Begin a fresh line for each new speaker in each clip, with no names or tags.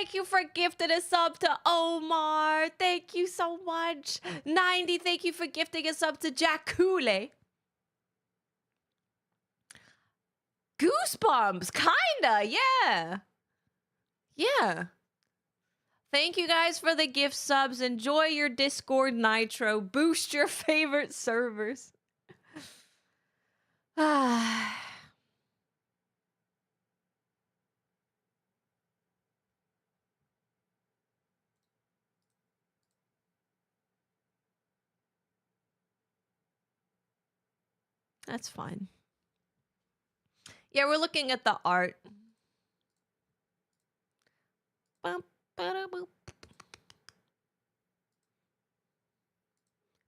thank you for gifting a sub to Omar. Thank you so much. 90, thank you for gifting a sub to Jack Cooley. Goosebumps, kinda, yeah. Yeah. Thank you guys for the gift subs. Enjoy your Discord Nitro. Boost your favorite servers. Ah. That's fine. Yeah, we're looking at the art.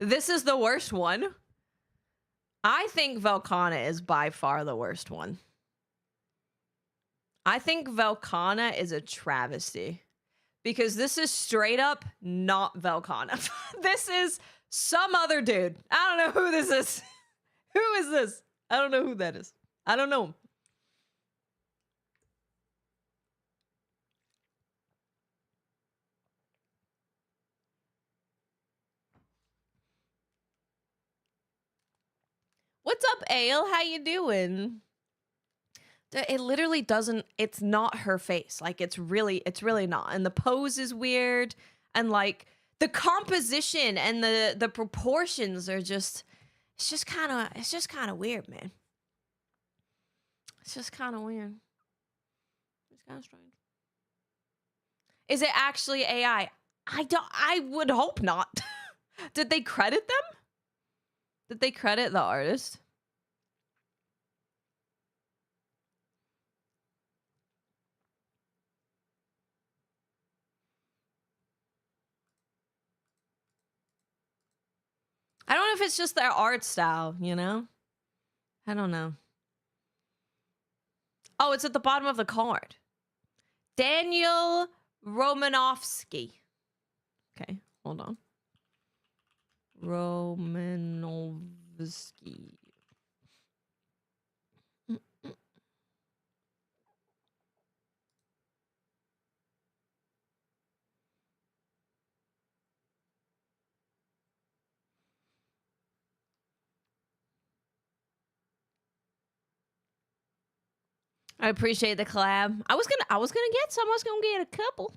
This is the worst one. I think Velcana is by far the worst one. I think Velcana is a travesty. Because this is straight up not Velcana. This is some other dude. I don't know who this is. Who is this? I don't know who that is. I don't know him. What's up, Ale? How you doing? It literally doesn't, it's not her face. Like, it's really not. And the pose is weird. And like the composition and the proportions are just, it's just kind of weird, man. It's just kind of weird. It's kind of strange. Is it actually AI? I would hope not. Did they credit them? Did they credit the artist? I don't know if it's just their art style, you know? I don't know. Oh, it's at the bottom of the card. Daniel Romanovsky. Okay, hold on. Romanovsky. I appreciate the collab. I was gonna get some. I was gonna get a couple.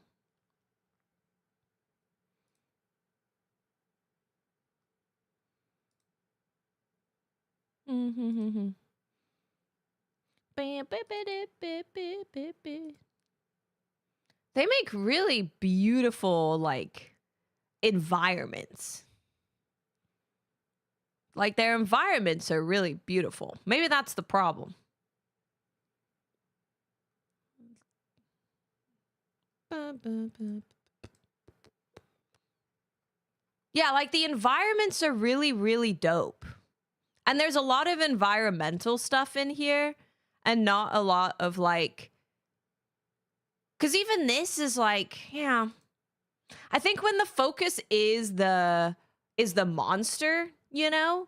They make really beautiful, like, environments. Like, their environments are really beautiful. Maybe that's the problem. Yeah, like, the environments are really, really dope. And there's a lot of environmental stuff in here and not a lot of, like... Because even this is, like, yeah... I think when the focus is the monster, you know?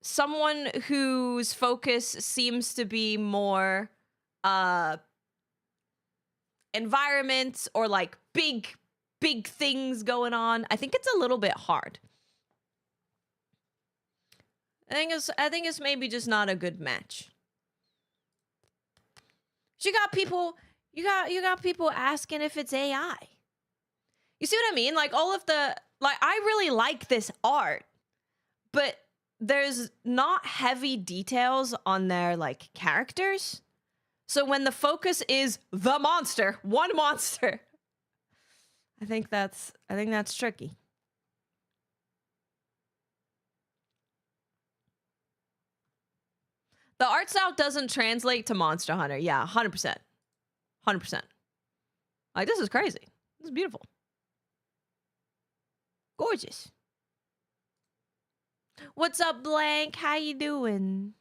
Someone whose focus seems to be more environments or like big things going on, I think it's a little bit hard. I think it's maybe just not a good match. You got people asking if it's AI. You see what I mean? Like, all of the, like, I really like this art, but there's not heavy details on their, like, characters. So when the focus is the monster, one monster, I think that's tricky. The art style doesn't translate to Monster Hunter. Yeah, 100%. 100%. Like, this is crazy. This is beautiful. Gorgeous. What's up, Blank? How you doing?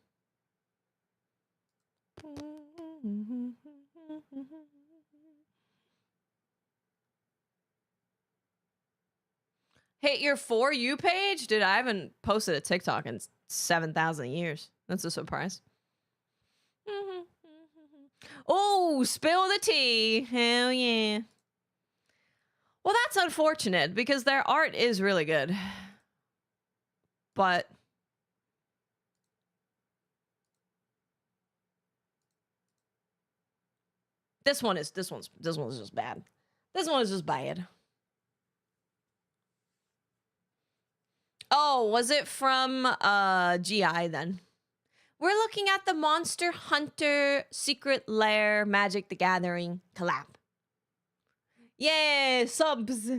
Hit your For You page? Dude, I haven't posted a TikTok in 7,000 years. That's a surprise. Oh, spill the tea. Hell yeah. Well, that's unfortunate because their art is really good. But this one's just bad. This one is just bad. Oh, was it from GI then? We're looking at the Monster Hunter Secret Lair Magic the Gathering collab. Yay, subs.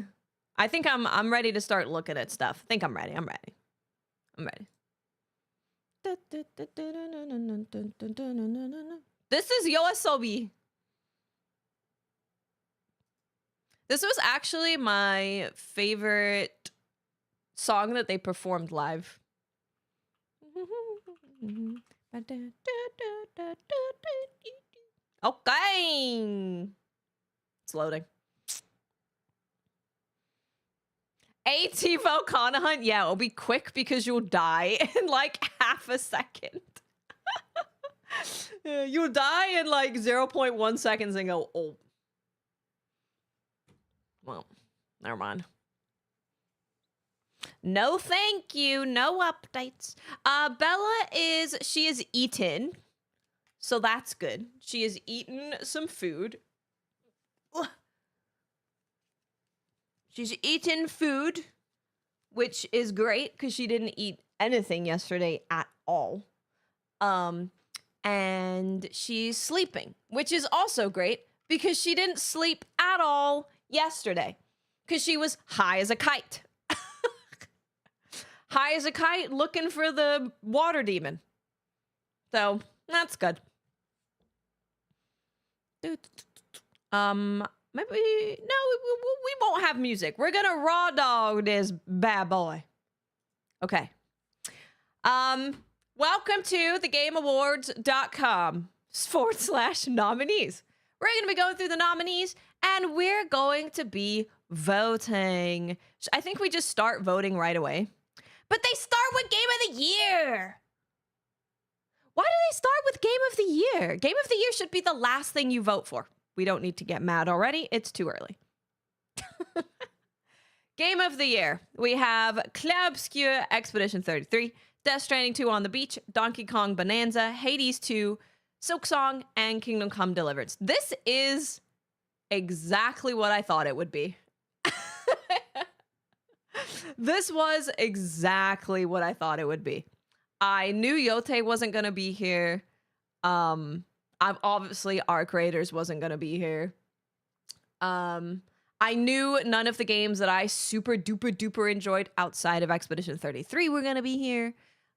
I think I'm ready to start looking at stuff. I think I'm ready. I'm ready. This is Yoasobi. This was actually my favorite song that they performed live. Okay. It's loading. AT Volcana Hunt? Yeah, it'll be quick because you'll die in like half a second. You'll die in like 0.1 seconds and go, oh. Well, never mind. No, thank you. No updates. Bella she is eaten. So that's good. She has eaten some food. Ugh. She's eaten food, which is great because she didn't eat anything yesterday at all. And she's sleeping, which is also great because she didn't sleep at all yesterday because she was high as a kite. High as a kite looking for the water demon. So that's good. Maybe, no, we won't have music. We're gonna raw dog this bad boy. Okay. Welcome to thegameawards.com/nominees. We're gonna be going through the nominees and we're going to be voting. I think we just start voting right away. But they start with Game of the Year. Why do they start with Game of the Year? Game of the Year should be the last thing you vote for. We don't need to get mad already. It's too early. Game of the Year. We have Clair-Obscur Expedition 33, Death Stranding 2 on the Beach, Donkey Kong Bonanza, Hades 2, Silksong, and Kingdom Come Deliverance. This is exactly what I thought it would be. This was exactly what I thought it would be. I knew Yote wasn't going to be here. Obviously, our creators wasn't going to be here. I knew none of the games that I super duper duper enjoyed outside of Expedition 33 were going to be here.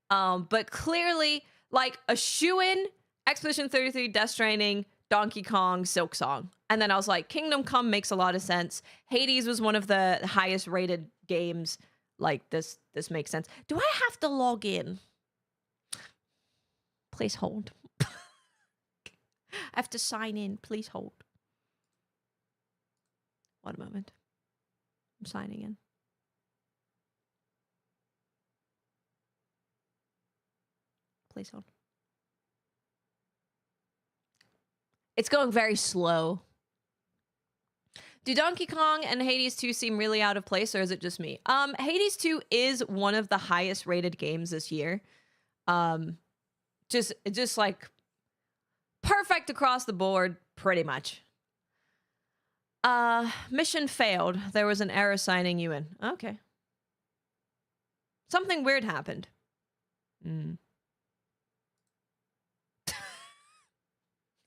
But clearly, like a shoo-in, Expedition 33, Death Stranding, Donkey Kong, Silksong. And then I was like, Kingdom Come makes a lot of sense. Hades was one of the highest rated games. Like, this makes sense. Do I have to log in? Please hold. I have to sign in. Please hold. One moment. I'm signing in. Please hold. It's going very slow. Do Donkey Kong and Hades 2 seem really out of place, or is it just me? Hades 2 is one of the highest rated games this year. Just like perfect across the board, pretty much. Mission failed. There was an error signing you in. Okay. Something weird happened.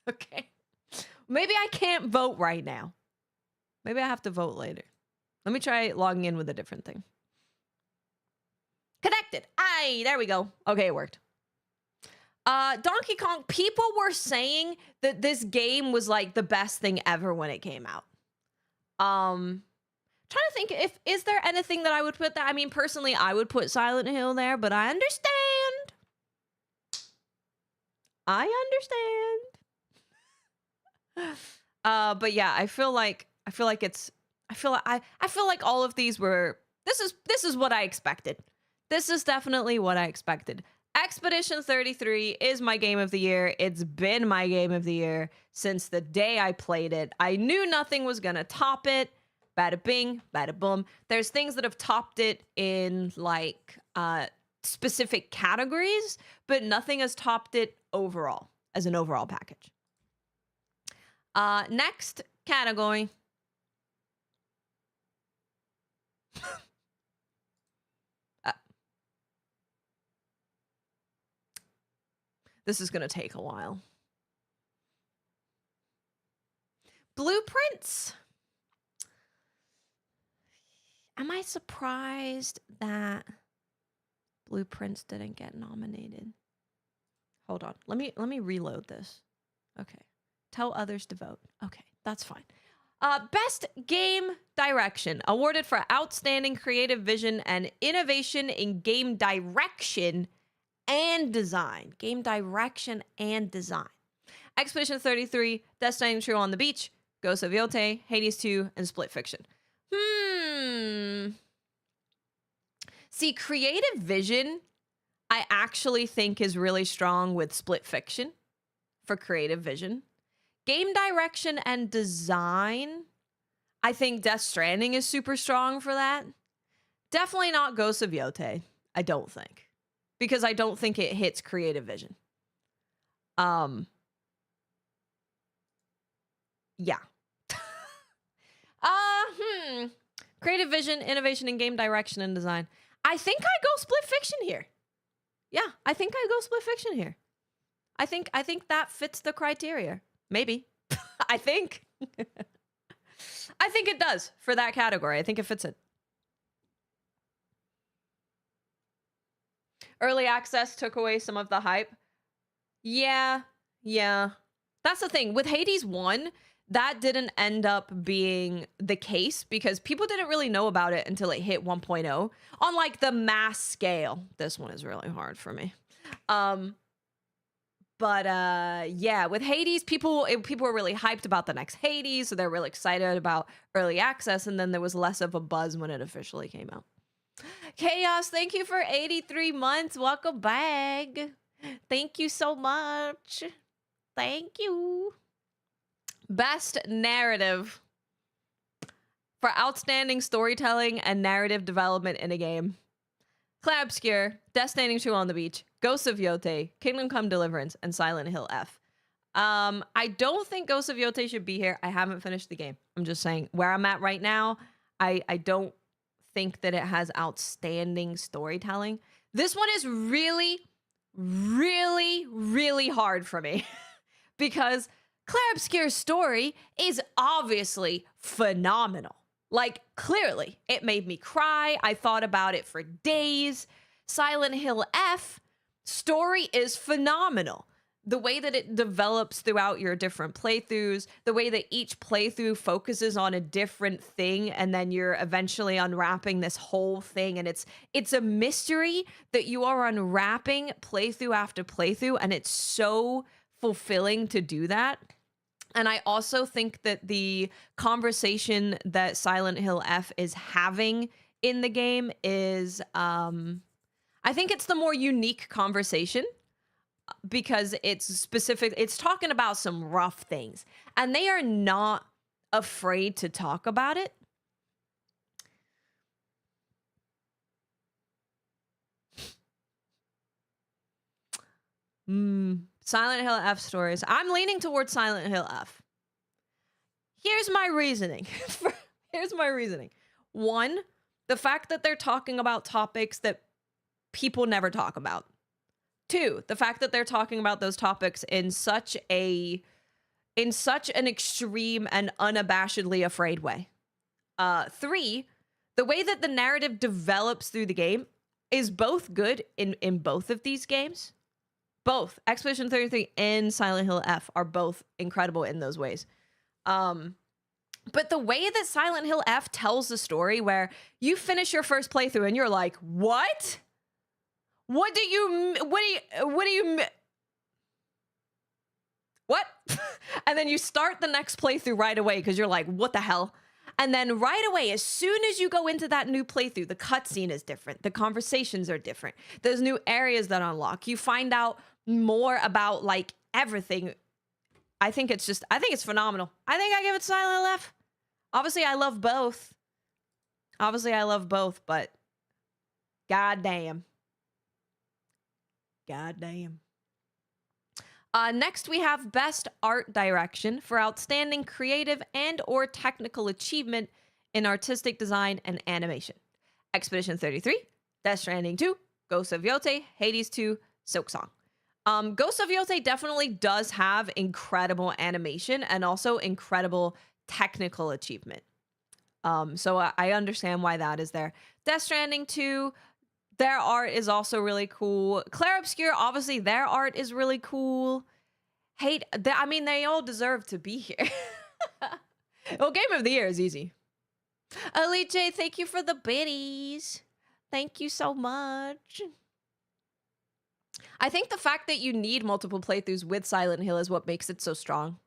Okay. Maybe I can't vote right now. Maybe I have to vote later. Let me try logging in with a different thing. Connected. Aye, there we go. Okay, it worked. Donkey Kong, people were saying that this game was like the best thing ever when it came out. Trying to think is there anything that I would put that? I mean, personally, I would put Silent Hill there, but I understand. But yeah, I feel like all of these were this is what I expected. This is definitely what I expected. Expedition 33 is my game of the year. It's been my game of the year since the day I played it. I knew nothing was going to top it. Bada bing, bada boom. There's things that have topped it in like specific categories, but nothing has topped it overall as an overall package. Next category. This is going to take a while. Blueprints. Am I surprised that Blueprints didn't get nominated? Hold on. Let me reload this. Okay. Tell others to vote. Okay, that's fine. Best Game Direction, awarded for outstanding creative vision and innovation in game direction and design. Game direction and design. Expedition 33, Destination True on the Beach, Ghost of Yote, Hades 2, and Split Fiction. See, creative vision, I actually think is really strong with Split Fiction for creative vision. Game direction and design, I think Death Stranding is super strong for that. Definitely not Ghost of Yote, I don't think. Because I don't think it hits creative vision. Yeah. Creative vision, innovation in game direction and design. I think I go Split Fiction here. Yeah, I think I go Split Fiction here. I think that fits the criteria. Maybe. I think. I think it does for that category. I think it fits it. Early access took away some of the hype. Yeah. That's the thing. With Hades 1, that didn't end up being the case because people didn't really know about it until it hit 1.0 on like the mass scale. This one is really hard for me. Yeah, with Hades, people were really hyped about the next Hades, so they're really excited about early access, and then there was less of a buzz when it officially came out. Chaos, thank you for 83 months. Welcome back. Thank you so much. Thank you. Best narrative for outstanding storytelling and narrative development in a game. Cloud Obscure, Destination 2 on the Beach, Ghosts of Yote, Kingdom Come Deliverance, and Silent Hill F. I don't think Ghosts of Yote should be here. I haven't finished the game. I'm just saying where I'm at right now, I don't think that it has outstanding storytelling. This one is really, really, really hard for me because Claire Obscure's story is obviously phenomenal. Like, clearly, it made me cry. I thought about it for days. Silent Hill F, story is phenomenal. The way that it develops throughout your different playthroughs, the way that each playthrough focuses on a different thing, and then you're eventually unwrapping this whole thing, and it's a mystery that you are unwrapping playthrough after playthrough, and it's so fulfilling to do that. And I also think that the conversation that Silent Hill F is having in the game is, I think it's the more unique conversation because it's specific. It's talking about some rough things and they are not afraid to talk about it. Silent Hill F stories. I'm leaning towards Silent Hill F. Here's my reasoning. One, the fact that they're talking about topics that people never talk about. Two, the fact that they're talking about those topics in such an extreme and unabashedly afraid way. Three, the way that the narrative develops through the game is both good in both of these games. Both Expedition 33 and Silent Hill F are both incredible in those ways. But the way that Silent Hill F tells the story where you finish your first playthrough and you're like, what? What? And then you start the next playthrough right away because you're like, what the hell? And then right away, as soon as you go into that new playthrough, the cutscene is different. The conversations are different. There's new areas that unlock. You find out more about like everything. I think it's phenomenal. I think I give it silent F. Obviously, I love both. But goddamn. Goddamn. Next, we have Best Art Direction for outstanding creative and or technical achievement in artistic design and animation. Expedition 33, Death Stranding 2, Ghost of Yote, Hades 2, Silksong. Ghost of Yote definitely does have incredible animation and also incredible technical achievement. So I understand why that is there. Death Stranding 2, their art is also really cool. Clair Obscur, obviously, their art is really cool. They all deserve to be here. Well, Game of the Year is easy. Elite J, thank you for the biddies. Thank you so much. I think the fact that you need multiple playthroughs with Silent Hill is what makes it so strong.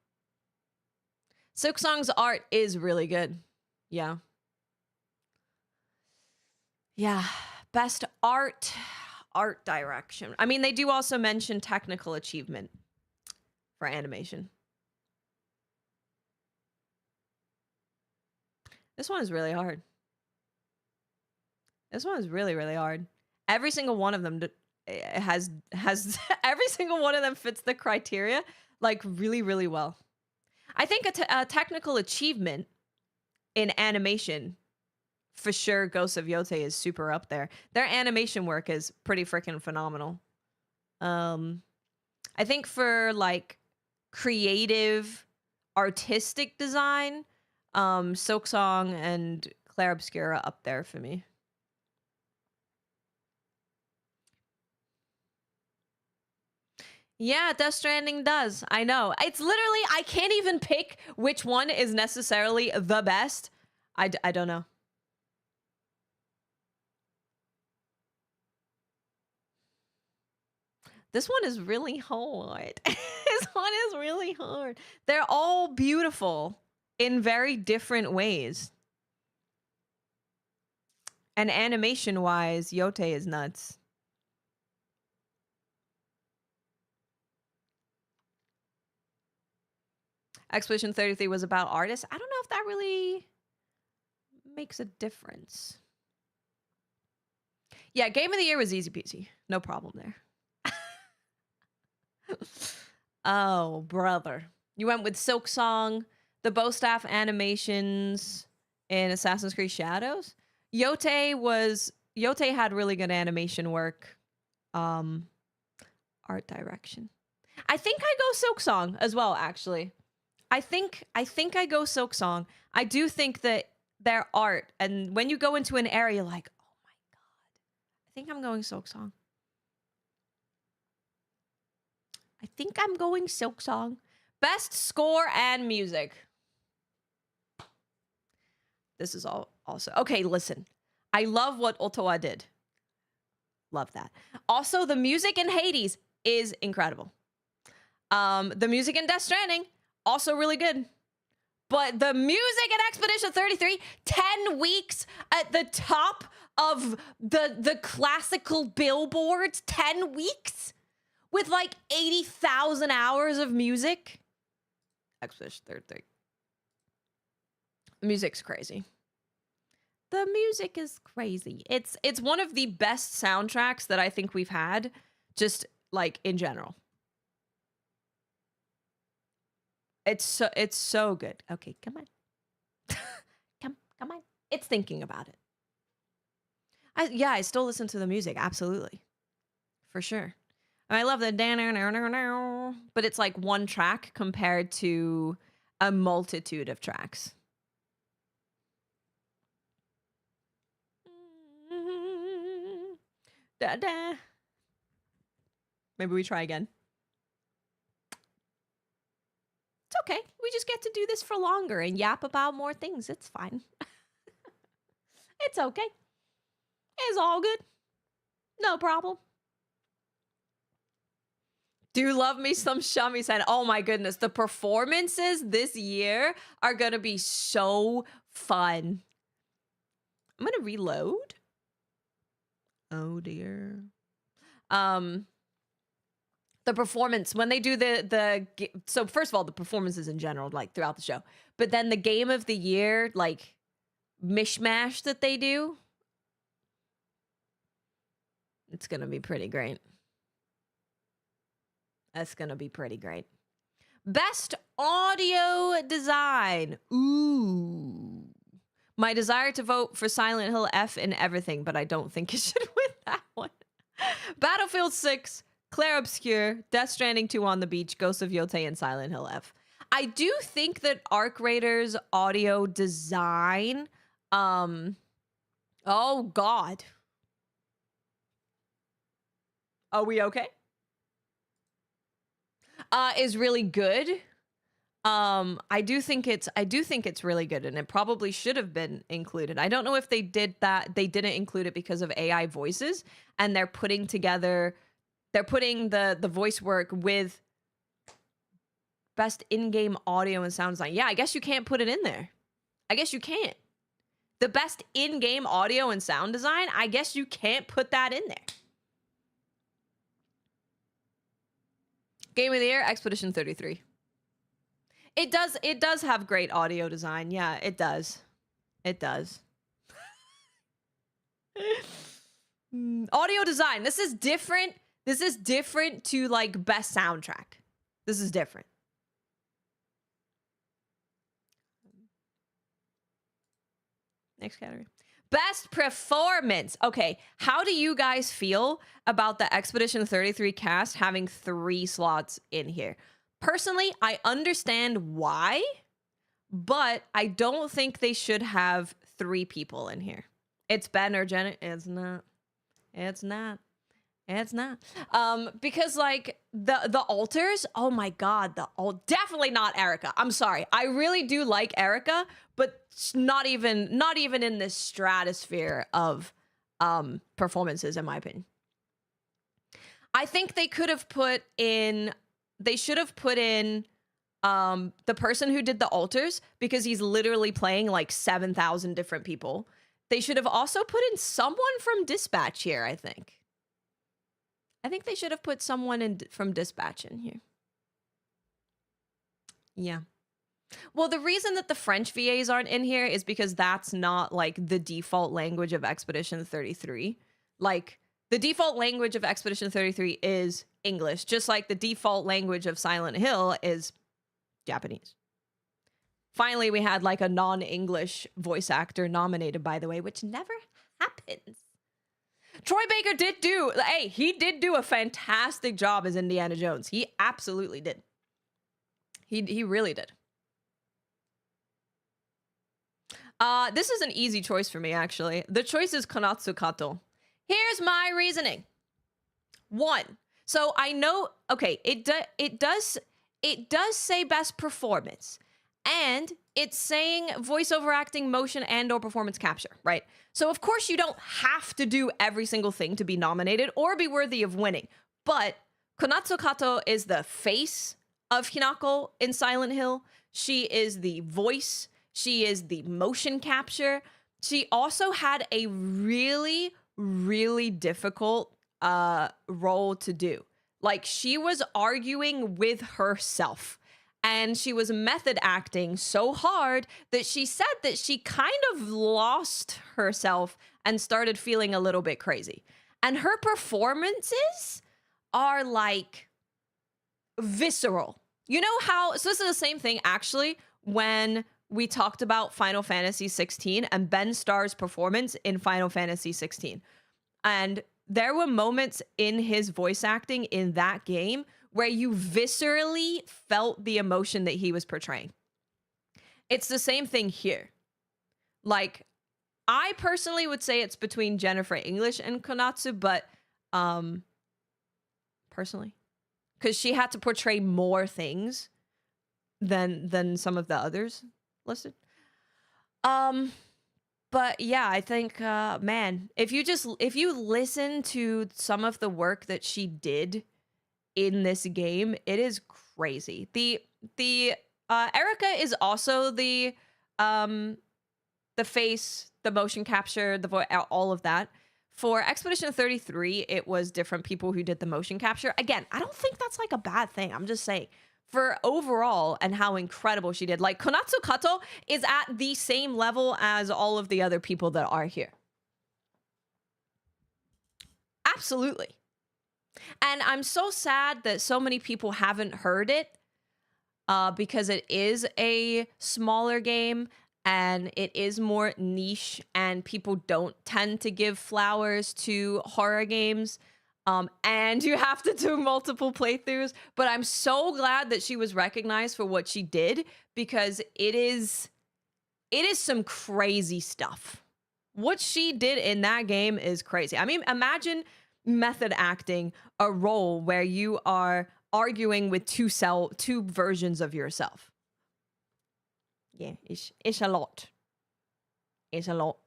Silksong's art is really good. Yeah. Yeah. Best art direction. I mean, they do also mention technical achievement for animation. This one is really hard. This one is really, really hard. Every single one of them has every single one of them fits the criteria like really, really well. I think a technical achievement in animation, for sure, Ghost of Yote is super up there. Their animation work is pretty freaking phenomenal. I think for like creative, artistic design, Silksong and Clair Obscura up there for me. Yeah, Death Stranding does. I know. It's literally, I can't even pick which one is necessarily the best. I don't know. This one is really hard. This one is really hard. They're all beautiful in very different ways. And animation-wise, Yote is nuts. Expedition 33 was about artists. I don't know if that really makes a difference. Yeah, Game of the Year was easy peasy. No problem there. Oh, brother. You went with Silksong, the bow staff animations in Assassin's Creed Shadows. Yote had really good animation work. Art direction. I think I go Silksong as well, actually. I think I go Silksong. I do think that their art, and when you go into an area like, oh my god, I think I'm going Silksong. I think I'm going Silksong. Best score and music. This is all also okay. Listen, I love what Ottawa did. Love that. Also, the music in Hades is incredible. The music in Death Stranding also really good. But the music in Expedition 33, 10 weeks at the top of the classical billboards, 10 weeks with like 80,000 hours of music. Expedition 33. The music's crazy. The music is crazy. It's one of the best soundtracks that I think we've had, just like in general. It's so good. Okay, come on. come on. It's thinking about it. I still listen to the music, absolutely. For sure. I love the but it's like one track compared to a multitude of tracks. Maybe we try again. It's okay. We just get to do this for longer and yap about more things. It's fine. It's okay. It's all good. No problem. Do love me some shamisen. Oh my goodness. The performances this year are going to be so fun. I'm going to reload. Oh dear. The performance when they do so first of all, the performances in general, like throughout the show, but then the game of the year, like mishmash that they do, it's going to be pretty great. That's going to be pretty great. Best audio design. Ooh. My desire to vote for Silent Hill F in everything, but I don't think it should win that one. Battlefield 6, Claire Obscure, Death Stranding 2 on the Beach, Ghost of Yotei, and Silent Hill F. I do think that Arc Raiders audio design, oh God. Are we okay? Is really good. I do think it's really good, and it probably should have been included. I don't know if they did that. They didn't include it because of AI voices, and they're putting the voice work with best in-game audio and sound design. Yeah, I guess you can't put it in there. I guess you can't. The best in-game audio and sound design, I guess you can't put that in there. Game of the Year, Expedition 33. It does have great audio design. Yeah, it does. It does. Audio design. This is different. This is different to like best soundtrack. This is different. Next category. Best performance. Okay, how do you guys feel about the Expedition 33 cast having 3 slots in here? Personally, I understand why, but I don't think they should have 3 people in here. It's Ben or Jenna. It's not. It's not. It's not. Because like the alters, oh my God, definitely not Erica. I'm sorry. I really do like Erica, but not even in this stratosphere of performances, in my opinion. I think they should have put in the person who did the alters, because he's literally playing like 7,000 different people. They should have also put in someone from Dispatch here, I think. I think they should have put someone from Dispatch in here. Yeah. Well, the reason that the French VAs aren't in here is because that's not like the default language of Expedition 33. Like the default language of Expedition 33 is English, just like the default language of Silent Hill is Japanese. Finally, we had like a non-English voice actor nominated, by the way, which never happens. Troy Baker did do a fantastic job as Indiana Jones. He absolutely did. He really did. This is an easy choice for me, actually. The choice is Konatsu Kato. Here's my reasoning. 1. So I know, okay, it does say best performance, and it's saying voiceover acting, motion, and or performance capture, right? So of course you don't have to do every single thing to be nominated or be worthy of winning. But Konatsu Kato is the face of Hinako in Silent Hill. She is the voice. She is the motion capture. She also had a really, really difficult role to do. Like, she was arguing with herself. And she was method acting so hard that she said that she kind of lost herself and started feeling a little bit crazy. And her performances are like visceral. You know how, so this is the same thing actually when we talked about Final Fantasy 16 and Ben Starr's performance in Final Fantasy 16. And there were moments in his voice acting in that game where you viscerally felt the emotion that he was portraying. It's the same thing here. Like, I personally would say it's between Jennifer English and Konatsu, but personally, because she had to portray more things than some of the others listed. But yeah, I think, man, if you listen to some of the work that she did in this game. It is crazy. The Erica is also the face, the motion capture, the voice, all of that. For Expedition 33, it was different people who did the motion capture. Again, I don't think that's like a bad thing. I'm just saying for overall and how incredible she did. Like Konatsu Kato is at the same level as all of the other people that are here. Absolutely. And I'm so sad that so many people haven't heard it because it is a smaller game and it is more niche and people don't tend to give flowers to horror games. And you have to do multiple playthroughs. But I'm so glad that she was recognized for what she did because it is some crazy stuff. What she did in that game is crazy. I mean, imagine method acting a role where you are arguing with two versions of yourself. Yeah, it's a lot. It's a lot.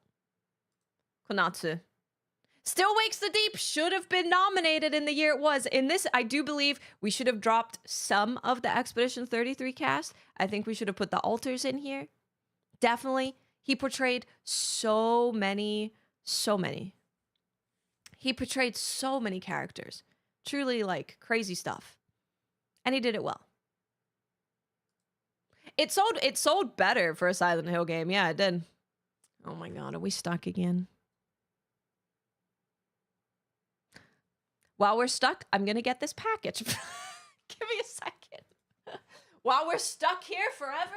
Konatsu. Still Wakes the Deep should have been nominated in the year it was. In this, I do believe we should have dropped some of the Expedition 33 cast. I think we should have put the alters in here. Definitely. He portrayed so many. He portrayed so many characters. Truly, like, crazy stuff. And he did it well. It sold better for a Silent Hill game. Yeah, it did. Oh my god, are we stuck again? While we're stuck, I'm gonna get this package. Give me a second. While we're stuck here forever.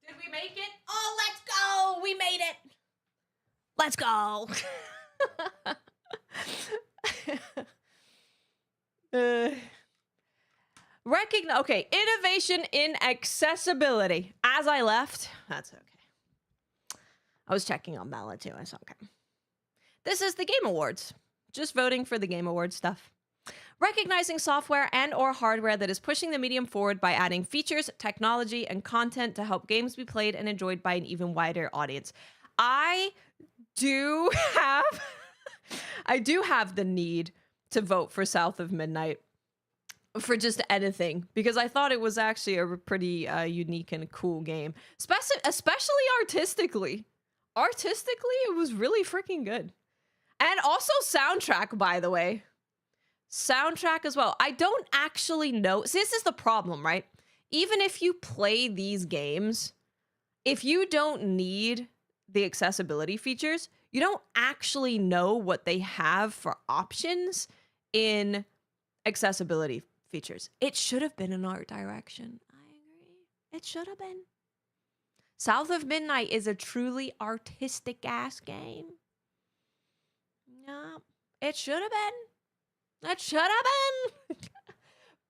Did we make it? Oh, let's go! We made it! Let's go! Okay, innovation in accessibility. As I left, that's okay. I was checking on Bella too. I saw okay. This is the Game Awards. Just voting for the Game Awards stuff. Recognizing software and or hardware that is pushing the medium forward by adding features, technology, and content to help games be played and enjoyed by an even wider audience. I do have the need to vote for South of Midnight for just anything because I thought it was actually a pretty unique and cool game, especially artistically. Artistically, it was really freaking good. And also soundtrack, by the way. Soundtrack as well. I don't actually know. See, this is the problem, right? Even if you play these games, if you don't need the accessibility features, you don't actually know what they have for options in accessibility features. It should have been an art direction. I agree. It should have been. South of Midnight is a truly artistic ass game. No, it should have been. It should have been.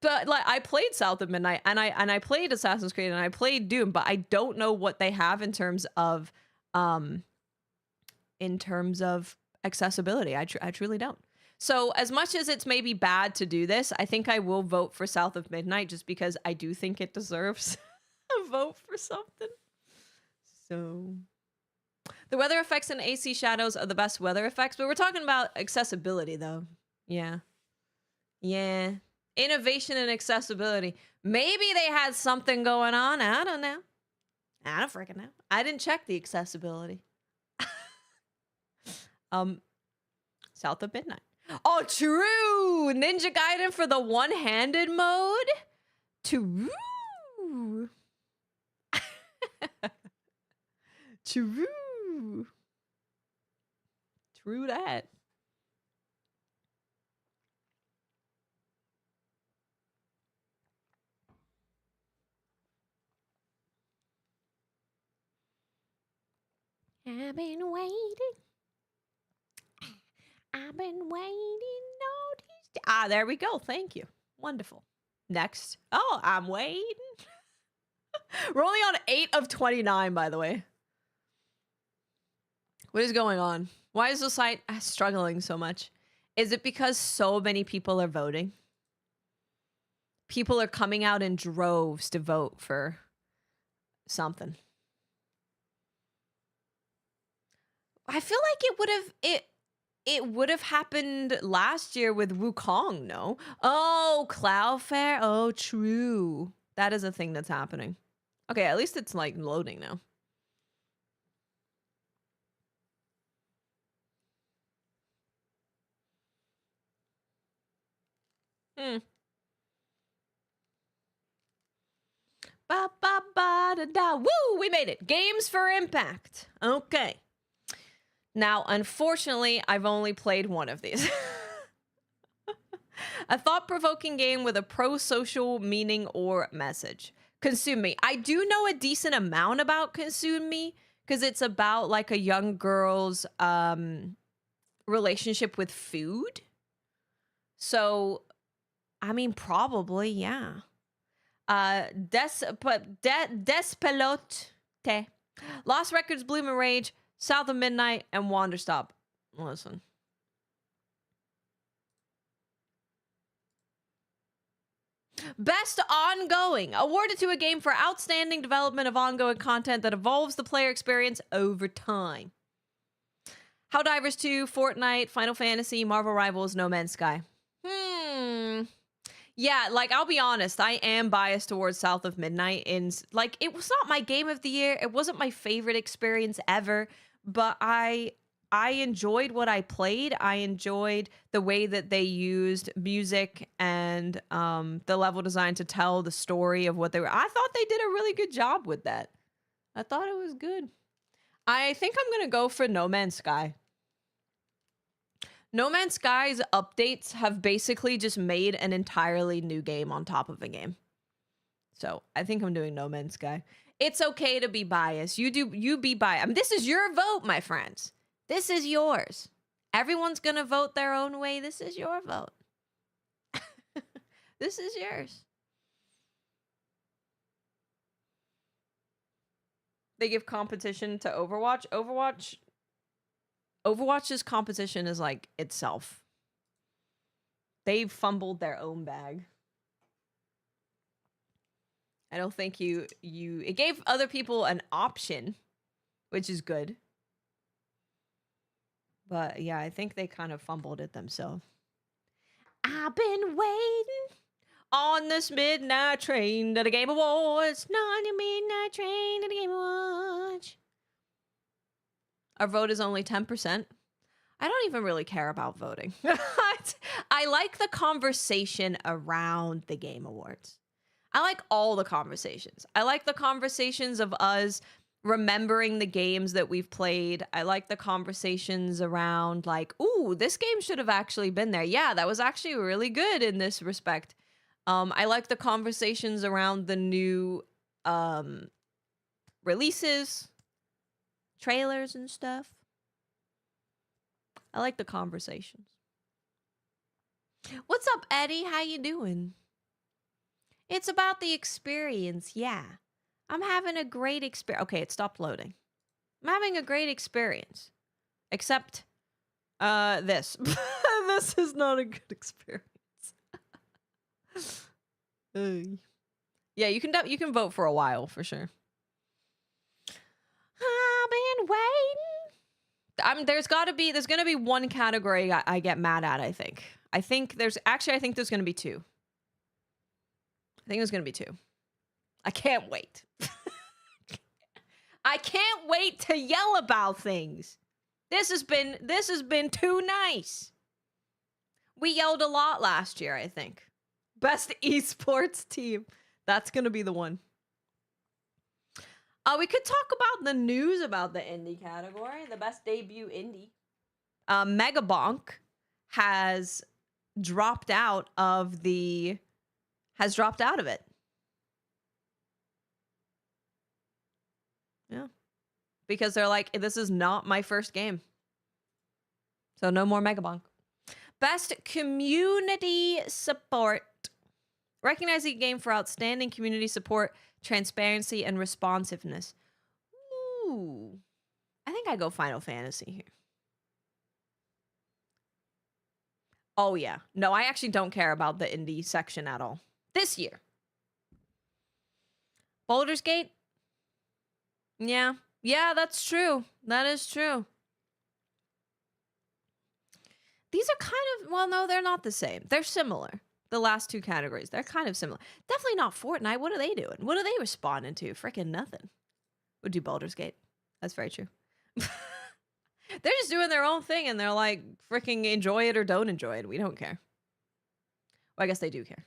But like, I played South of Midnight and I played Assassin's Creed and I played Doom, but I don't know what they have in terms of accessibility. I truly don't. So as much as it's maybe bad to do this, I think I will vote for South of Midnight just because I do think it deserves a vote for something. So the weather effects and AC shadows are the best weather effects, but we're talking about accessibility though. Yeah. Yeah. Innovation and accessibility. Maybe they had something going on. I don't know. I don't freaking know. I didn't check the accessibility. South of Midnight. Oh, true. Ninja Gaiden for the one-handed mode. True. True. True that. I've been waiting. I've been waiting. Ah, there we go. Thank you. Wonderful. Next. Oh, I'm waiting. We're only on 8 of 29, by the way. What is going on? Why is the site struggling so much? Is it because so many people are voting? People are coming out in droves to vote for something. I feel like it would have happened last year with Wukong, no? Oh, Cloudflare. Oh, true. That is a thing that's happening. Okay, at least it's like loading now. Ba ba ba da da. Woo! We made it. Games for Impact. Okay. Now, unfortunately, I've only played one of these. A thought-provoking game with a pro-social meaning or message. Consume Me. I do know a decent amount about Consume Me because it's about like a young girl's relationship with food. So, I mean, probably, yeah. Despelote. Lost Records, Bloom and Rage, South of Midnight, and Wanderstop. Listen. Best Ongoing. Awarded to a game for outstanding development of ongoing content that evolves the player experience over time. Helldivers 2, Fortnite, Final Fantasy, Marvel Rivals, No Man's Sky. Yeah, like, I'll be honest, I am biased towards South of Midnight. Like, it was not my game of the year. It wasn't my favorite experience ever, but I enjoyed what I played. I enjoyed the way that they used music and the level design to tell the story of what they were. I thought they did a really good job with that. I thought it was good. I think I'm going to go for No Man's Sky. No Man's Sky's updates have basically just made an entirely new game on top of a game. So I think I'm doing No Man's Sky. It's okay to be biased. You be biased. I mean, this is your vote, my friends. This is yours. Everyone's going to vote their own way. This is your vote. This is yours. They give competition to Overwatch. Overwatch's competition is like itself. They've fumbled their own bag. I don't think it gave other people an option, which is good. But yeah, I think they kind of fumbled it themselves. I've been waiting on this midnight train to the Game Awards. Not the midnight train to the Game Awards. Our vote is only 10%. I don't even really care about voting. I like the conversation around the Game Awards. I like all the conversations. I like the conversations of us remembering the games that we've played. I like the conversations around like, ooh, this game should have actually been there. Yeah, that was actually really good in this respect. I like the conversations around the new releases, trailers and stuff. I like the conversations. What's up, Eddie? How you doing? It's about the experience, yeah. I'm having a great experience. Okay, it stopped loading. I'm having a great experience. Except, this. This is not a good experience. Yeah, you can vote for a while, for sure. I've been waiting. There's gonna be one category I get mad at. I think there's gonna be two. I think there's gonna be two. I can't wait. I can't wait to yell about things. This has been too nice. We yelled a lot last year, I think. Best esports team. That's gonna be the one. We could talk about the news about the indie category, the best debut indie. Megabonk has dropped out of it. Yeah. Because they're like, this is not my first game. So no more Megabonk. Best community support. Recognizing a game for outstanding community support, transparency, and responsiveness. Ooh. I think I go Final Fantasy here. Oh, yeah. No, I actually don't care about the indie section at all. This year. Baldur's Gate? Yeah. Yeah, that's true. That is true. These are kind of, well, no, they're not the same. They're similar. The last two categories, they're kind of similar. Definitely not Fortnite. What are they doing? What are they responding to? Freaking nothing. Would do Baldur's Gate. That's very true. They're just doing their own thing and they're like, freaking enjoy it or don't enjoy it. We don't care. Well, I guess they do care.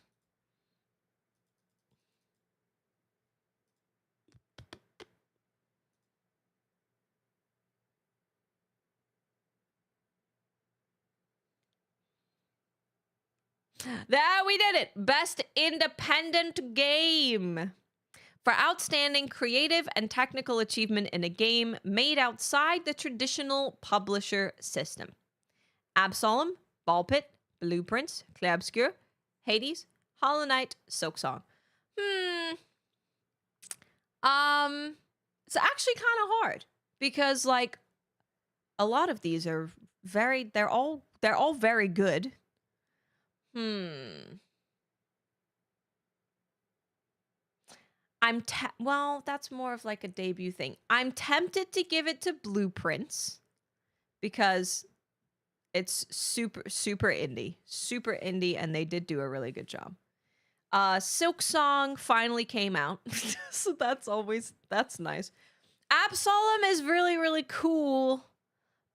We did it. Best independent game. For outstanding creative and technical achievement in a game made outside the traditional publisher system. Absolem, Ballpit, Blueprints, Clair Hades, Hollow Knight, Silksong. It's actually kind of hard because like a lot of these are they're all very good. Well, that's more of like a debut thing. I'm tempted to give it to Blueprints because it's super indie, and they did do a really good job. Silksong finally came out, so that's nice. Absolem is really cool.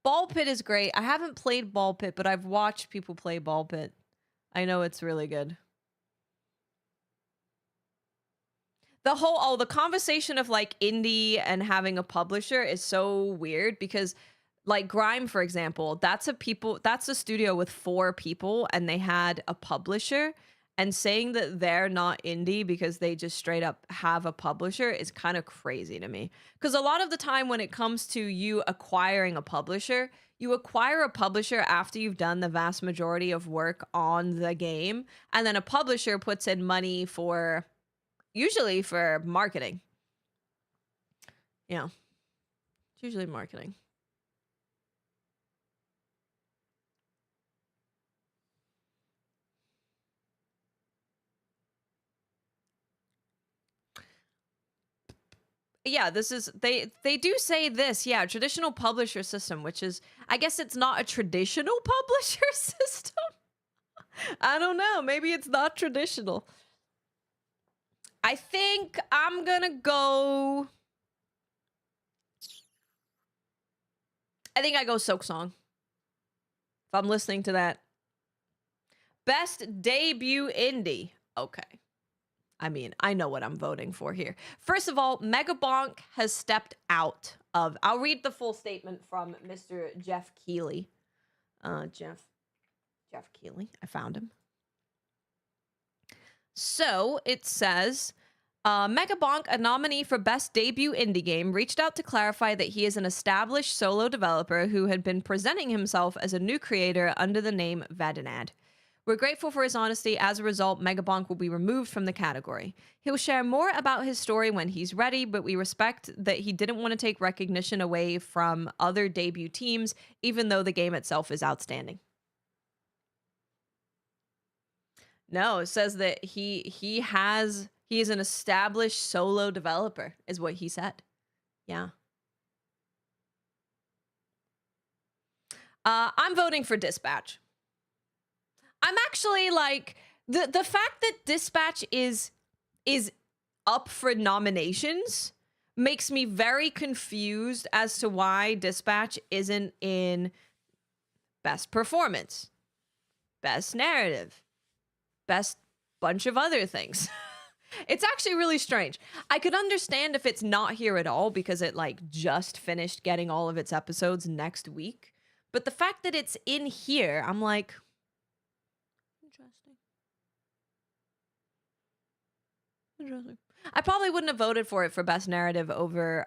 Ballpit is great. I haven't played Ballpit, but I've watched people play Ballpit. I know it's really good. The conversation of like indie and having a publisher is so weird because like Grime, for example, that's a studio with 4 people and they had a publisher, and saying that they're not indie because they just straight up have a publisher is kind of crazy to me. Because a lot of the time when it comes to you acquiring a publisher, you acquire a publisher after you've done the vast majority of work on the game, and then a publisher puts in money usually for marketing. Yeah. It's usually marketing. Yeah, this is they do say this. Yeah, traditional publisher system, which is, I guess it's not a traditional publisher system. I don't know. Maybe it's not traditional. I think I'm gonna go. I think I go Silksong. If I'm listening to that. Best debut indie. Okay. I mean, I know what I'm voting for here. First of all, Megabonk has stepped out of. I'll read the full statement from Mr. Jeff Keighley. Jeff Keighley. I found him. So it says, Megabonk, a nominee for Best Debut Indie Game, reached out to clarify that he is an established solo developer who had been presenting himself as a new creator under the name Vadinad. We're grateful for his honesty. As a result, Megabonk will be removed from the category. He'll share more about his story when he's ready, but we respect that he didn't want to take recognition away from other debut teams, even though the game itself is outstanding. No, it says that he is an established solo developer, is what he said. Yeah. I'm voting for Dispatch. I'm actually like the fact that Dispatch is up for nominations makes me very confused as to why Dispatch isn't in Best Performance, Best Narrative, Best bunch of other things. It's actually really strange. I could understand if it's not here at all because it like just finished getting all of its episodes next week. But the fact that it's in here, I'm like, interesting. Interesting. I probably wouldn't have voted for it for Best Narrative over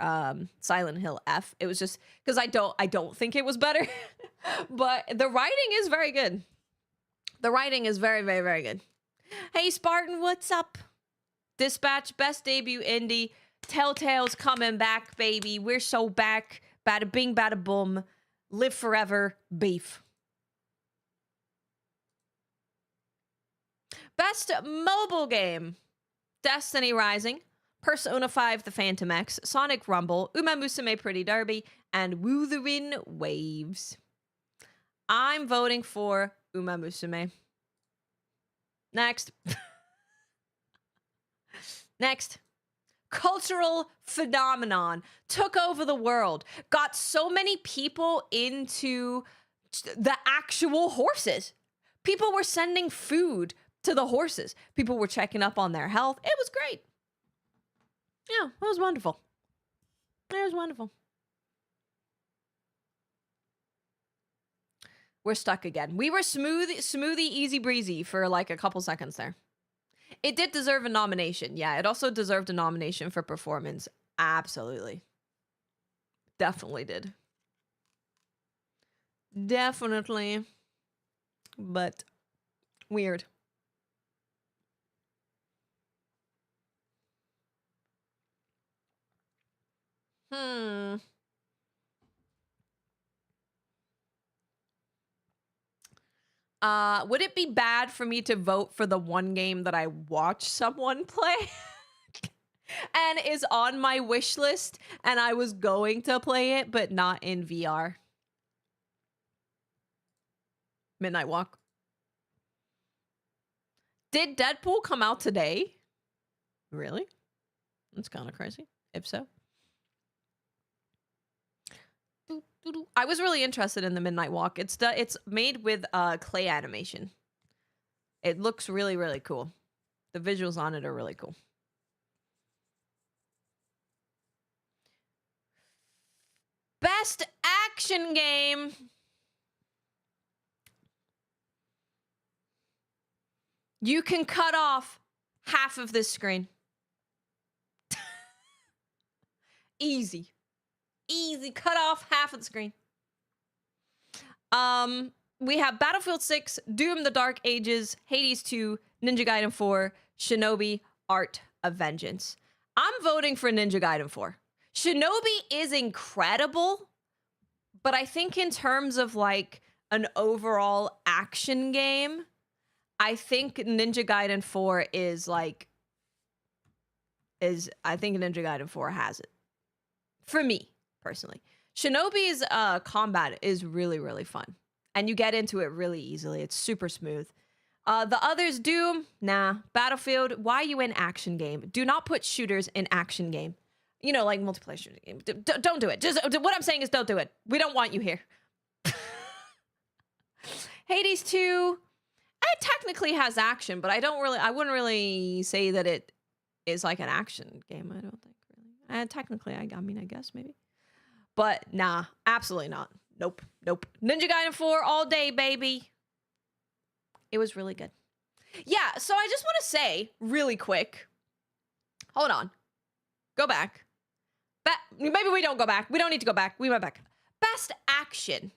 Silent Hill F. It was just because I don't think it was better. But the writing is very good. The writing is very, very, very good. Hey Spartan, what's up? Dispatch, best debut indie. Telltale's coming back, baby. We're so back. Bada bing, bada boom. Live forever, beef. Best mobile game. Destiny Rising, Persona 5 The Phantom X, Sonic Rumble, Uma Musume Pretty Derby, and Wuthering Waves. I'm voting for Uma Musume. Next. Next. Cultural phenomenon. Took over the world. Got so many people into the actual horses. People were sending food to the horses. People were checking up on their health. It was great. Yeah, it was wonderful. It was wonderful. We're stuck again. We were smoothie, easy breezy for like a couple seconds there. It did deserve a nomination. Yeah, it also deserved a nomination for performance. Absolutely. Definitely did. Definitely. But weird. Would it be bad for me to vote for the one game that I watch someone play and is on my wish list and I was going to play it, but not in VR? Midnight Walk. Did Deadpool come out today? Really? That's kind of crazy. If so. I was really interested in the Midnight Walk. It's made with clay animation. It looks really, really cool. The visuals on it are really cool. Best action game. You can cut off half of this screen. Easy. Easy. Cut off half of the screen. We have Battlefield 6, Doom the Dark Ages, Hades 2, Ninja Gaiden 4, Shinobi, Art of Vengeance. I'm voting for Ninja Gaiden 4. Shinobi is incredible, but I think in terms of like an overall action game, I think Ninja Gaiden 4 I think Ninja Gaiden 4 has it. For me, personally. Shinobi's combat is really, really fun. And you get into it really easily. It's super smooth. The others, Doom, nah. Battlefield, why are you in action game? Do not put shooters in action game. You know, like multiplayer shooting game. Don't do it. Just what I'm saying is don't do it. We don't want you here. Hades 2, it technically has action, but I wouldn't really say that it is like an action game. I don't think really. Technically, I mean, I guess maybe. But nah, absolutely not. Nope. Ninja Gaiden 4 all day, baby. It was really good. Yeah, so I just want to say really quick. Hold on. Go back. Maybe we don't go back. We don't need to go back. We went back. Best action.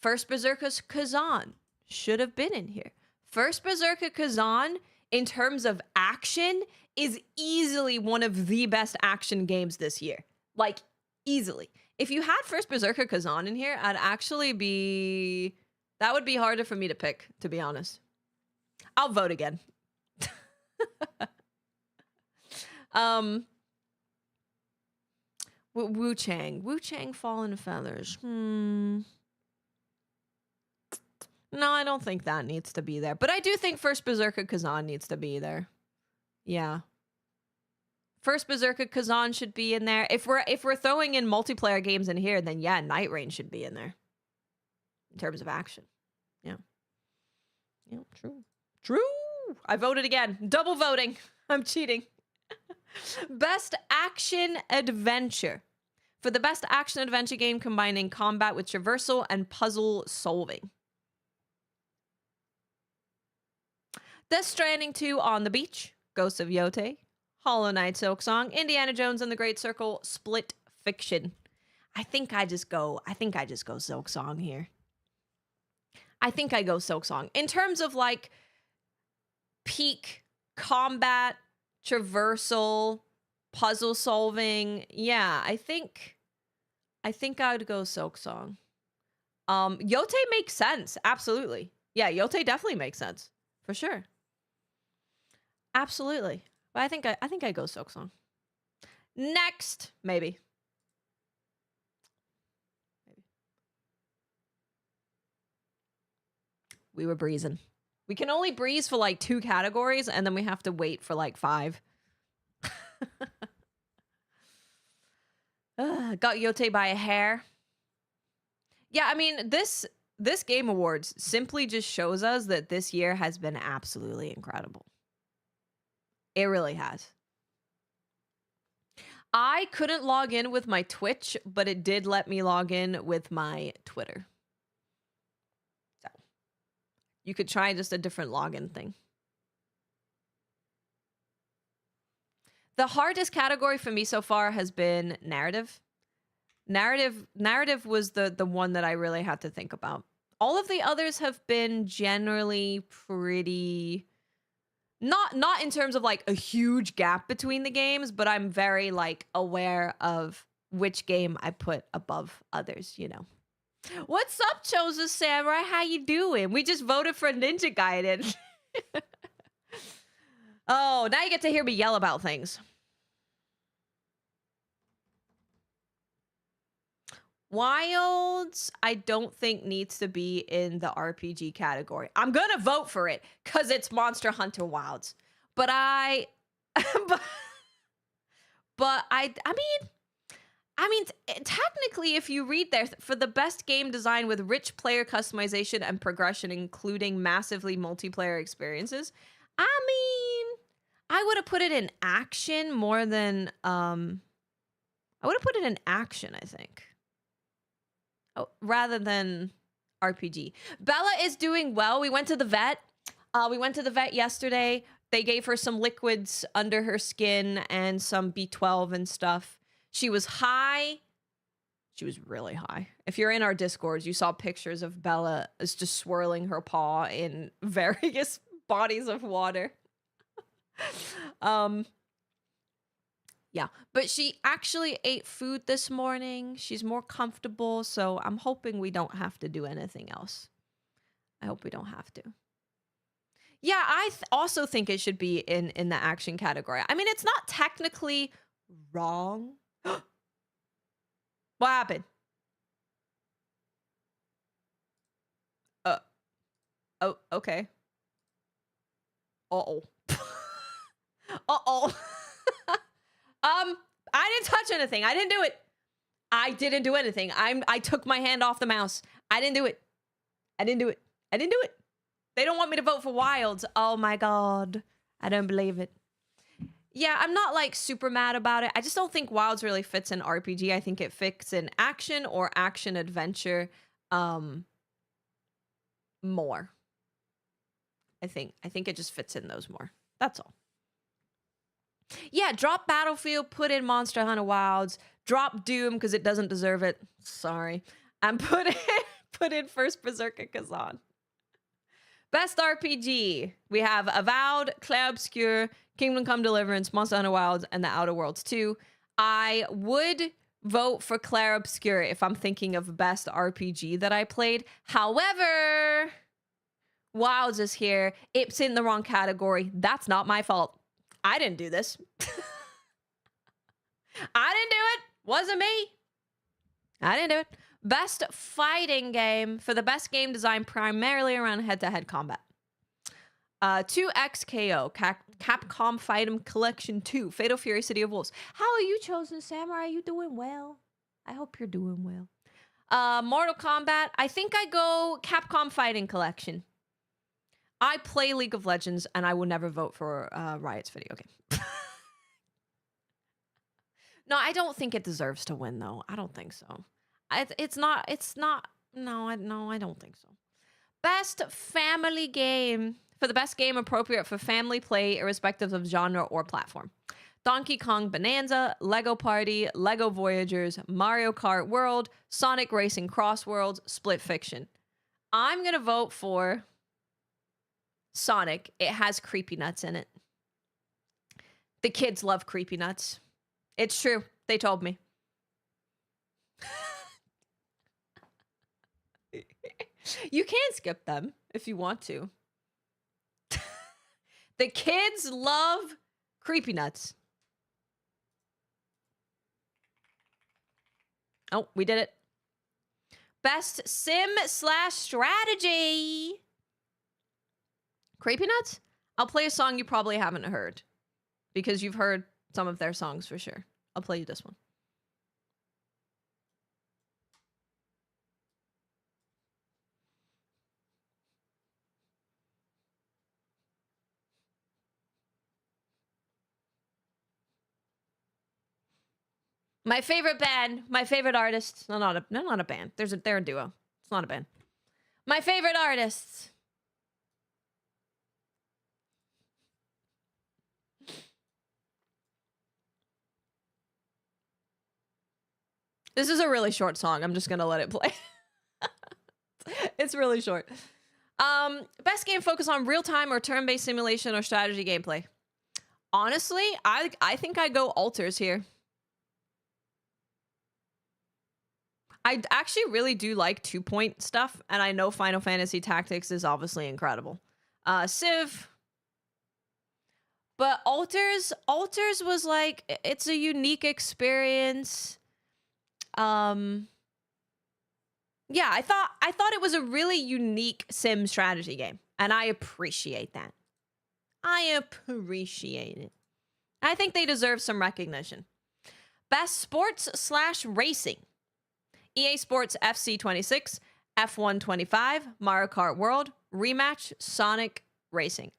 First Berserker Kazan should have been in here. First Berserker Kazan, in terms of action, is easily one of the best action games this year. Like, easily. If you had First Berserker Kazan in here, that would be harder for me to pick, to be honest. I'll vote again. Wu Chang Fallen Feathers. No, I don't think that needs to be there. But I do think First Berserker Kazan needs to be there. Yeah. First Berserker Kazan should be in there. If we're throwing in multiplayer games in here, then yeah, Night Rain should be in there. In terms of action. Yeah. Yeah, true. True. I voted again. Double voting. I'm cheating. Best action adventure. For the best action adventure game combining combat with traversal and puzzle solving. Death Stranding 2 On the Beach, Ghosts of Yote, Hollow Knight Silksong, Indiana Jones and the Great Circle, Split Fiction. I think I just go Silksong here. I think I go Silksong. In terms of like peak combat, traversal, puzzle solving, yeah, I think I would go Silksong. Yote makes sense, absolutely. Yeah, Yote definitely makes sense. For sure. Absolutely. But I think I go Silksong. Next, maybe. We were breezing. We can only breeze for like 2 categories, and then we have to wait for like 5. Got Yote by a hair. Yeah, I mean, this Game Awards simply just shows us that this year has been absolutely incredible. It really has. I couldn't log in with my Twitch, but it did let me log in with my Twitter. So you could try just a different login thing. The hardest category for me so far has been narrative. Narrative was the one that I really had to think about. All of the others have been generally pretty... Not in terms of like a huge gap between the games, but I'm very like aware of which game I put above others, you know. What's up, Chosen Samurai? How you doing? We just voted for Ninja Gaiden. Oh, now you get to hear me yell about things. Wilds, I don't think needs to be in the RPG category. I'm gonna vote for it because it's Monster Hunter Wilds. But I mean, technically, if you read there, for the best game design with rich player customization and progression, including massively multiplayer experiences, I mean, I would have put it in action more than I would have put it in action, I think. Oh, rather than RPG. Bella is doing well. We went to the vet. We went to the vet yesterday. They gave her some liquids under her skin and some B12 and stuff. She was high. She was really high. If you're in our Discords, you saw pictures of Bella is just swirling her paw in various bodies of water. Yeah, but she actually ate food this morning. She's more comfortable, so I'm hoping we don't have to do anything else. I hope we don't have to. Yeah, I also think it should be in the action category. I mean, it's not technically wrong. What happened? Oh, okay. Uh-oh. Uh-oh. I didn't touch anything. I didn't do it. I didn't do anything. I took my hand off the mouse. I didn't do it. I didn't do it. I didn't do it. They don't want me to vote for Wilds. Oh my God. I don't believe it. Yeah, I'm not like super mad about it. I just don't think Wilds really fits in RPG. I think it fits in action or action adventure more. I think it just fits in those more. That's all. Yeah, drop Battlefield, put in Monster Hunter Wilds, drop Doom because it doesn't deserve it. Sorry. And put in First Berserker Kazan. Best RPG. We have Avowed, Clair Obscur, Kingdom Come Deliverance, Monster Hunter Wilds, and The Outer Worlds 2. I would vote for Clair Obscur if I'm thinking of best RPG that I played. However, Wilds is here. It's in the wrong category. That's not my fault. I didn't do this. I didn't do it. Wasn't me. I didn't do it. Best fighting game for the best game design primarily around head-to-head combat. 2XKO, Capcom Fight 'em Collection 2, Fatal Fury City of Wolves. How are you, Chosen Samurai? You doing well? I hope you're doing well. Mortal Kombat, I think I go Capcom Fighting Collection. I play League of Legends, and I will never vote for Riot's video game. No, I don't think it deserves to win, though. I don't think so. It's not. No, I don't think so. Best family game. For the best game appropriate for family play, irrespective of genre or platform. Donkey Kong Bonanza, Lego Party, Lego Voyagers, Mario Kart World, Sonic Racing Cross Worlds, Split Fiction. I'm going to vote for Sonic. It has creepy nuts in it. The kids love creepy nuts. It's true. They told me. You can skip them if you want to. The kids love creepy nuts. Oh, we did it. Best sim/strategy. Creepy nuts? I'll play a song you probably haven't heard. Because you've heard some of their songs for sure. I'll play you this one. My favorite band, my favorite artists. No, not a band. They're a duo. It's not a band. My favorite artists. This is a really short song. I'm just gonna let it play. It's really short. Best game focus on real-time or turn-based simulation or strategy gameplay. Honestly, I think I go Alters here. I actually really do like 2-point stuff, and I know Final Fantasy Tactics is obviously incredible. Civ. But Alters was like, it's a unique experience. Yeah, I thought it was a really unique sim strategy game, and I appreciate that. I appreciate it. I think they deserve some recognition. Best sports/racing. EA Sports FC 26, F1 25, Mario Kart World, Rematch, Sonic Racing.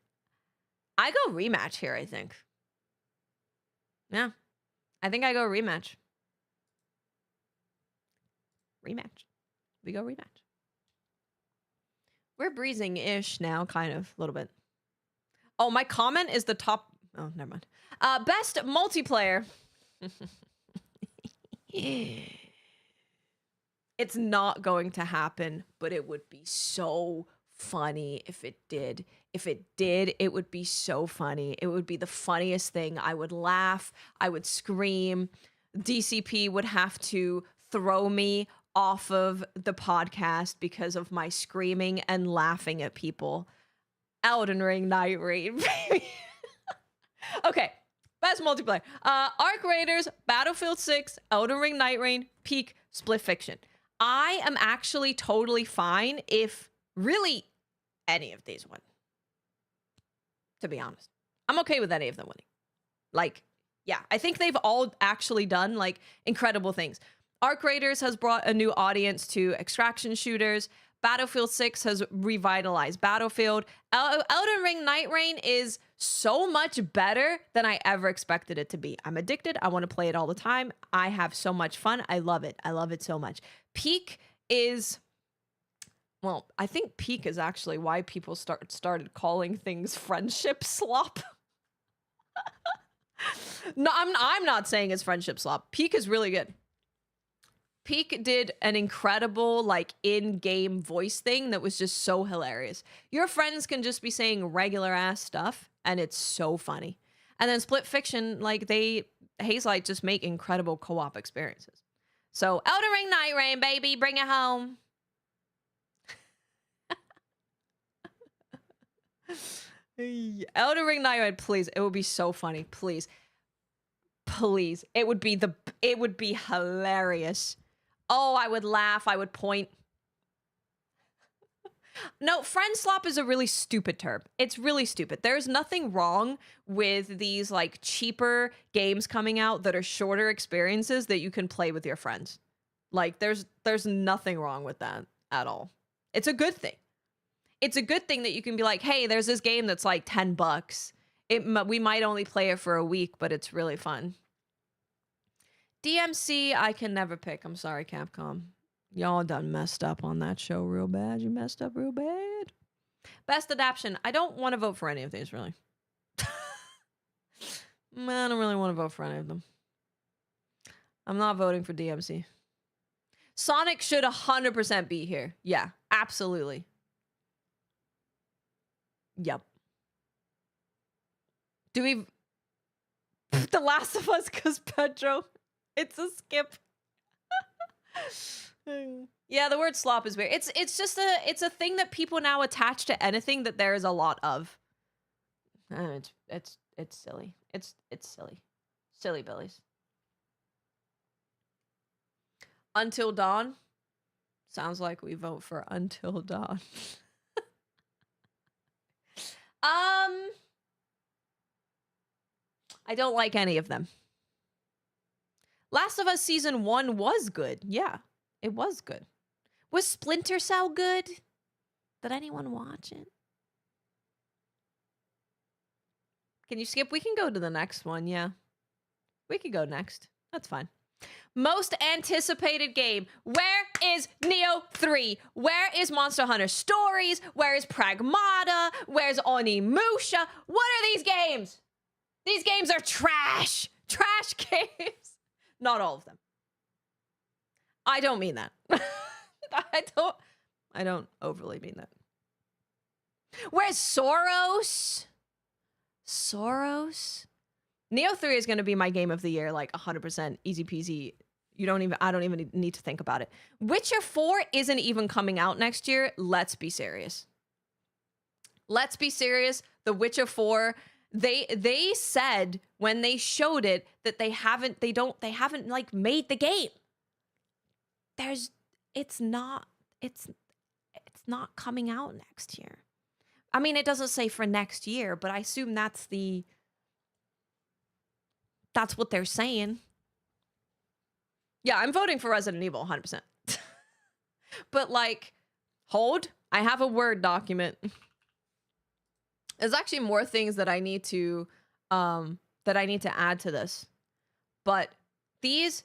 I go Rematch here, I think. Yeah. I think I go Rematch. Rematch. We go Rematch. We're breezing-ish now, kind of, a little bit. Oh, my comment is the top... Oh, never mind. Best multiplayer. It's not going to happen, but it would be so funny if it did. If it did, it would be so funny. It would be the funniest thing. I would laugh. I would scream. DCP would have to throw me off of the podcast because of my screaming and laughing at people. Elden Ring Night Raid, baby. Okay, best multiplayer. Arc Raiders, Battlefield 6, Elden Ring Night Raid, Peak, Split Fiction. I am actually totally fine if really any of these win. To be honest. I'm okay with any of them winning. Like, yeah, I think they've all actually done, like, incredible things. Arc Raiders has brought a new audience to extraction shooters. Battlefield 6 has revitalized Battlefield. Elden Ring Night Rain is so much better than I ever expected it to be. I'm addicted. I want to play it all the time. I have so much fun. I love it. I love it so much. Peak is... Well, I think peak is actually why people started calling things friendship slop. No, I'm not saying it's friendship slop. Peak is really good. Peak did an incredible, like, in-game voice thing that was just so hilarious. Your friends can just be saying regular-ass stuff, and it's so funny. And then Split Fiction, like, Hazelight just make incredible co-op experiences. So, Elden Ring Night Rain, baby, bring it home. Elden Ring Night Rain, please. It would be so funny. Please. Please. It would be hilarious. Oh, I would laugh. I would point. No, friend slop is a really stupid term. It's really stupid. There's nothing wrong with these like cheaper games coming out that are shorter experiences that you can play with your friends. Like there's nothing wrong with that at all. It's a good thing. It's a good thing that you can be like, "Hey, there's this game that's like $10. We might only play it for a week, but it's really fun." DMC, I can never pick. I'm sorry, Capcom. Y'all done messed up on that show real bad. You messed up real bad. Best adaptation. I don't want to vote for any of these, really. I don't really want to vote for any of them. I'm not voting for DMC. Sonic should 100% be here. Yeah, absolutely. Yep. Do we... The Last of Us because Pedro. It's a skip. Yeah, the word slop is weird. It's just a thing that people now attach to anything that there is a lot of. It's silly. It's silly. Silly billies. Until Dawn. Sounds like we vote for Until Dawn. I don't like any of them. Last of Us Season 1 was good. Yeah, it was good. Was Splinter Cell good? Did anyone watch it? Can you skip? We can go to the next one, yeah. We could go next. That's fine. Most anticipated game. Where is Neo 3? Where is Monster Hunter Stories? Where is Pragmata? Where's Onimusha? What are these games? These games are trash. Trash games. Not all of them. I don't mean that. I don't overly mean that. Where's Soros? Soros? Neo 3 is going to be my game of the year, like 100% easy peasy. I don't even need to think about it. Witcher 4 isn't even coming out next year. Let's be serious. Let's be serious. The Witcher 4, they said when they showed it that they haven't like made the game. It's not coming out next year. I mean, it doesn't say for next year, but I assume that's what they're saying. Yeah, I'm voting for Resident Evil 100%. But like, hold, I have a Word document. There's actually more things that I need to add to this. But these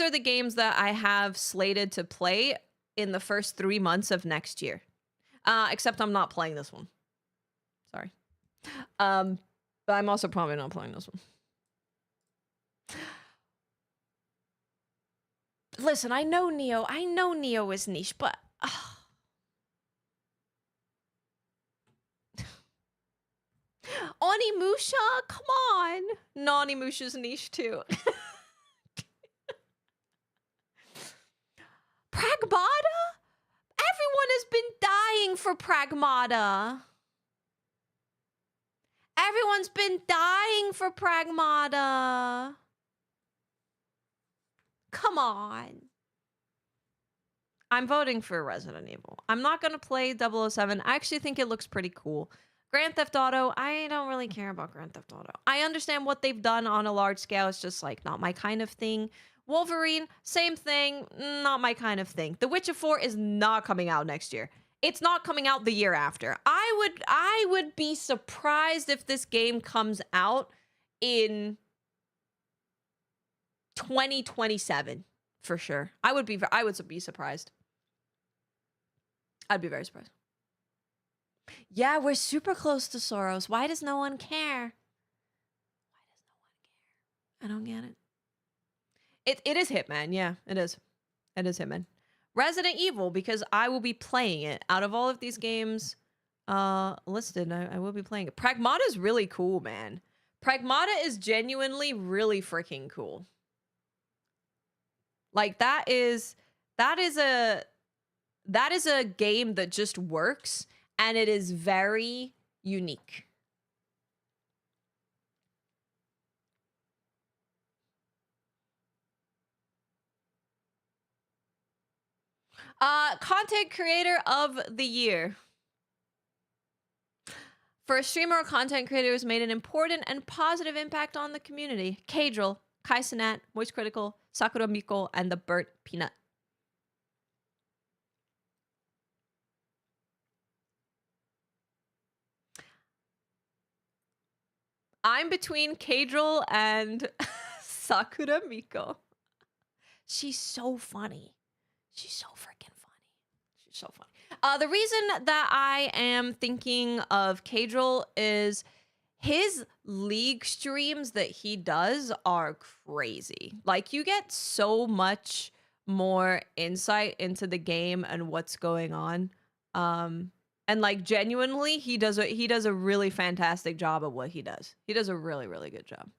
are the games that I have slated to play in the first 3 months of next year. Except I'm not playing this one. Sorry. But I'm also probably not playing this one. Listen, I know Neo is niche, but Onimusha, come on. Onimusha's niche too. Pragmata? Everyone has been dying for Pragmata. Everyone's been dying for Pragmata. Come on. I'm voting for Resident Evil. I'm not going to play 007. I actually think it looks pretty cool. Grand Theft Auto, I don't really care about Grand Theft Auto. I understand what they've done on a large scale. It's just like not my kind of thing. Wolverine, same thing, not my kind of thing. The Witcher 4 is not coming out next year. It's not coming out the year after. I would be surprised if this game comes out in 2027 for sure. I would be surprised. I'd be very surprised. Yeah, we're super close to Soros. Why does no one care? I don't get it. It is Hitman. Yeah, it is. It is Hitman. Resident Evil, because I will be playing it. Out of all of these games listed, I will be playing it. Pragmata is really cool, man. Pragmata is genuinely really freaking cool. Like that is a game that just works, and it is very unique. Content creator of the year. For a streamer or content creator who's made an important and positive impact on the community. Kadril, Kai Cenat, Moist Critical, Sakura Miko, and the Burt Peanut. I'm between Kadril and Sakura Miko. She's so funny. She's so freaking funny. She's so funny. The reason that I am thinking of Kadril is his league streams that he does are crazy. Like, you get so much more insight into the game and what's going on. And like, genuinely, he does a really fantastic job at what he does. He does a really, really good job.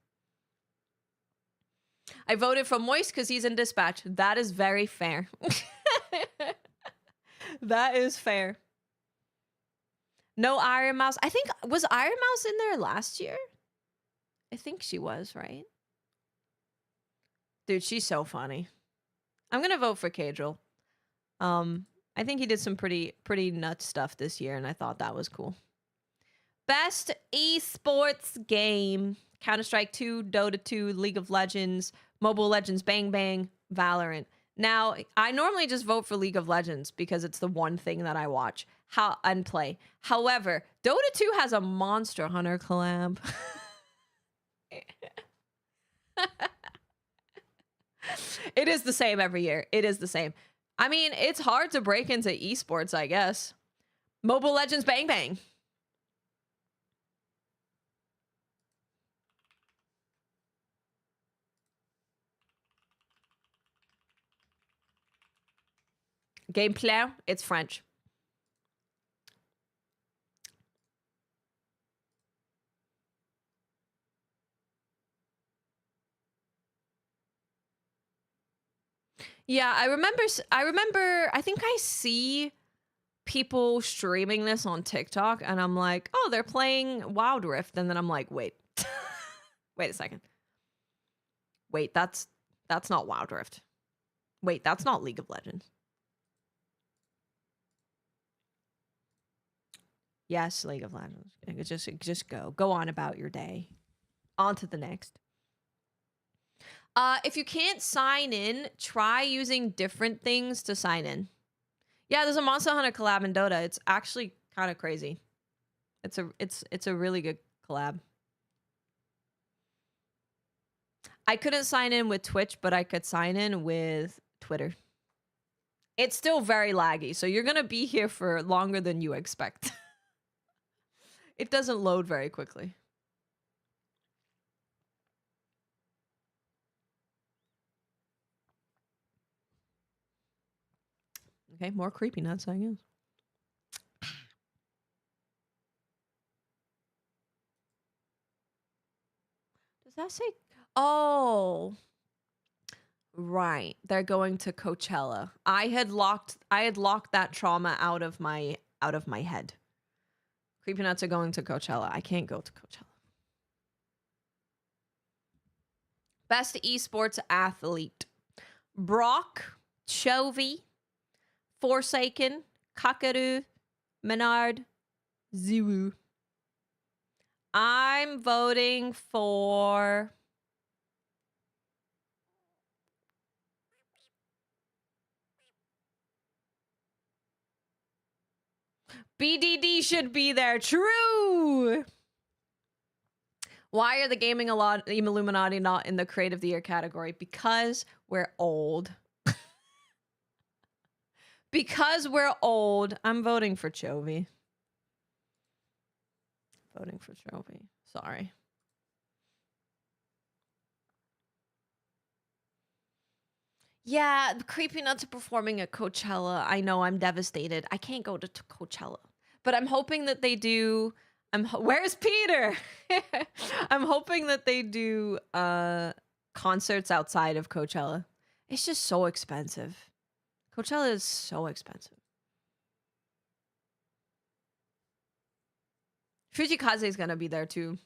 I voted for Moist because he's in Dispatch. That is very fair. That is fair. No Iron Mouse. I think, was Iron Mouse in there last year? I think she was, right? Dude, she's so funny. I'm gonna vote for Kadril. I think he did some pretty nuts stuff this year, and I thought that was cool. Best esports game. Counter-Strike 2, Dota 2, League of Legends, Mobile Legends, Bang Bang, Valorant. Now, I normally just vote for League of Legends because it's the one thing that I watch and play. However, Dota 2 has a Monster Hunter collab. It is the same every year. It is the same. I mean, it's hard to break into esports, I guess. Mobile Legends, Bang Bang. Gameplay, it's French. Yeah, I remember, I think I see people streaming this on TikTok, and I'm like, oh, they're playing Wild Rift. And then I'm like, wait. Wait a second. Wait, that's not Wild Rift. Wait, that's not League of Legends. Yes, League of Legends. Just go on about your day. On to the next. If you can't sign in, try using different things to sign in. Yeah, there's a Monster Hunter collab in Dota. It's actually kind of crazy. It's a really good collab. I couldn't sign in with Twitch, but I could sign in with Twitter. It's still very laggy, so you're gonna be here for longer than you expect. It doesn't load very quickly. Okay, more creepy nuts, I guess. Does that say? Oh, right. They're going to Coachella. I had locked that trauma out of my head. Creepy nuts are going to Coachella. I can't go to Coachella. Best esports athlete: Brock, Chovy, Forsaken, Kakaru, Menard, Ziwu. I'm voting for BDD should be there. True. Why are the gaming Illuminati not in the Creative of the Year category? Because we're old. Because we're old. I'm voting for Chovy. Voting for Chovy. Sorry. Yeah, the Creepy Nuts are performing at Coachella. I know, I'm devastated. I can't go to Coachella. But I'm hoping that they do... Where's Peter? I'm hoping that they do concerts outside of Coachella. It's just so expensive. Coachella is so expensive. Fujikaze is gonna be there too.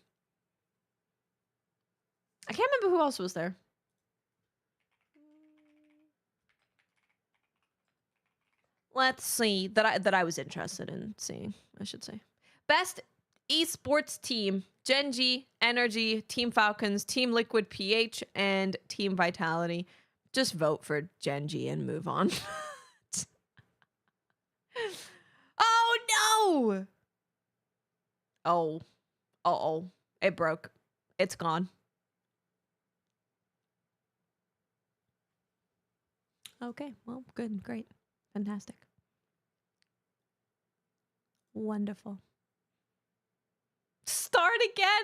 I can't remember who else was there. let's see, that I was interested in seeing, I should say. Best esports team: Genji, Energy, Team Falcons, Team Liquid PH, and Team Vitality. Just vote for Genji and move on. Oh no! Oh, it broke. It's gone. Okay, well, good, great, fantastic, wonderful. Start again.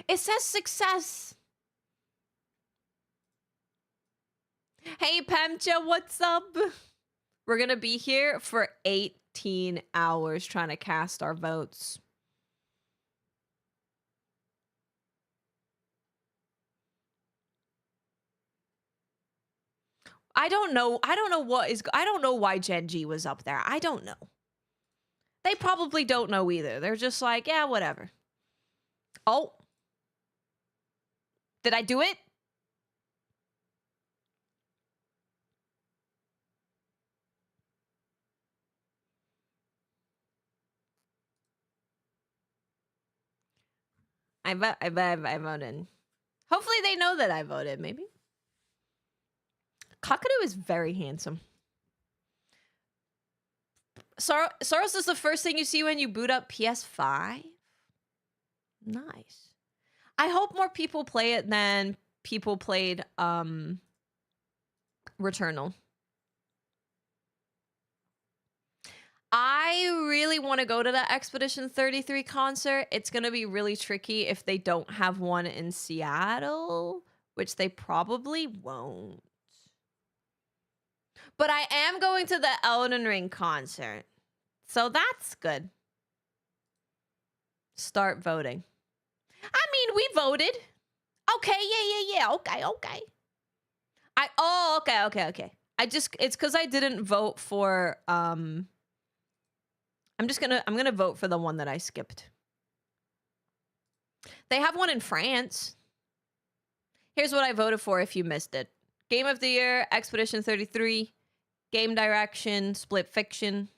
It says success. Hey, Pamcha, what's up? We're gonna be here for 18 hours trying to cast our votes. I don't know why Genji was up there. I don't know. They probably don't know either. They're just like, yeah, whatever. Oh. Did I do it? I voted. Hopefully they know that I voted, maybe. Kakadu is very handsome. Soros is the first thing you see when you boot up PS5? Nice. I hope more people play it than people played Returnal. I really want to go to the Expedition 33 concert. It's going to be really tricky if they don't have one in Seattle, which they probably won't. But I am going to the Elden Ring concert. So that's good. Start voting. I mean, we voted. Okay, yeah. Okay. Okay. It's because I didn't vote for I'm gonna vote for the one that I skipped. They have one in France. Here's what I voted for if you missed it. Game of the Year, Expedition 33, Game Direction, Split Fiction.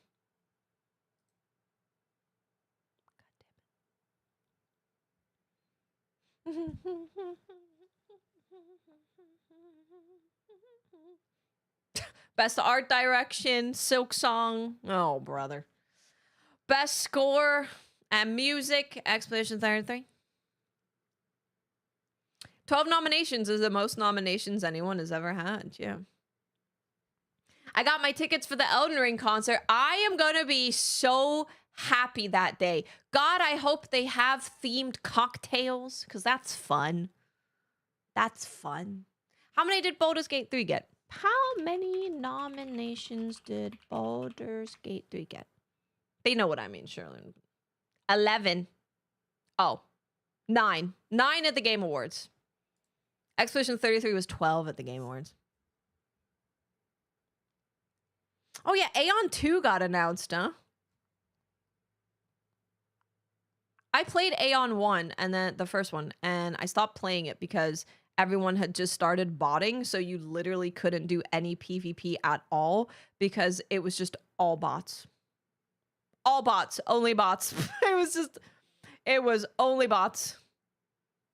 Best Art Direction, Silk Song. Oh, brother. Best Score and Music, Expedition 33. 12 nominations is the most nominations anyone has ever had. Yeah. I got my tickets for the Elden Ring concert. I am going to be so happy that day. God, I hope they have themed cocktails because that's fun. That's fun. How many did Baldur's Gate 3 get? How many nominations did Baldur's Gate 3 get? They know what I mean, Sherlyn. 11. Oh, 9. 9 at the Game Awards. Expedition 33 was 12 at the Game Awards. Oh yeah, Aeon 2 got announced, huh? I played Aeon 1 and then the first one, and I stopped playing it because everyone had just started botting, so you literally couldn't do any PvP at all because it was just all bots. All bots, only bots. It was only bots.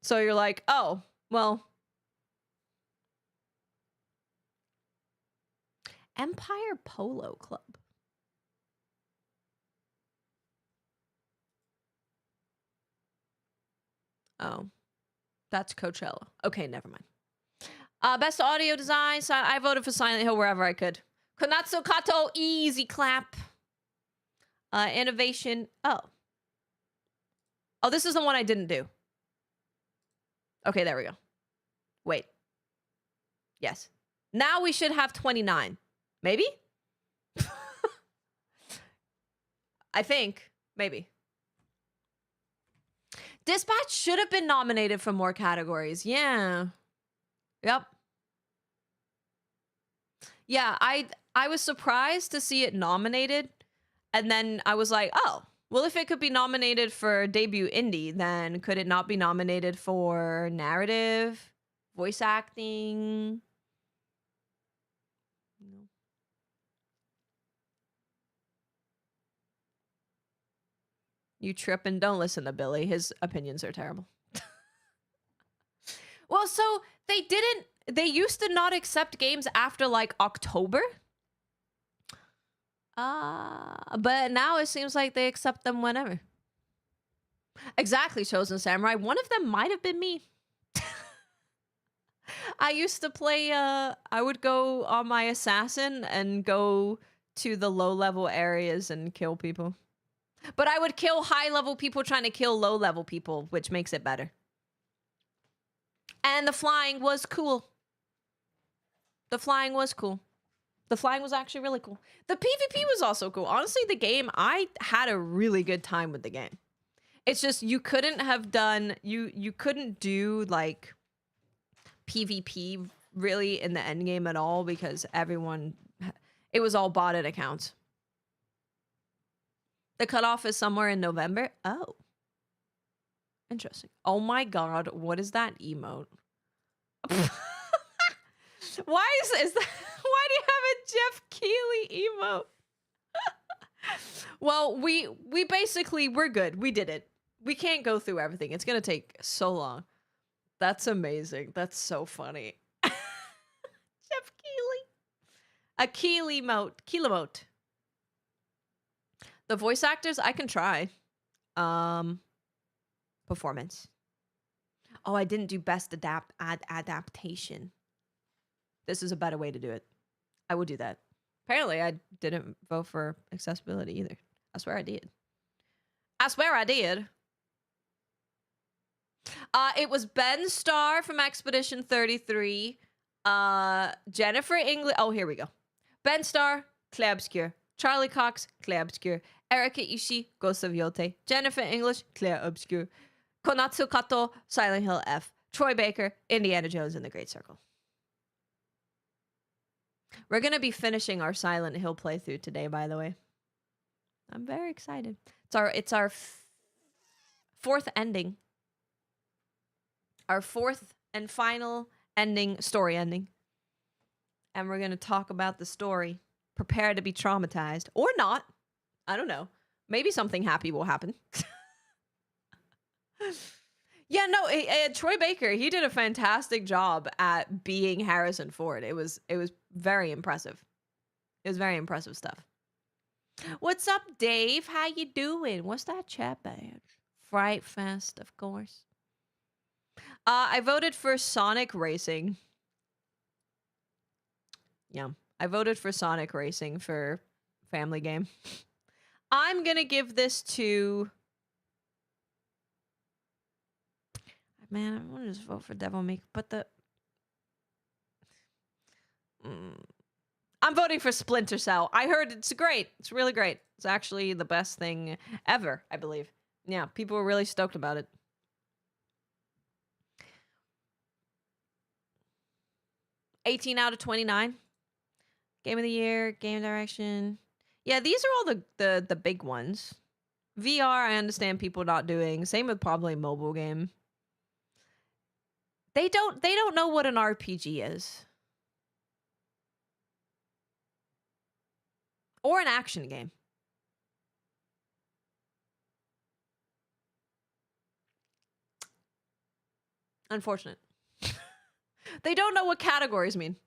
So you're like, oh, well. Empire Polo Club. Oh, that's Coachella. Okay, never mind. Best audio design. So I voted for Silent Hill wherever I could. Konatsu Kato, easy clap. Innovation. Oh, this is the one I didn't do. Okay, there we go. Wait. Yes. Now we should have 29. Maybe? I think. Maybe. Dispatch should have been nominated for more categories. Yeah. Yep. Yeah, I was surprised to see it nominated. And then I was like, oh, well, if it could be nominated for debut indie, then could it not be nominated for narrative, voice acting? You trip and don't listen to Billy. His opinions are terrible. Well, so they used to not accept games after like October. But now it seems like they accept them whenever. Exactly, Chosen Samurai. One of them might have been me. I used to play, I would go on my assassin and go to the low-level areas and kill people. But I would kill high-level people trying to kill low-level people, which makes it better. And the flying was cool. The flying was cool. The flying was actually really cool. The PvP was also cool. Honestly, the game, I had a really good time with the game. It's just you couldn't have done, you couldn't do like PvP really in the end game at all because everyone, it was all botted accounts. The cutoff is somewhere in November. Oh. Interesting. Oh my god, what is that emote? Why is that? Why do you have a Jeff Keighley emote? Well, we basically, we're good. We did it. We can't go through everything. It's gonna take so long. That's amazing. That's so funny. Jeff Keighley. A Keighley mote. Keighley-mote. The voice actors, I can try. Performance. Oh, I didn't do best adaptation. This is a better way to do it. I would do that. Apparently, I didn't vote for accessibility either. I swear I did. I swear I did. It was Ben Starr from Expedition 33. Jennifer English. Oh, here we go. Ben Starr, Clay Obscure. Charlie Cox, Clay Obscure. Erika Ishii, Ghost of Yote. Jennifer English, Clay Obscure. Konatsu Kato, Silent Hill F. Troy Baker, Indiana Jones and the Great Circle. We're going to be finishing our Silent Hill playthrough today, by the way. I'm very excited. It's our fourth ending. Our fourth and final ending, story ending. And we're going to talk about the story. Prepare to be traumatized. Or not. I don't know. Maybe something happy will happen. Yeah, no, Troy Baker, he did a fantastic job at being Harrison Ford. It was very impressive. It was very impressive stuff. What's up, Dave? How you doing? What's that chat badge? Fright Fest, of course. I voted for Sonic Racing. Yeah, I voted for Sonic Racing for Family Game. I'm gonna give this to... Man, I want to just vote for Devil May Cry, but the... I'm voting for Splinter Cell. I heard it's great. It's really great. It's actually the best thing ever, I believe. Yeah, people were really stoked about it. $18 out of 29. Game of the year, game direction. Yeah, these are all the big ones. VR, I understand people not doing. Same with probably mobile game. They don't know what an RPG is. Or an action game. Unfortunate. They don't know what categories mean.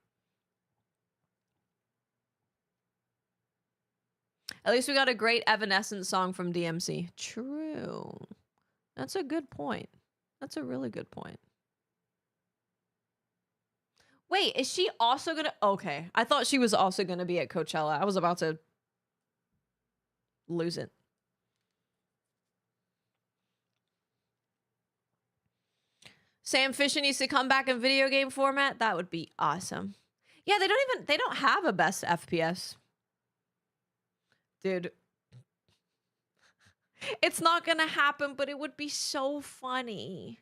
At least we got a great Evanescence song from DMC. True. That's a good point. That's a really good point. Wait, is she also gonna... Okay, I thought she was also gonna be at Coachella. I was about to lose it. Sam Fisher needs to come back in video game format. That would be awesome. Yeah, they don't have a best FPS. Dude. It's not gonna happen, but it would be so funny.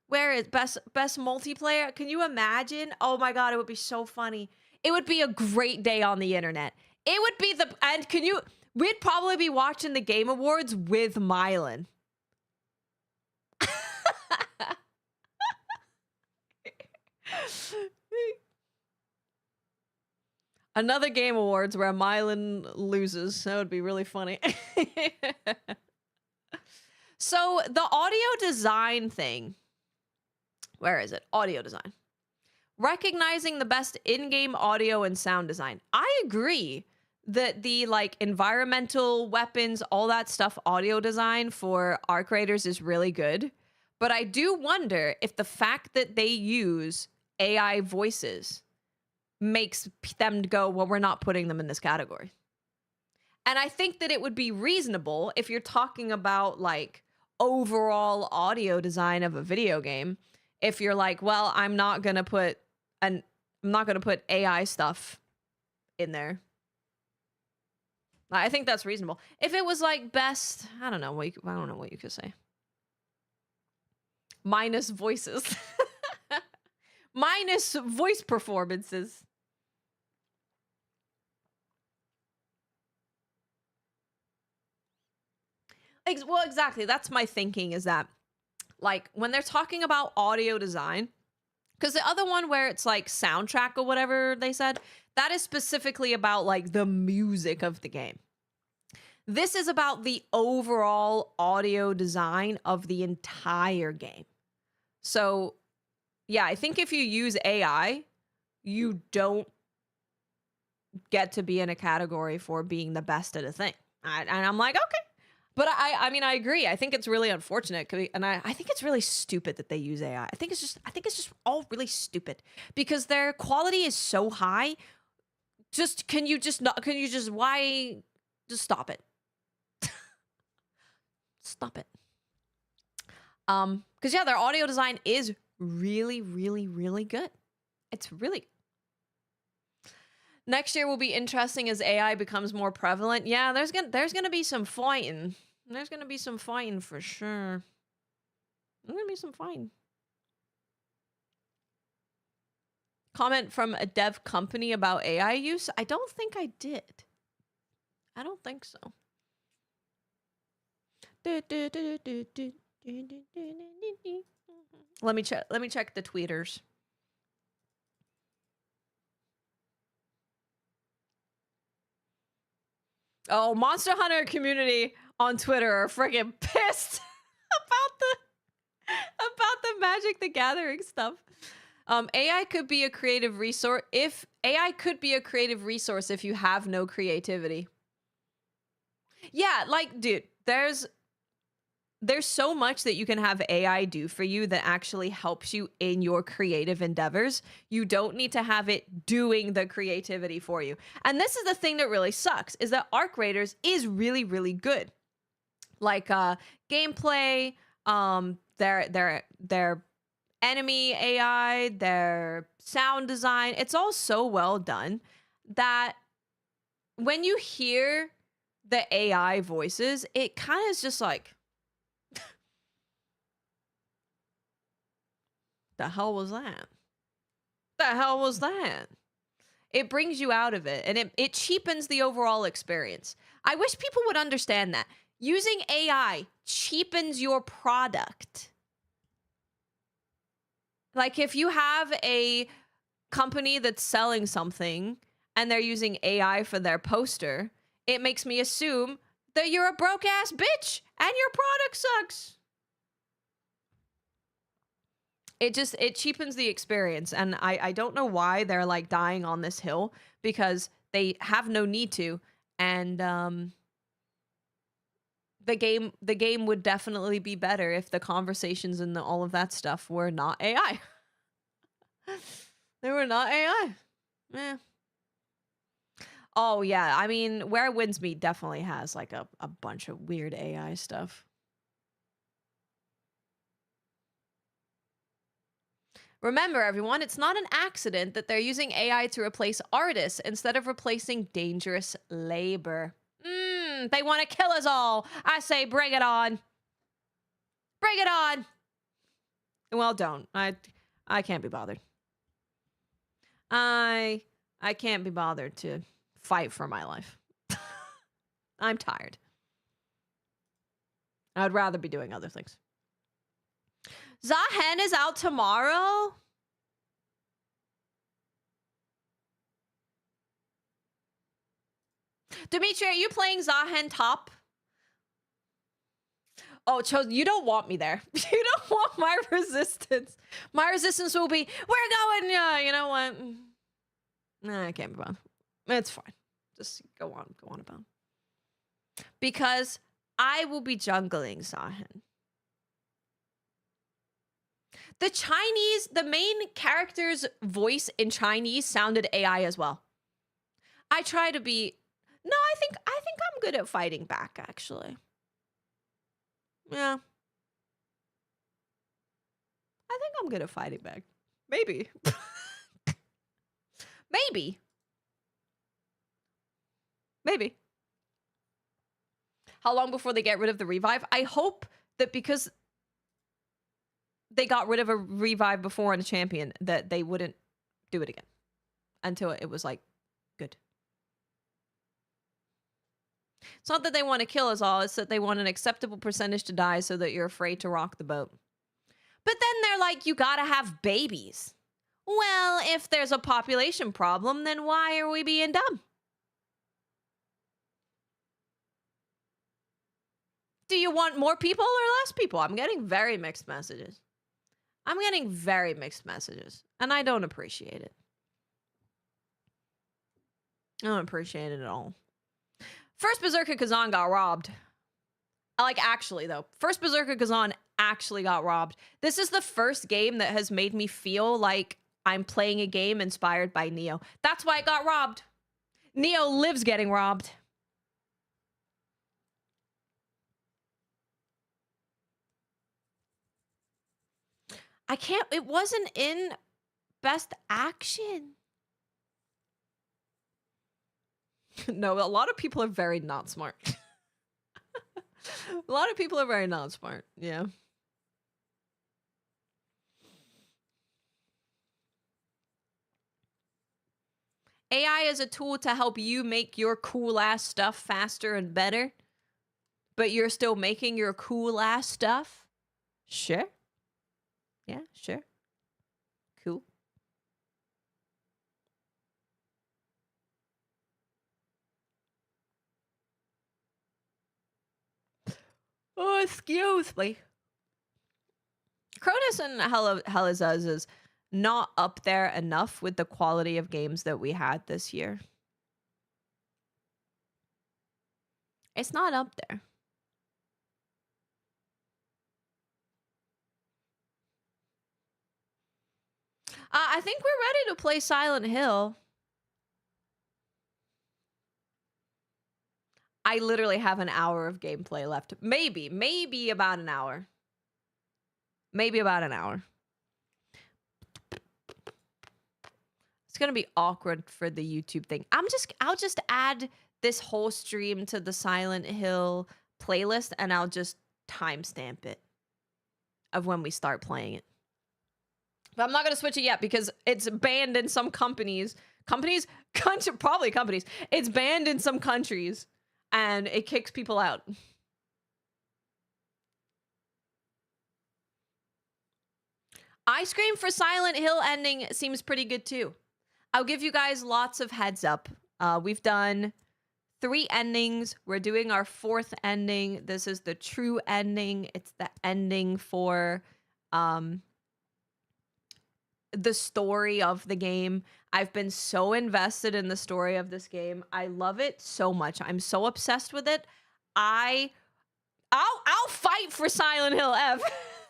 Where is best multiplayer? Can you imagine? Oh my god, it would be so funny. It would be a great day on the internet. It would be and we'd probably be watching the Game Awards with Mylan. Another Game Awards where Mylan loses. That would be really funny. So the audio design thing, where is it? Audio design. Recognizing the best in-game audio and sound design. I agree that the like environmental weapons, all that stuff, audio design for Arc Raiders is really good. But I do wonder if the fact that they use AI voices makes them go, well, we're not putting them in this category. And I think that it would be reasonable if you're talking about like overall audio design of a video game. If you're like, well, I'm not gonna put AI stuff in there. I think that's reasonable. If it was like best, I don't know what you could say. Minus voices. Minus voice performances. Well, exactly. That's my thinking, is that like when they're talking about audio design, because the other one where it's like soundtrack or whatever they said, that is specifically about like the music of the game. This is about the overall audio design of the entire game. So, yeah, I think if you use AI, you don't get to be in a category for being the best at a thing. And I'm like, okay. But I mean, I agree. I think it's really unfortunate, and I think it's really stupid that they use AI. I think it's just all really stupid because their quality is so high. Can you just stop it? Stop it. Because yeah, their audio design is really, really, really good. It's really. Next year will be interesting as AI becomes more prevalent. Yeah, there's gonna be some fighting. There's gonna be some fighting for sure. There's gonna be some fighting. Comment from a dev company about AI use? I don't think I did. I don't think so. Let me check the tweeters. Oh, Monster Hunter community on Twitter are freaking pissed about the Magic the Gathering stuff. AI could be a creative resource if you have no creativity. Yeah, like, dude, there's so much that you can have AI do for you that actually helps you in your creative endeavors. You don't need to have it doing the creativity for you. And this is the thing that really sucks, is that Arc Raiders is really, really good. Like gameplay, their enemy AI, their sound design, it's all so well done that when you hear the AI voices, it kind of is just like, the hell was that? The hell was that? It brings you out of it, and it cheapens the overall experience. I wish people would understand that. Using AI cheapens your product. Like, if you have a company that's selling something and they're using AI for their poster, it makes me assume that you're a broke ass bitch and your product sucks. It cheapens the experience, and I don't know why they're like dying on this hill, because they have no need to, and the game would definitely be better if the conversations and all of that stuff were not AI. They were not AI. Eh. Oh yeah, I mean, Where Winds Meet definitely has like a bunch of weird AI stuff. Remember, everyone, it's not an accident that they're using AI to replace artists instead of replacing dangerous labor. They want to kill us all. I say bring it on. Bring it on. Well, don't. I can't be bothered. I can't be bothered to fight for my life. I'm tired. I'd rather be doing other things. Zahen is out tomorrow? Dimitri, are you playing Zahen top? Oh, you don't want me there. You don't want my resistance. My resistance will be, we're going, yeah, you know what? Nah, I can't be bothered. It's fine. Just go on about. Because I will be jungling Sahin. The main character's voice in Chinese sounded AI as well. I try to be, no, I think I'm good at fighting back, actually. Yeah. I think I'm good at fighting back. Maybe. Maybe. How long before they get rid of the revive? I hope that because they got rid of a revive before on a champion, that they wouldn't do it again until it was like good. It's not that they want to kill us all, it's that they want an acceptable percentage to die so that you're afraid to rock the boat. But then they're like, you gotta have babies. Well, if there's a population problem, then why are we being dumb? Do you want more people or less people? I'm getting very mixed messages. And I don't appreciate it. I don't appreciate it at all. First Berserker Kazan got robbed. Like, actually, though. First Berserker Kazan actually got robbed. This is the first game that has made me feel like I'm playing a game inspired by Neo. That's why it got robbed. Neo lives getting robbed. It wasn't in Best Action. No, a lot of people are very not smart. A lot of people are very not smart. Yeah. AI is a tool to help you make your cool ass stuff faster and better, but you're still making your cool ass stuff? Sure. Yeah, sure. Cool. Oh, excuse me. Cronus and Helizuz is not up there enough with the quality of games that we had this year. It's not up there. I think we're ready to play Silent Hill. I literally have an hour of gameplay left. Maybe about an hour. Maybe about an hour. It's gonna be awkward for the YouTube thing. I'll just add this whole stream to the Silent Hill playlist and I'll just timestamp it of when we start playing it. But I'm not gonna switch it yet because it's banned in some companies. Probably companies. It's banned in some countries and it kicks people out. Ice cream for Silent Hill ending seems pretty good too. I'll give you guys lots of heads up. We've done 3 endings. We're doing our 4th ending. This is the true ending. It's the ending for the story of the game. I've been so invested in the story of this game. I love it so much. I'm so obsessed with it. I'll fight for Silent Hill F.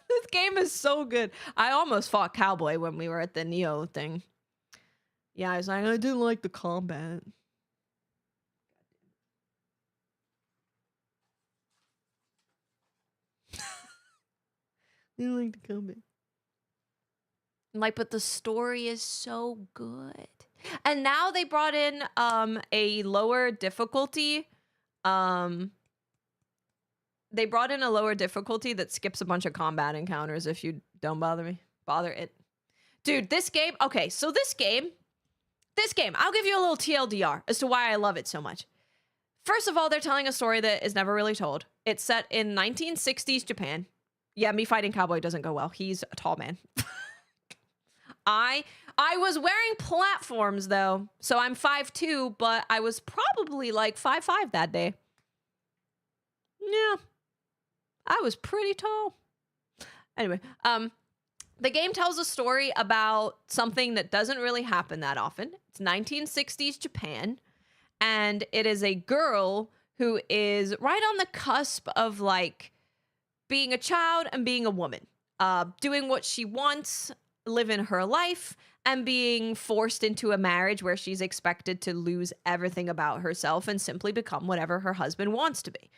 This game is so good. I almost fought Cowboy when we were at the Neo thing. Yeah, I was like, I didn't like the combat. Didn't like the combat. Like, but the story is so good. And now they brought in a lower difficulty. They brought in a lower difficulty that skips a bunch of combat encounters if you don't bother it. Dude, this game, okay, so this game, I'll give you a little TLDR as to why I love it so much. First of all, they're telling a story that is never really told. It's set in 1960s Japan. Yeah, me fighting Cowboy doesn't go well. He's a tall man. I was wearing platforms though, so I'm 5'2", but I was probably like 5'5" that day. Yeah. I was pretty tall. Anyway, the game tells a story about something that doesn't really happen that often. It's 1960s Japan, and it is a girl who is right on the cusp of like being a child and being a woman, doing what she wants, living her life, and being forced into a marriage where she's expected to lose everything about herself and simply become whatever her husband wants to be.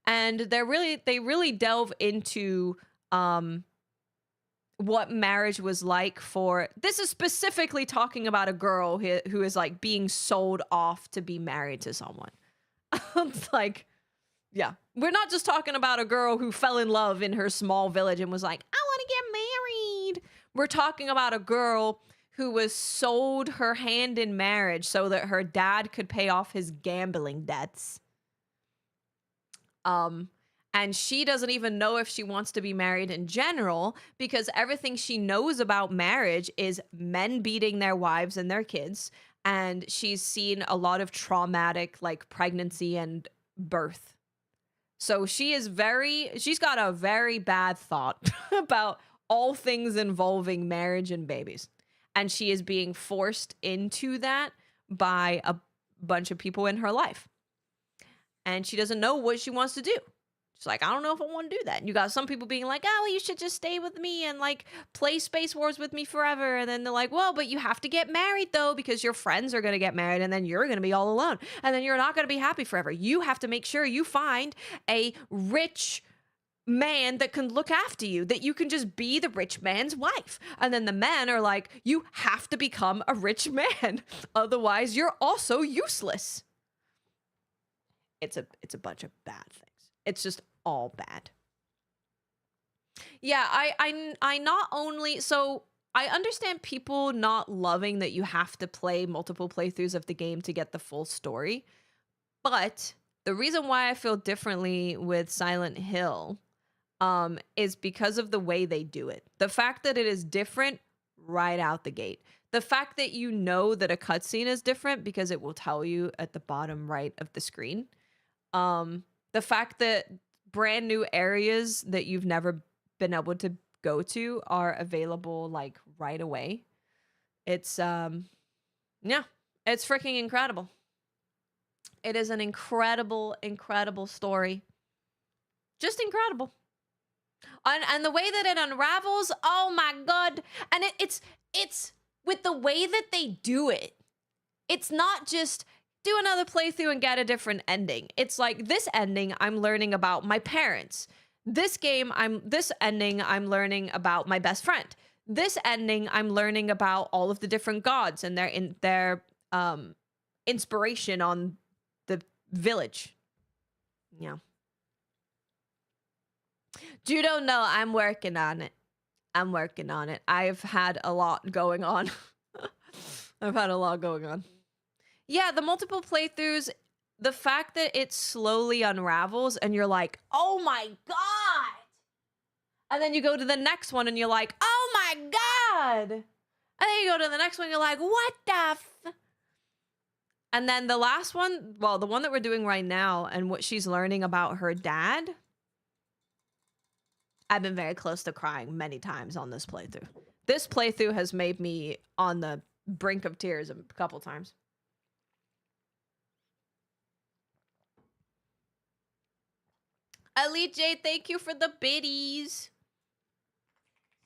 And they really delve into what marriage was like for, this is specifically talking about a girl who is like being sold off to be married to someone. It's like, yeah, we're not just talking about a girl who fell in love in her small village and was like, I want to get married. We're talking about a girl who was sold her hand in marriage so that her dad could pay off his gambling debts. And she doesn't even know if she wants to be married in general, because everything she knows about marriage is men beating their wives and their kids. And she's seen a lot of traumatic, like, pregnancy and birth. So she's got a very bad thought about all things involving marriage and babies. And she is being forced into that by a bunch of people in her life. And she doesn't know what she wants to do. She's like, I don't know if I want to do that. And you got some people being like, oh, well, you should just stay with me and like play Space Wars with me forever. And then they're like, well, but you have to get married though, because your friends are going to get married and then you're going to be all alone. And then you're not going to be happy forever. You have to make sure you find a rich man that can look after you, that you can just be the rich man's wife. And then the men are like, you have to become a rich man. Otherwise, you're also useless. It's a bunch of bad things. It's just all bad. Yeah, I not only, so I understand people not loving that you have to play multiple playthroughs of the game to get the full story, but the reason why I feel differently with Silent Hill is because of the way they do it. The fact that it is different right out the gate. The fact that you know that a cutscene is different because it will tell you at the bottom right of the screen. The fact that brand new areas that you've never been able to go to are available like right away. It's yeah, it's freaking incredible. It is an incredible, incredible story. Just incredible. And the way that it unravels, oh my god. And it's with the way that they do it. It's not just do another playthrough and get a different ending. It's like, this ending, I'm learning about my parents. This ending, I'm learning about my best friend. This ending, I'm learning about all of the different gods and their inspiration on the village. Yeah. Judo, no, I'm working on it. I've had a lot going on. Yeah, the multiple playthroughs, the fact that it slowly unravels and you're like, oh my god. And then you go to the next one and you're like, oh my god. And then you go to the next one and you're like, what the And then the last one, well, the one that we're doing right now and what she's learning about her dad, I've been very close to crying many times on this playthrough. This playthrough has made me on the brink of tears a couple times. Elite J, thank you for the biddies.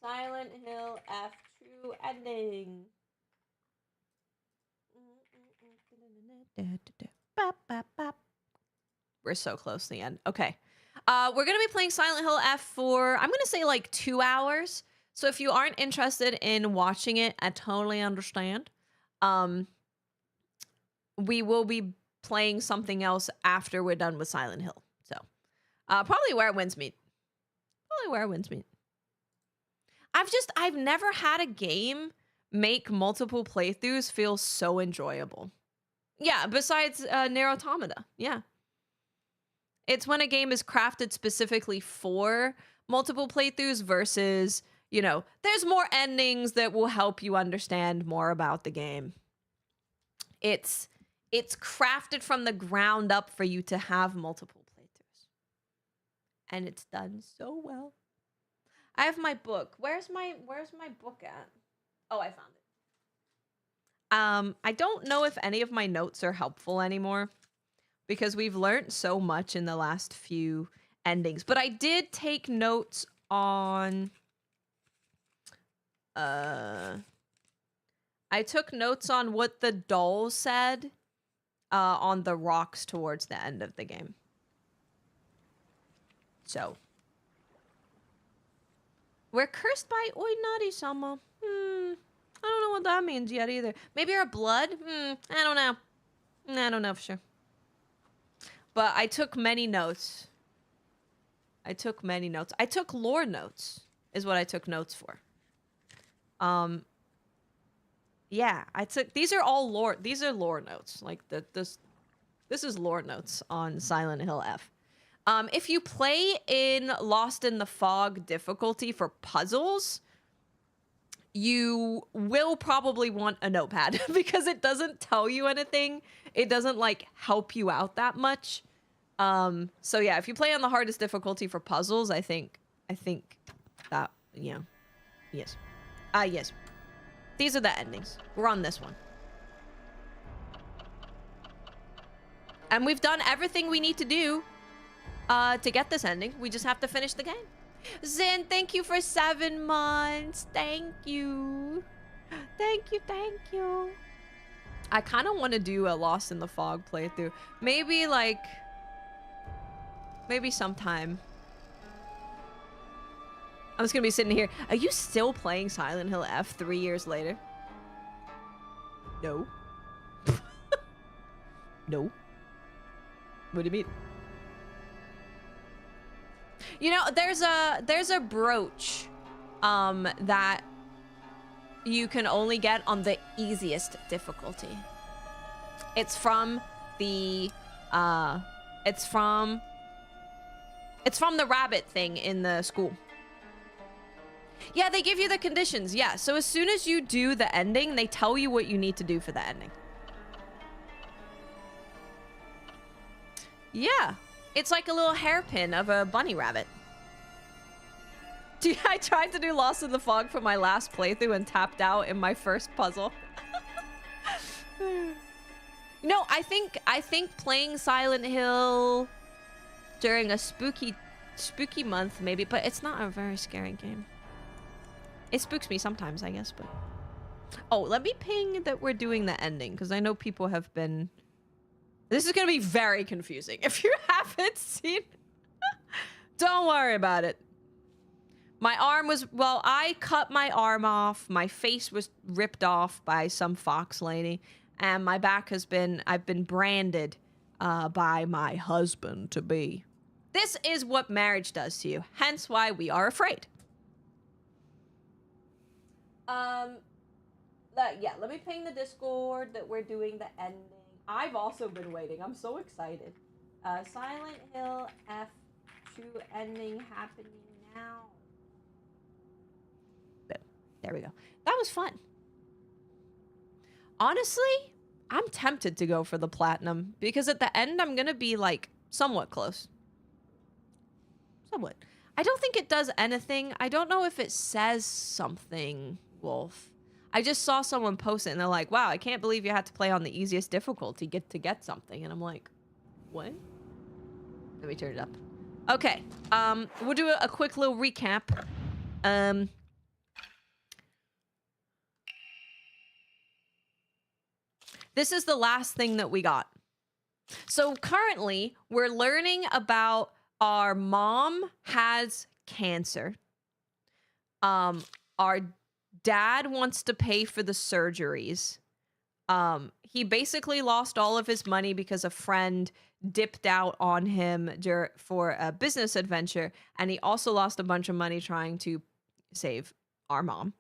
Silent Hill F2 ending. We're so close to the end. Okay. We're going to be playing Silent Hill F for, I'm going to say like 2 hours. So if you aren't interested in watching it, I totally understand. We will be playing something else after we're done with Silent Hill. So probably where winds meet. I've never had a game make multiple playthroughs feel so enjoyable. Yeah, besides Nier Automata. Yeah. It's when a game is crafted specifically for multiple playthroughs versus, you know, there's more endings that will help you understand more about the game. It's crafted from the ground up for you to have multiple playthroughs. and it's done so well. I have my book. Where's my book at? Oh, I found it. I don't know if any of my notes are helpful anymore because we've learned so much in the last few endings. But I did take notes on I took notes on what the doll said on the rocks towards the end of the game. So we're cursed by Oinari-sama. I don't know what that means yet either. Maybe our blood? I don't know. I don't know for sure. But I took many notes. I took lore notes is what I took notes for. Yeah, these are all lore. These are lore notes. Like this is lore notes on Silent Hill F. If you play in Lost in the Fog difficulty for puzzles, you will probably want a notepad because it doesn't tell you anything. It doesn't like help you out that much. So yeah, if you play on the hardest difficulty for puzzles, I think that, yes. Yes. These are the endings. We're on this one. And we've done everything we need to do to get this ending. We just have to finish the game. Zin, thank you for 7 months. Thank you. Thank you. I kind of want to do a Lost in the Fog playthrough. Maybe sometime. I'm just gonna be sitting here. Are you still playing Silent Hill F 3 years later? No. No. What do you mean? You know, there's a brooch that you can only get on the easiest difficulty. It's from the rabbit thing in the school. Yeah, they give you the conditions. Yeah, so as soon as you do the ending, they tell you what you need to do for the ending. Yeah, it's like a little hairpin of a bunny rabbit. Dude, I tried to do Lost in the Fog for my last playthrough and tapped out in my first puzzle. No, I think playing Silent Hill during a spooky month maybe, but it's not a very scary game. It spooks me sometimes, I guess, but... Oh, let me ping that we're doing the ending, because I know people have been... This is going to be very confusing. If you haven't seen... Don't worry about it. My arm was... Well, I cut my arm off. My face was ripped off by some fox lady. And my back has been... I've been branded by my husband-to-be. This is what marriage does to you. Hence why we are afraid. Yeah, let me ping the Discord that we're doing the ending. I've also been waiting. I'm so excited. Silent Hill F2 ending happening now. There we go. That was fun. Honestly, I'm tempted to go for the platinum because at the end I'm gonna be like somewhat close. Somewhat. I don't think it does anything. I don't know if it says something, Wolf. I just saw someone post it and they're like, wow, I can't believe you had to play on the easiest difficulty to get something. And I'm like, what? Let me turn it up. Okay. We'll do a quick little recap. This is the last thing that we got. So currently, we're learning about our mom has cancer. Our dad wants to pay for the surgeries. He basically lost all of his money because a friend dipped out on him for a business adventure, and he also lost a bunch of money trying to save our mom.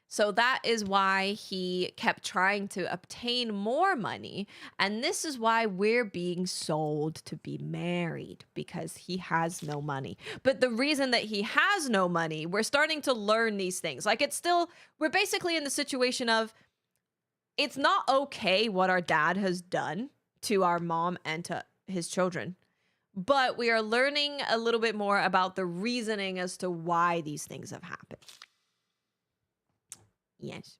So that is why he kept trying to obtain more money. And this is why we're being sold to be married, because he has no money. But the reason that he has no money, we're starting to learn these things. Like we're basically in the situation of, it's not okay what our dad has done to our mom and to his children. but we are learning a little bit more about the reasoning as to why these things have happened. Yes.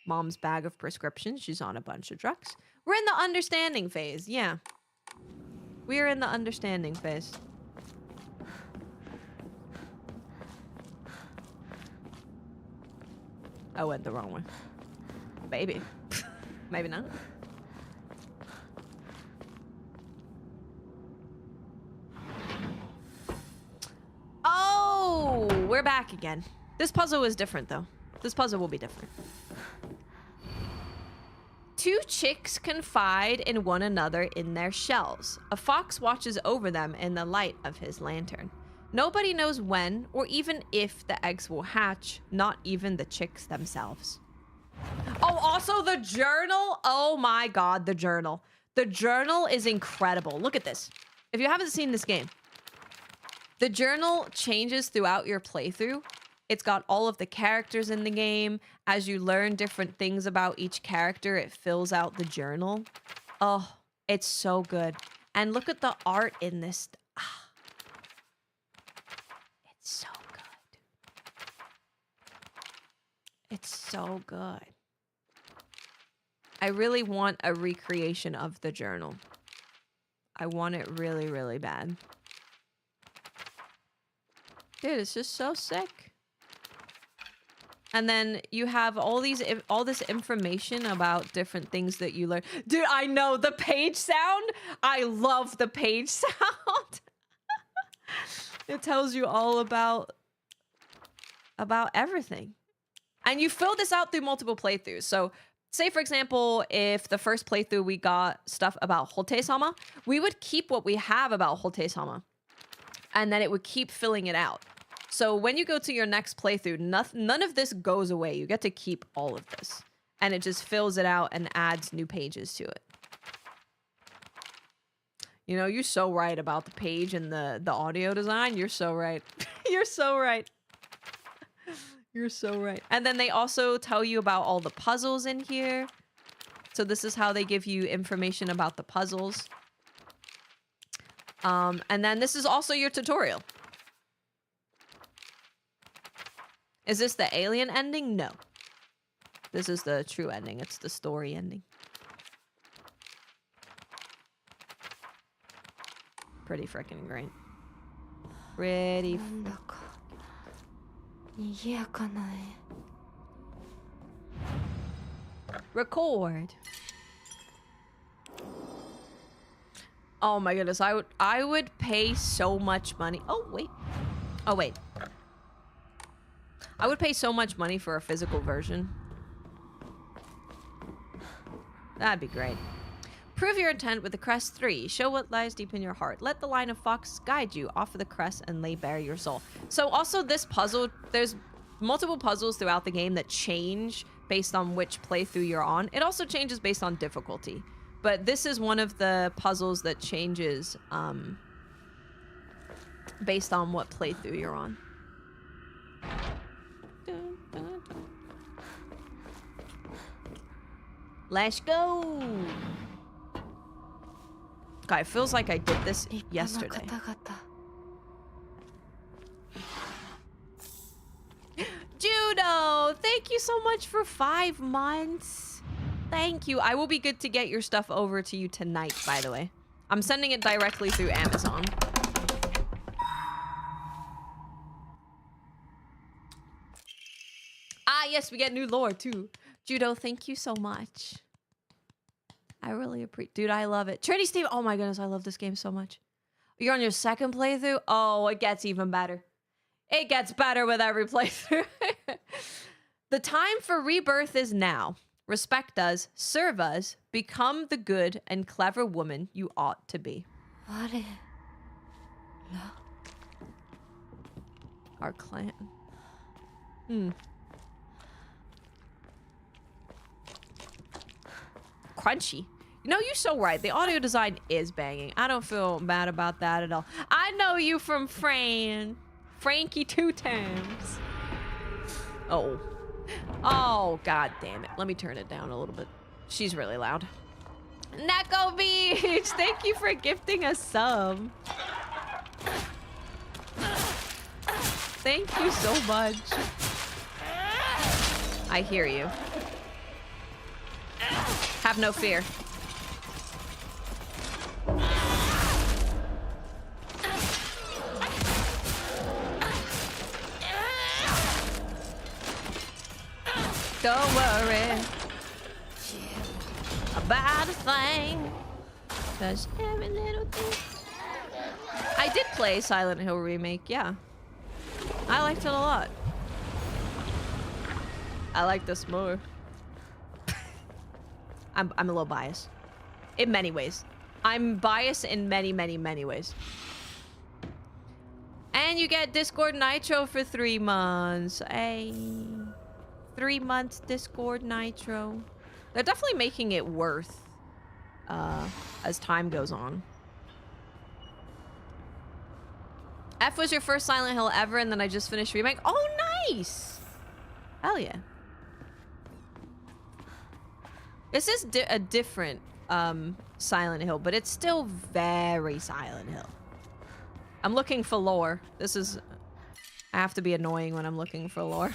Mom's bag of prescriptions. She's on a bunch of drugs. We're in the understanding phase. Yeah. We're in the understanding phase. I went the wrong way. Maybe. Maybe not. Oh, we're back again. This puzzle was different, though. This puzzle will be different. Two chicks confide in one another in their shells. A fox watches over them in the light of his lantern. Nobody knows when or even if the eggs will hatch, not even the chicks themselves. Oh, also the journal. Oh my God, the journal. The journal is incredible. Look at this. If you haven't seen this game, the journal changes throughout your playthrough. It's got all of the characters in the game. As you learn different things about each character, it fills out the journal. Oh, it's so good. And look at the art in this. Ah, it's so good. It's so good. I really want a recreation of the journal. I want it really, really bad. Dude, it's just so sick. And then you have all this information about different things that you learn. Dude, I know the page sound. I love the page sound. It tells you all about everything. And you fill this out through multiple playthroughs. So say, for example, if the first playthrough we got stuff about Hote-sama, we would keep what we have about Hote-sama. And then it would keep filling it out. So when you go to your next playthrough, none of this goes away. You get to keep all of this. And it just fills it out and adds new pages to it. You know, you're so right about the page and the audio design. You're so right. You're so right. You're so right. And then they also tell you about all the puzzles in here. So this is how they give you information about the puzzles. And then this is also your tutorial. Is this the alien ending? No. This is the true ending. It's the story ending. Pretty freaking great. Pretty. Record. Oh my goodness, I would pay so much money. Oh wait. Oh wait. I would pay so much money for a physical version. That'd be great. Prove your intent with the crest 3. Show what lies deep in your heart. Let the line of fox guide you. Offer the crest and lay bare your soul. So also this puzzle, there's multiple puzzles throughout the game that change based on which playthrough you're on. It also changes based on difficulty. But this is one of the puzzles that changes based on what playthrough you're on. Let's go. God, it feels like I did this yesterday. Judo, thank you so much for 5 months. Thank you. I will be good to get your stuff over to you tonight, by the way. I'm sending it directly through Amazon. Ah, yes, we get new lore, too. Judo, thank you so much. I really appreciate... Dude, I love it. Trinity Steve... Oh my goodness, I love this game so much. You're on your second playthrough? Oh, it gets even better. It gets better with every playthrough. The time for rebirth is now. Respect us, serve us, become the good and clever woman you ought to be. Our clan. Crunchy. You know, you're so right. The audio design is banging. I don't feel bad about that at all. I know you from Frankie 2 times. Oh. Oh, god damn it. Let me turn it down a little bit. She's really loud. Neko Beach, thank you for gifting us some. Thank you so much. I hear you. Have no fear. Don't worry about a thing, 'cause every little thing. I did play Silent Hill Remake, yeah. I liked it a lot. I like this more. I'm a little biased. In many ways. I'm biased in many ways. And you get Discord Nitro for 3 months. Hey. 3 months Discord Nitro. They're definitely making it worth as time goes on. F was your first Silent Hill ever, and then I just finished Remake. Oh, nice! Hell yeah. This is a different Silent Hill, but it's still very Silent Hill. I'm looking for lore. This is... I have to be annoying when I'm looking for lore.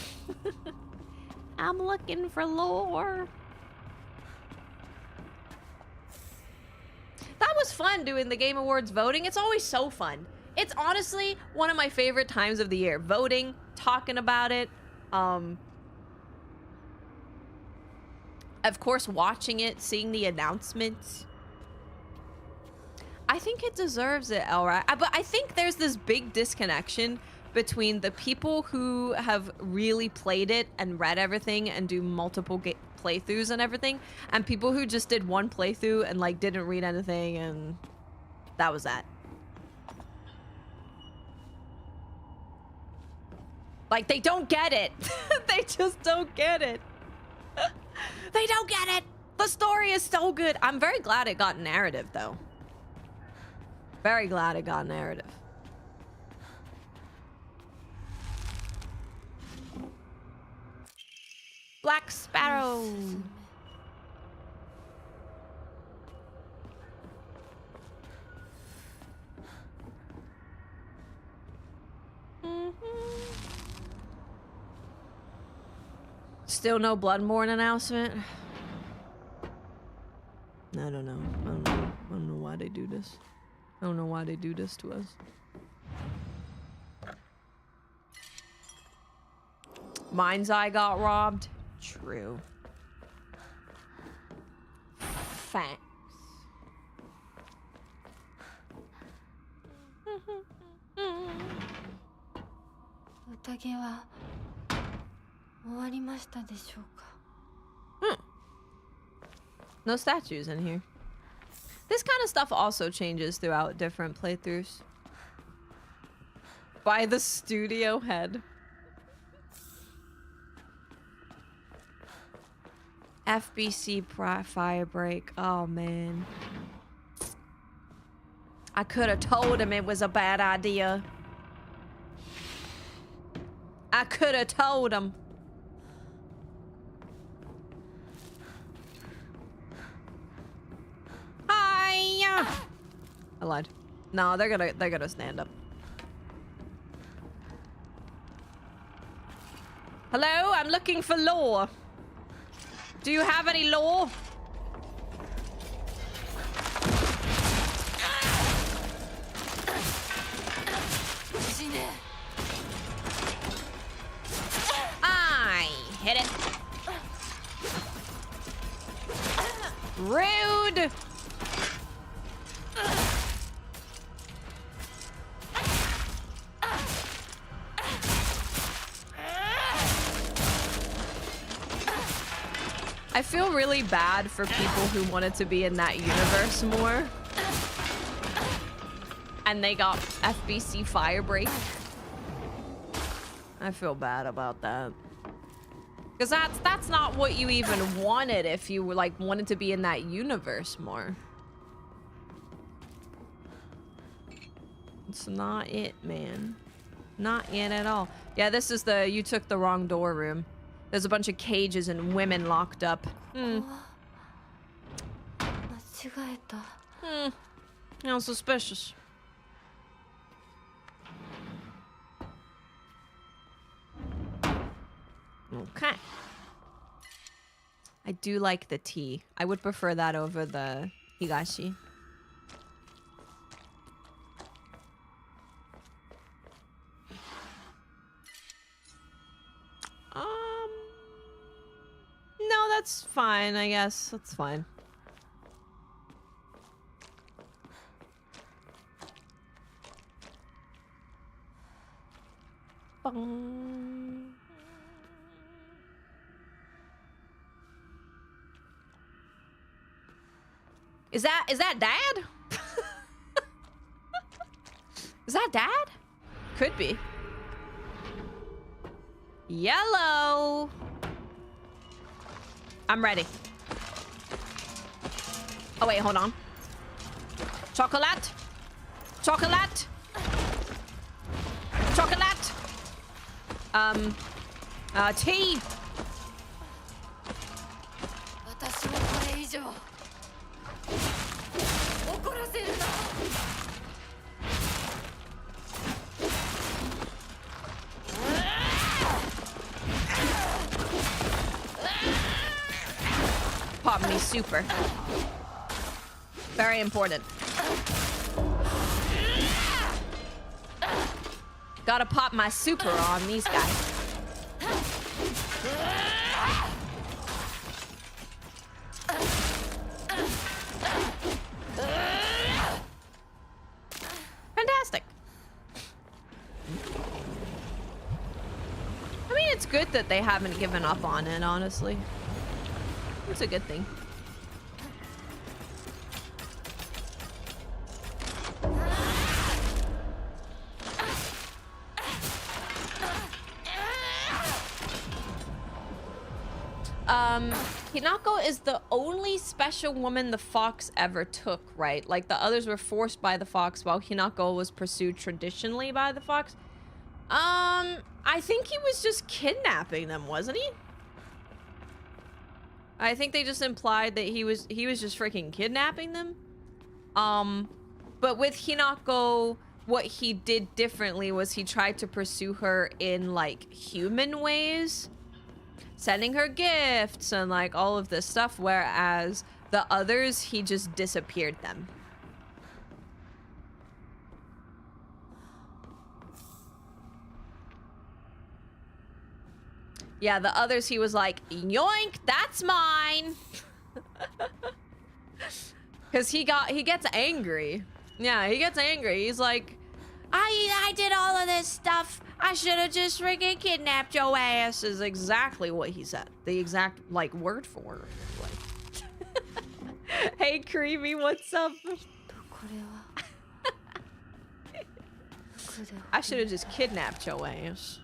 I'm looking for lore. That was fun doing the Game Awards voting. It's always so fun. It's honestly one of my favorite times of the year. Voting, talking about it. Of course, watching it, seeing the announcements. I think it deserves it, alright. But I think there's this big disconnection between the people who have really played it and read everything and do multiple playthroughs and everything, and people who just did one playthrough and like didn't read anything, and that was that. Like, they don't get it. They just don't get it. They don't get it. The story is so good. I'm very glad it got narrative, though. Very glad it got narrative. Black Sparrow. Still no Bloodborne announcement? I don't know. I don't know why they do this. I don't know why they do this to us. Mind's Eye got robbed. True. Facts. No statues in here. This kind of stuff also changes throughout different playthroughs. By the studio head. FBC fire break. Oh man. I could have told him it was a bad idea. I could have told him. Hi. I lied. No, they're gonna stand up. Hello, I'm looking for lore. Do you have any lore? I hit it. Rude. I feel really bad for people who wanted to be in that universe more. And they got FBC Firebreak. I feel bad about that. Because that's not what you even wanted if you were like wanted to be in that universe more. It's not it, man. Not it at all. Yeah, this is the you took the wrong door room. There's a bunch of cages and women locked up. How suspicious. Okay. I do like the tea. I would prefer that over the higashi. No, that's fine, I guess. That's fine. Is that Dad? Is that Dad? Could be. Yellow. I'm ready. Oh wait, hold on. Chocolate. Chocolate. Chocolate. Tea. Pop me super. Very important. Gotta pop my super on these guys. Fantastic. I mean, it's good that they haven't given up on it, honestly. It's a good thing. Hinako is the only special woman the fox ever took, right? Like, the others were forced by the fox, while Hinako was pursued traditionally by the fox. I think he was just kidnapping them, wasn't he? I think they just implied that he was just freaking kidnapping them. But with Hinako, what he did differently was he tried to pursue her in, like, human ways. Sending her gifts and, like, all of this stuff, whereas the others, he just disappeared them. Yeah, the others, he was like, yoink, that's mine. Because he gets angry. Yeah, he gets angry. He's like, I did all of this stuff. I should have just freaking kidnapped your ass, is exactly what he said. The exact, like, word for word. Like. Hey, Creamy, what's up? I should have just kidnapped your ass.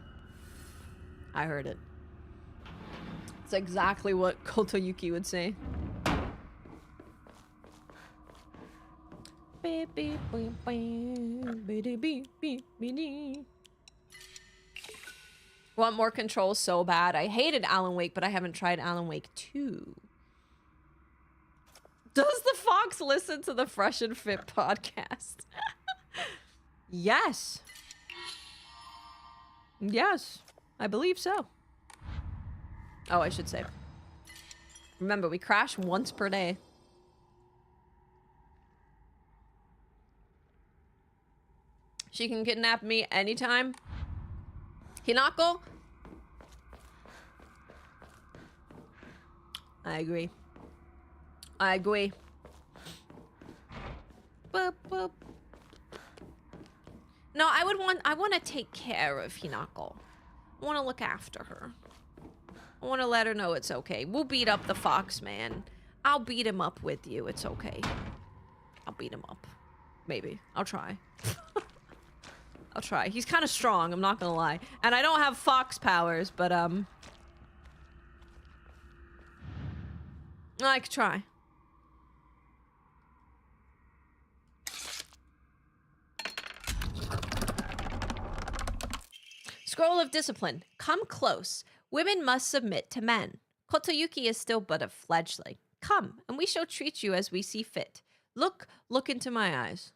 I heard it. It's exactly what Kotoyuki would say. Want more controls so bad. I hated Alan Wake, but I haven't tried Alan Wake 2. Does the fox listen to the Fresh and Fit podcast? Yes. Yes, I believe so. Oh, I should say. Remember, we crash once per day. She can kidnap me anytime. Hinako? I agree. I agree. Boop, boop. No, I want to take care of Hinako. I want to look after her. I want to let her know it's okay. We'll beat up the fox, man. I'll beat him up with you. It's okay. I'll beat him up. Maybe. I'll try. I'll try. He's kind of strong, I'm not gonna lie. And I don't have fox powers, but, I could try. Scroll of Discipline. Come close. Women must submit to men. Kotoyuki is still but a fledgling. Come, and we shall treat you as we see fit. Look into my eyes.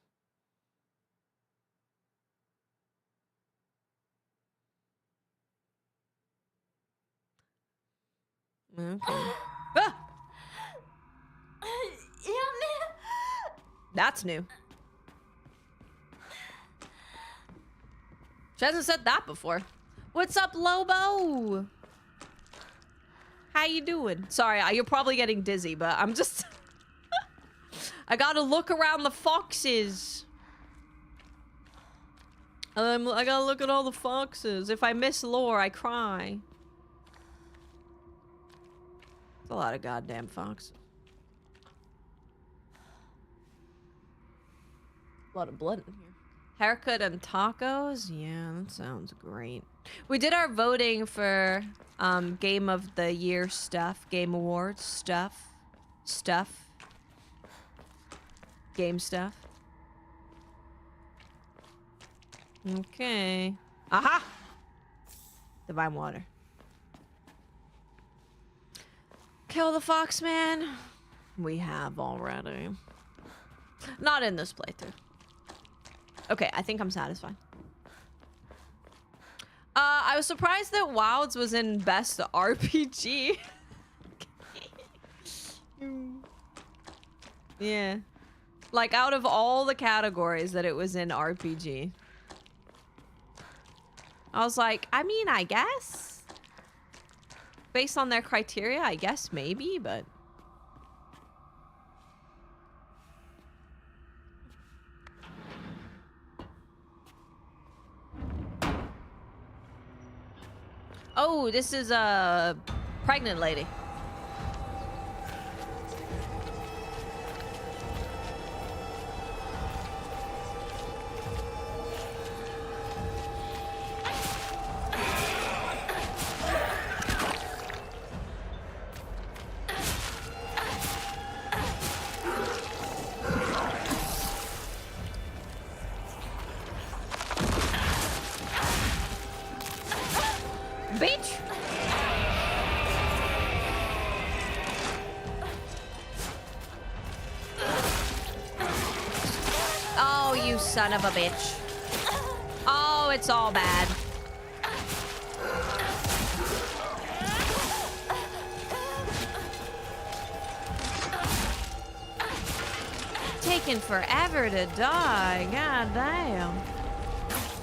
Okay. Ah! That's new. She hasn't said that before. What's up, Lobo? How you doing? Sorry, you're probably getting dizzy, but I'm just... I gotta look around the foxes. I gotta look at all the foxes. If I miss lore, I cry. A lot of goddamn foxes. A lot of blood in here. Haircut and tacos? Yeah, that sounds great. We did our voting for Game of the Year stuff. Game Awards stuff. Game stuff. Okay. Aha! Divine water. Kill the fox man. We have already. Not in this playthrough. Okay, I think I'm satisfied. I was surprised that Wilds was in Best RPG. Yeah. Like, out of all the categories that it was in RPG. I was like, I mean, I guess. Based on their criteria, I guess maybe, but... Oh, this is a pregnant lady. Bitch! Oh, you son of a bitch. Oh, it's all bad. Taking forever to die. God damn.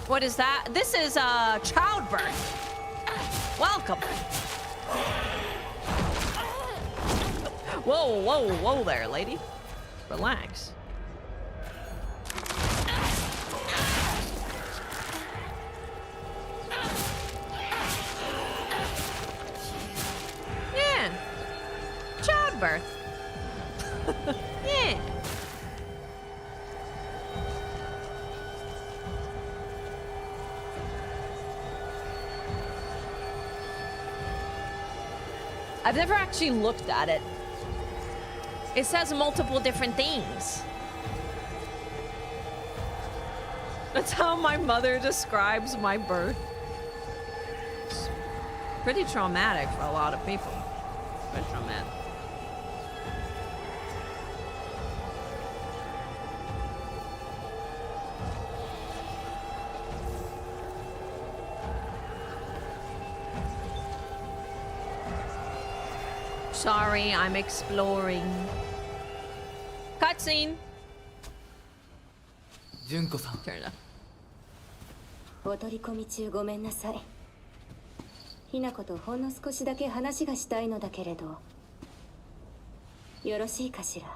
What is that? This is childbirth. Welcome. Whoa, whoa, whoa there, lady. Relax. Yeah. Childbirth. Yeah. I've never actually looked at it. It says multiple different things. That's how my mother describes my birth. It's pretty traumatic for a lot of people. Pretty traumatic. Sorry, I'm exploring. Cutscene.
Junko-san.
Turn it up.
お取り込み中ごめんなさい。ひなことほんの少しだけ話がしたいのだけれど、よろしいかしら。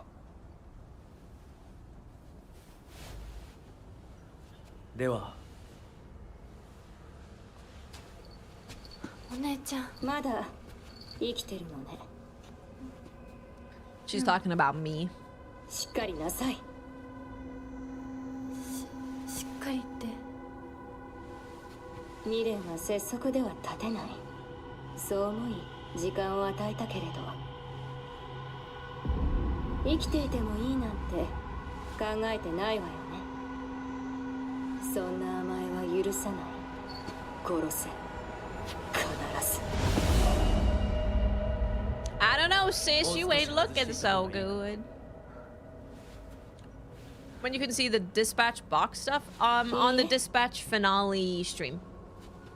では。
お姉ちゃん、まだ生きてるのね。
She's talking about me.
しっかりなさい。しっかりって。未練は拙速では立てない。そう思い時間を与えたけれど、生きていてもいいなんて考えてないわよね。そんな甘えは許さない。殺せ。必ず。
I don't know, sis. You ain't looking so good. When you can see the dispatch box stuff, on the dispatch finale stream.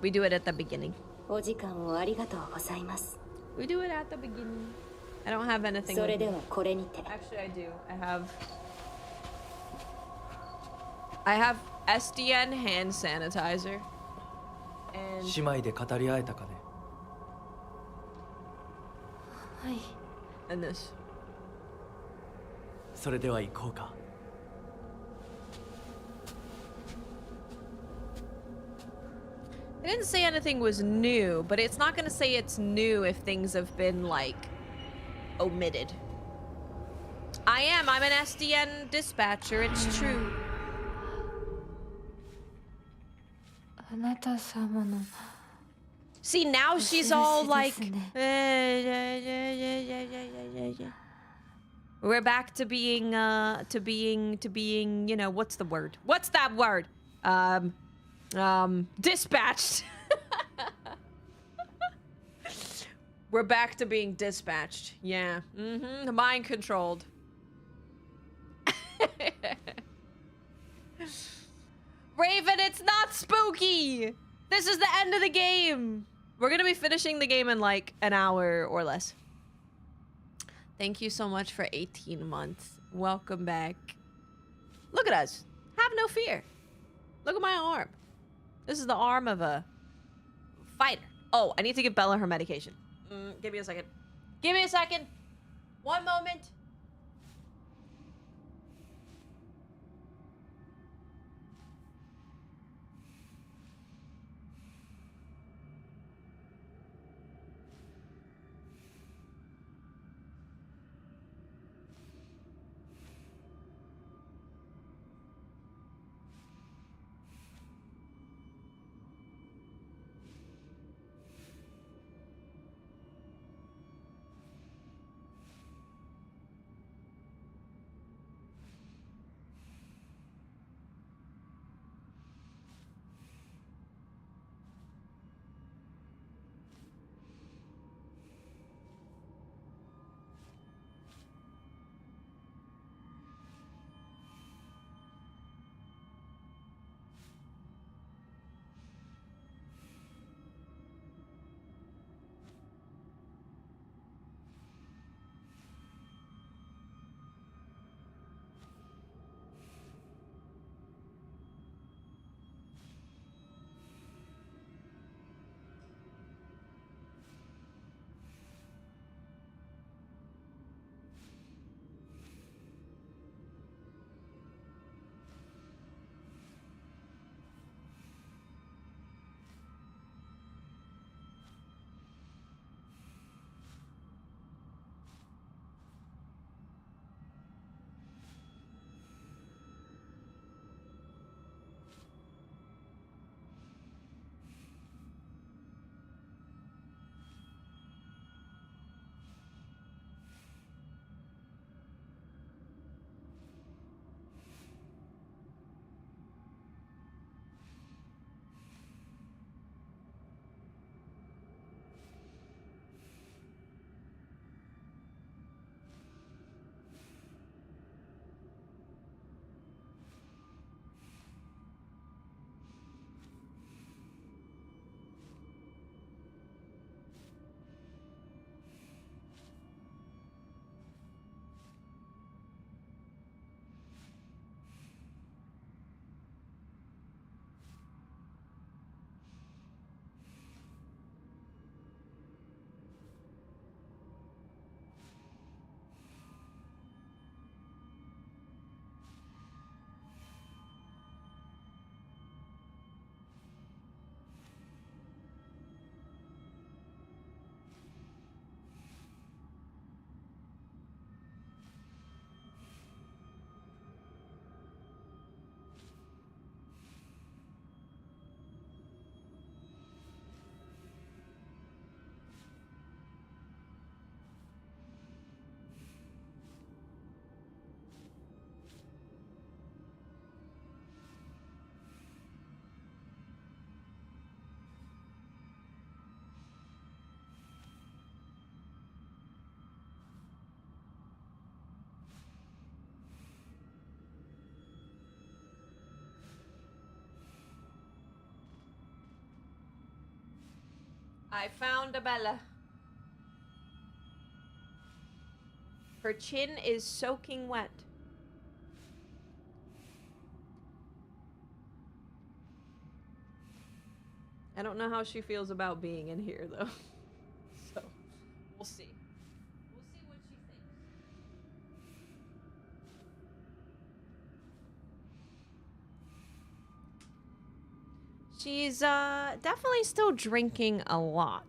We do it at the beginning.
お時間をありがとうございます。
We do it at the beginning. I don't have anything
そ
with
れで
me.
はこれにて。
Actually, I have SDN hand sanitizer. And
姉妹で語り合えたかね。
はい。
and this.
それでは行こうか。
It didn't say anything was new, but it's not gonna say it's new if things have been, like, omitted. I'm an SDN dispatcher, it's true.
あなた様の
See, now she's all like...
お印ですね。
We're back to being, you know, what's the word? What's that word? Dispatched. We're back to being dispatched. Yeah. Mm-hmm. Mind controlled. Raven, it's not spooky! This is the end of the game! We're gonna be finishing the game in like an hour or less. Thank you so much for 18 months. Welcome back. Look at us. Have no fear. Look at my arm. This is the arm of a fighter. Oh, I need to give Bella her medication. Give me a second. Give me a second. One moment. I found a Bella. Her chin is soaking wet. I don't know how she feels about being in here, though. So, we'll see. We'll see what she thinks. She's, definitely still drinking a lot.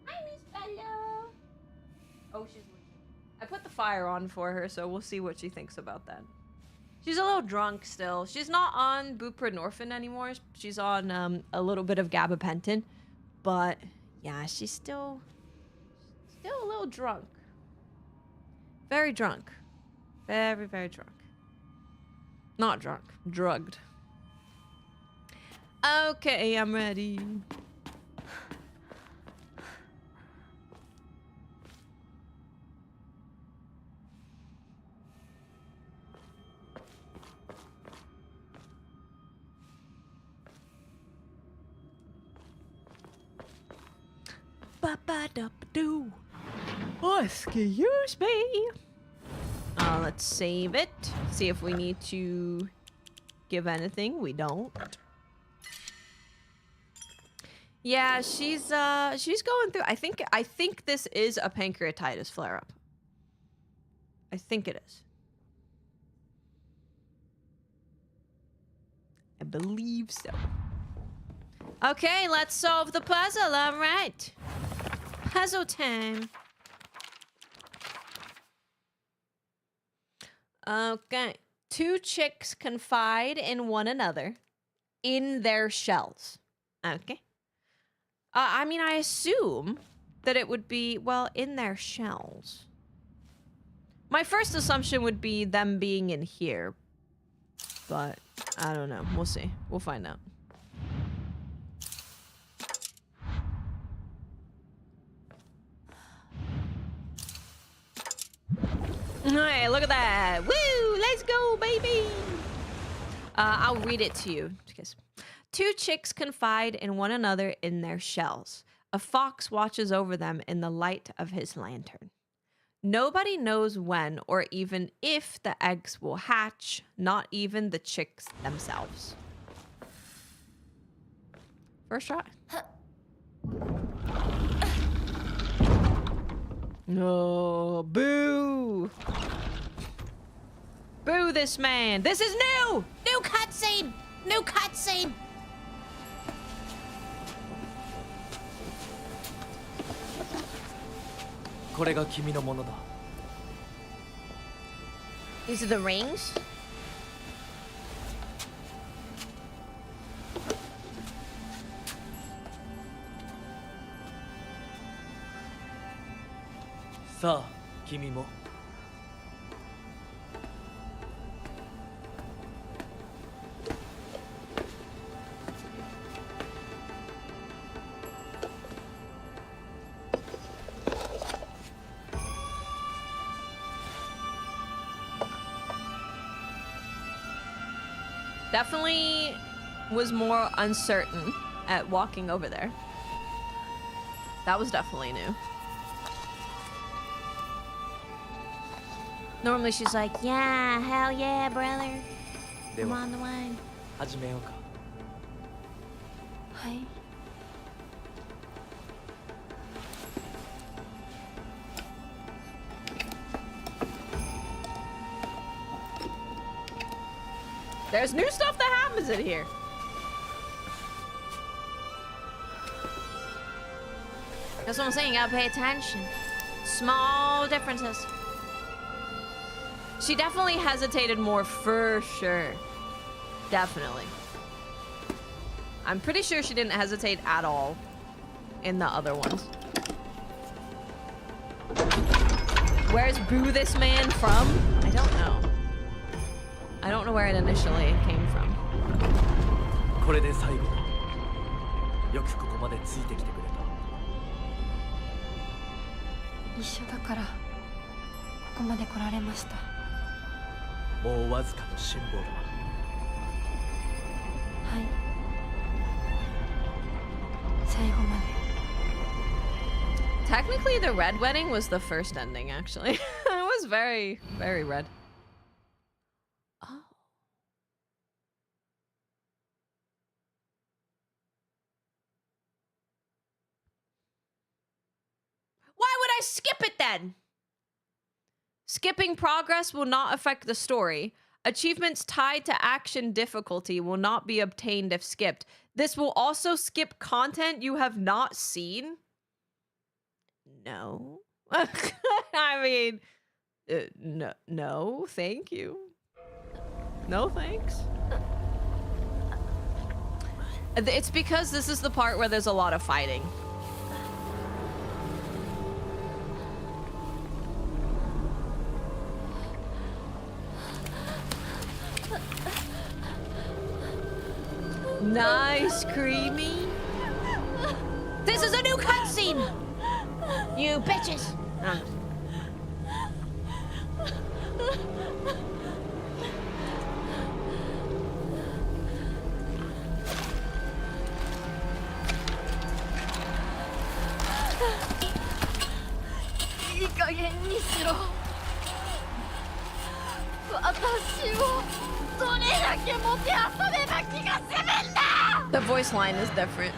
Hi, Miss Bella. Oh, she's leaving. I put the fire on for her, so we'll see what she thinks about that. She's a little drunk still. She's not on buprenorphine anymore. She's on a little bit of gabapentin. But yeah, she's still a little drunk. Very drunk. Very, very drunk. Not drunk. Drugged. Okay, I'm ready. Ba-ba-da-ba-doo. Oh, excuse me. Let's save it. See if we need to give anything. We don't. Yeah, she's going through. I think this is a pancreatitis flare-up. I think it is. I believe so. Okay, let's solve the puzzle. All right. Puzzle time. Okay. Two chicks confide in one another in their shells. Okay. I mean, I assume that it would be, well, in their shells. My first assumption would be them being in here. But, I don't know. We'll see. We'll find out. Hey, look at that. Woo! Let's go, baby! I'll read it to you. Two chicks confide in one another in their shells. A fox watches over them in the light of his lantern. Nobody knows when or even if the eggs will hatch, not even the chicks themselves. First try. No, boo! Boo this man! This is new! New cutscene! New cutscene! These are the rings?
Sa, kimi mo.
Definitely was more uncertain at walking over there. That was definitely new. Normally she's like, yeah, hell yeah, brother. I'm on the way.
始めようか。
はい。There's new stuff that happens in here. That's what I'm saying, you gotta pay attention. Small differences. She definitely hesitated more for sure. Definitely. I'm pretty sure she didn't hesitate at all in the other ones. Where's Boo this man from? I don't know. I don't know where it initially came from.
これで最後だ。よくここまでついてきてくれた。
一緒だからここまで来られました。
もうわずかの辛抱だ。
はい。最後まで
Technically, the red wedding was the first ending, actually. It was very, very red. Oh. Why would I skip it then? Skipping progress will not affect the story. Achievements tied to action difficulty will not be obtained if skipped. This will also skip content you have not seen? No. I mean, no, thank you. No, thanks. It's because this is the part where there's a lot of fighting. Nice, Creamy. This is a new cutscene! You bitches! The voice line is different.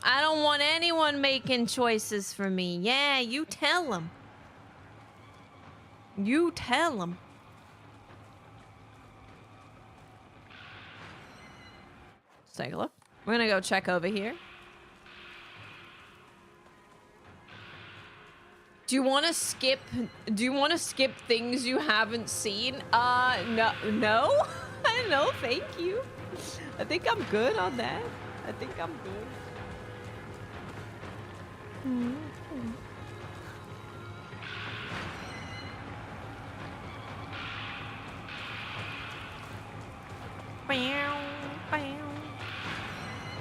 I don't want anyone making choices for me. Yeah, you tell them. You tell them. Let's take a look. We're gonna go check over here. Do you want to skip? Do you want to skip things you haven't seen? No. No, thank you. I think I'm good on that. I think I'm good.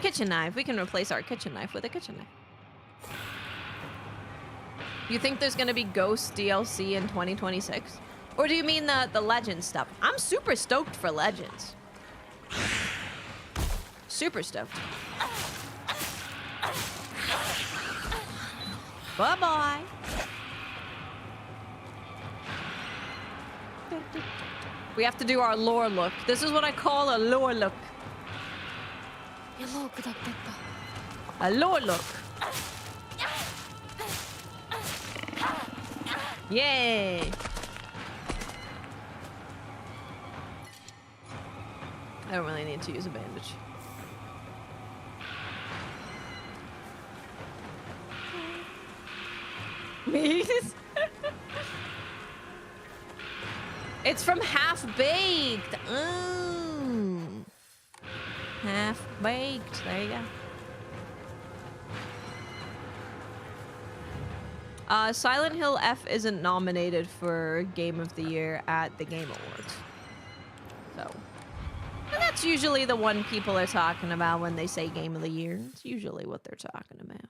Kitchen knife. We can replace our kitchen knife with a kitchen knife. You think there's gonna be Ghost DLC in 2026? Or do you mean the Legends stuff? I'm super stoked for Legends. Super stoked. Bye-bye. We have to do our lore look. This is what I call a lore look. A lore look. Yay! I don't really need to use a bandage. It's from Half Baked. Half Baked. There you go. Silent Hill F isn't nominated for Game of the Year at the Game Awards. So, and that's usually the one people are talking about when they say Game of the Year. It's usually what they're talking about.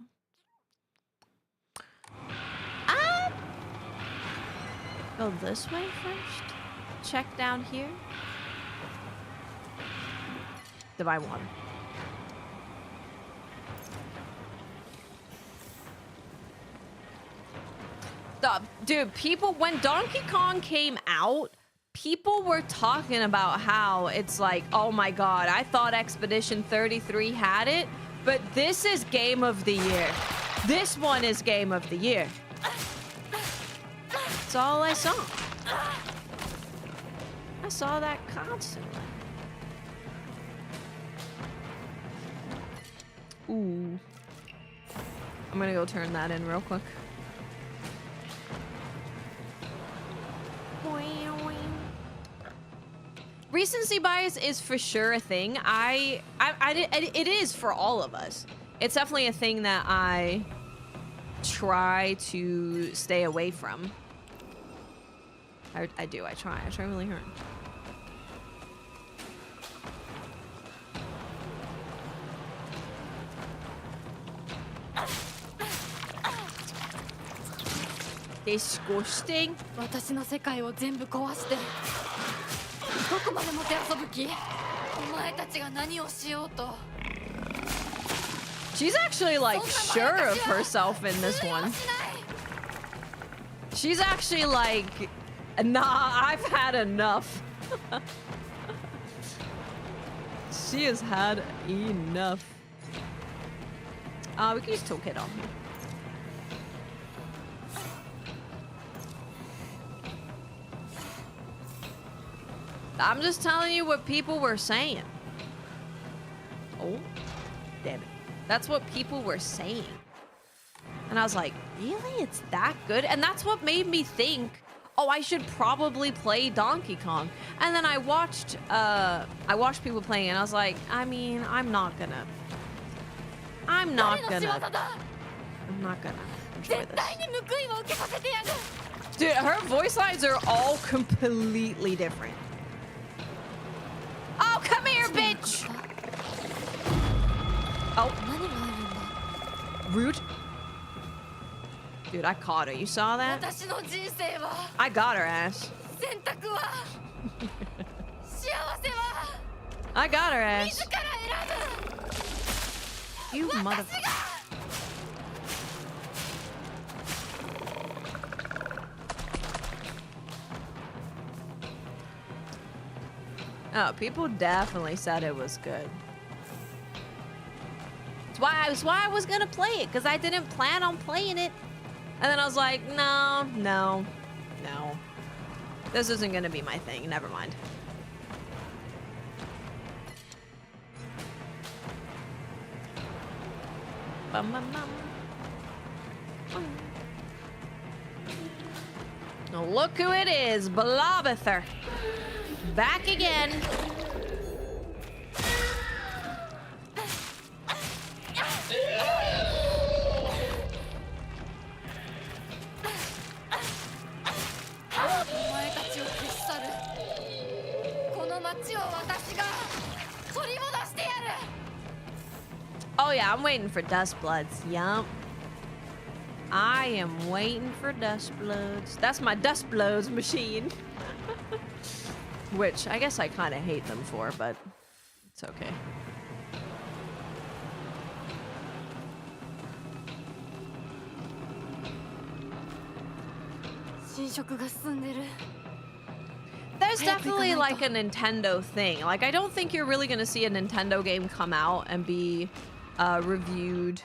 Go this way first. Check down here. Divine Water. Dude, people, when Donkey Kong came out, people were talking about how it's like, oh my god, I thought Expedition 33 had it, but this is Game of the Year. This one is Game of the Year. That's all I saw. I saw that constantly. Ooh. I'm gonna go turn that in real quick. Recency bias is for sure a thing. It is for all of us. It's definitely a thing that I try to stay away from. I try really hard. Disgusting.
私の世界を全部壊してどこまでもてあそぶ気？お前たちが何をしようと。
She's actually like sure of herself in this one. She's actually like, nah, I've had enough. She has had enough. We can use toolkit on here. I'm just telling you what people were saying. Oh, damn it. That's what people were saying. And I was like, really? It's that good? And that's what made me think, oh, I should probably play Donkey Kong. And then I watched people playing it, and I was like, I mean, I'm not gonna enjoy this. Dude, her voice lines are all completely different. Oh, come here, bitch! Oh. Rude. Dude, I caught her. You saw that? I got her ass. I got her ass. You motherfucker. Oh, people definitely said it was good. That's why I was gonna play it, because I didn't plan on playing it. And then I was like, no. This isn't gonna be my thing. Never mind. Oh, look who it is, Blobither. Back again. Oh yeah, I'm waiting for Dust Bloods. Yup. I am waiting for Dust Bloods. That's my Dust Bloods machine. Which I guess I kind of hate them for, but it's okay. There's definitely like a Nintendo thing. Like, I don't think you're really gonna see a Nintendo game come out and be reviewed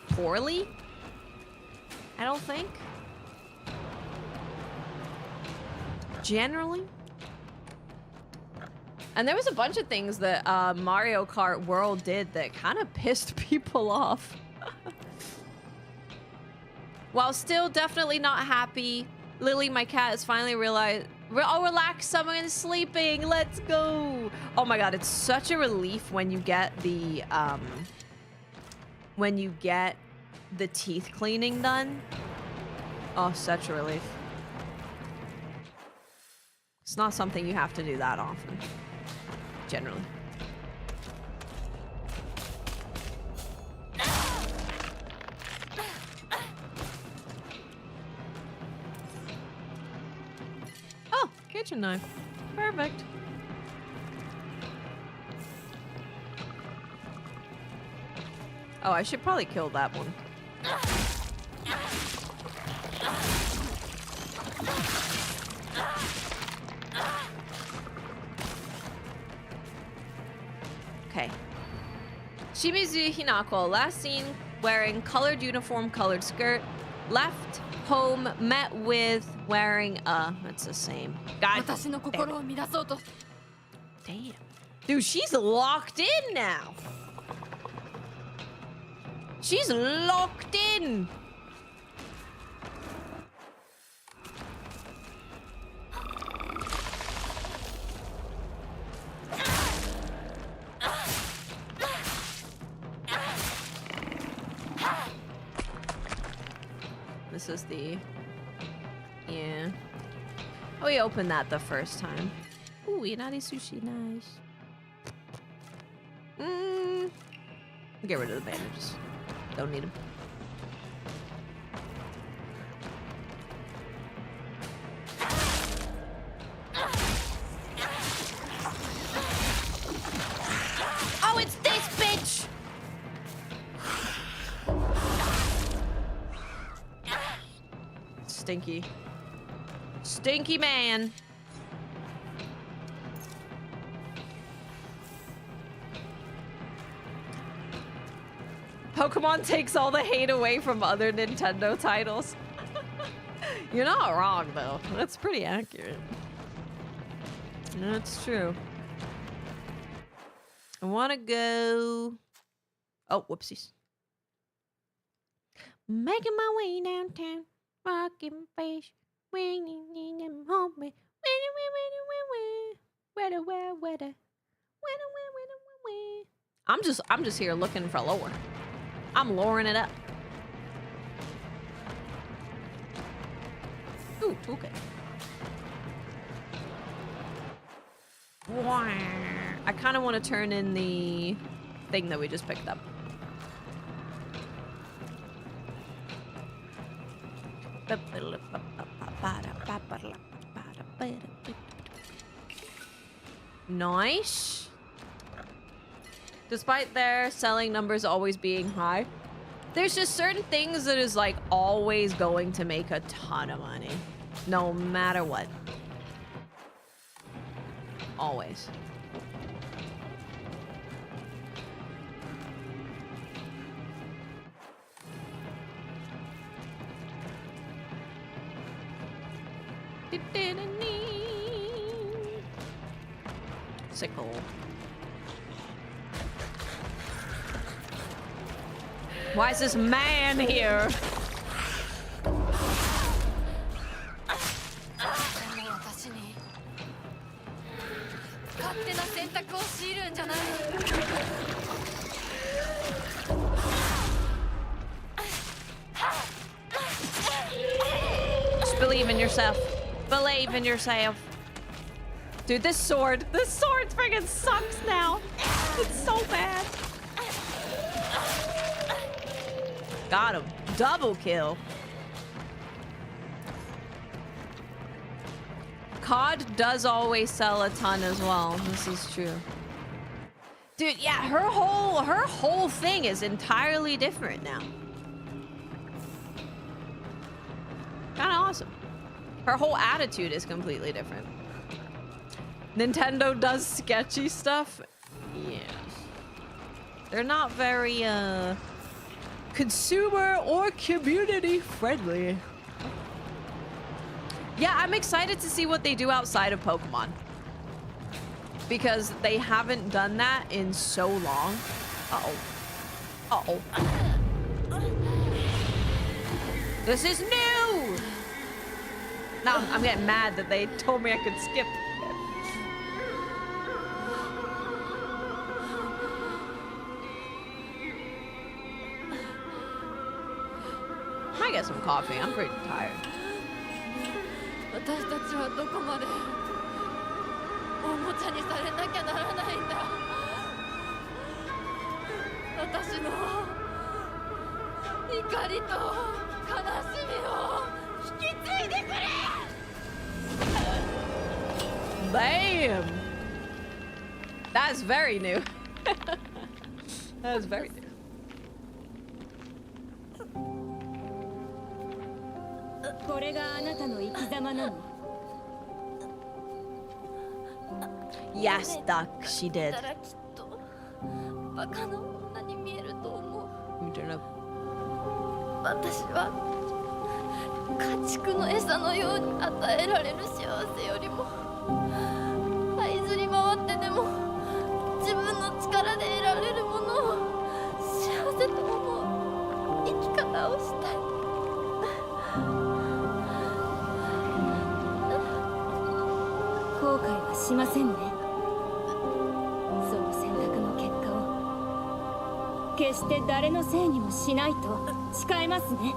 poorly. I don't think. Generally. And there was a bunch of things that Mario Kart World did that kind of pissed people off. While still definitely not happy, Lily, my cat, has finally realized, oh, relax, someone is sleeping, let's go. Oh my god, it's such a relief when you get the teeth cleaning done. Oh, such a relief. It's not something you have to do that often, generally. Oh, kitchen knife. Perfect. Oh, I should probably kill that one. Okay. Shimizu Hinako, last seen wearing colored uniform, colored skirt. Left home, met with wearing that's the same. God damn. Dude, she's locked in now. She's locked in. This is the... yeah. Oh, we opened that the first time. Ooh, Inari sushi, nice. Get rid of the bandages. Don't need them. stinky. Stinky man. Pokemon takes all the hate away from other Nintendo titles. You're not wrong, though. That's pretty accurate. That's true. I want to go... Oh, whoopsies. Making my way downtown. Rocking face. Waiting them home. I'm just here looking for lore. I'm loring it up. Ooh, okay. I kind of want to turn in the thing that we just picked up. Nice. Despite their selling numbers always being high, there's just certain things that is like always going to make a ton of money. No matter what. Always. Sickle. Why is this man here? Just believe in yourself. Believe in yourself. Dude, this sword freaking sucks now. It's so bad. Got him. Double kill. COD does always sell a ton as well. This is true. Dude, yeah, her whole thing is entirely different now. Kind of awesome. Her whole attitude is completely different. Nintendo does sketchy stuff. Yes. They're not very consumer or community friendly. Yeah, I'm excited to see what they do outside of Pokemon. Because they haven't done that in so long. Uh-oh. Uh-oh. This is new! Now I'm getting mad that they told me I could skip. I might get some coffee. I'm pretty tired.
私たちはどこまでおもちゃにされなきゃならないんだ。私の怒りと悲しみを引き継いでくれ。
Bam! That's very new. That's very new. Yes, Duck, she did. You don't know.
私は家畜の餌のように与えられる幸せよりも這いずり回ってでも自分の力で得られるものを幸せと思う生き方をしたい。
後悔はしませんね。その選択の結果を決して誰のせいにもしないと誓いますね。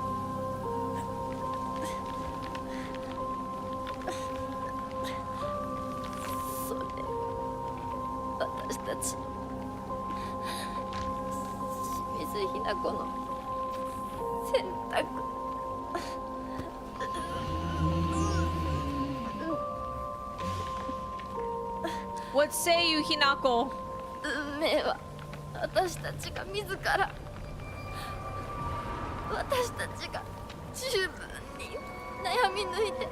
それ私たち清水ひな子の選択。
What say you, Hinako?
運命は私たちが自ら私たちが十分に悩み抜いて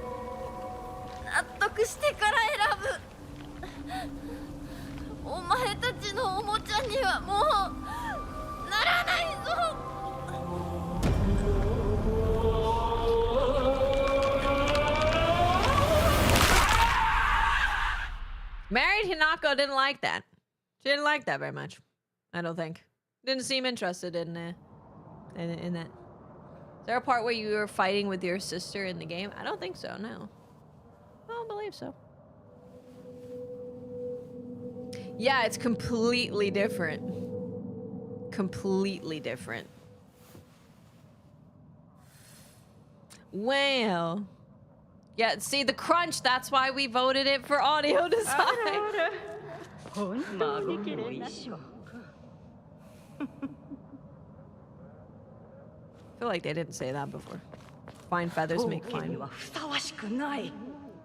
納得してから選ぶ。お前たちのおもちゃにはもうならないぞ。
Married Hinako didn't like that. She didn't like that very much. I don't think. Didn't seem interested in that. Is there a part where you were fighting with your sister in the game? I don't think so, no. I don't believe so. Yeah, it's completely different. Completely different. Well. Yeah, see the crunch, that's why we voted it for audio design. I feel like they didn't say that before. Fine feathers make fine.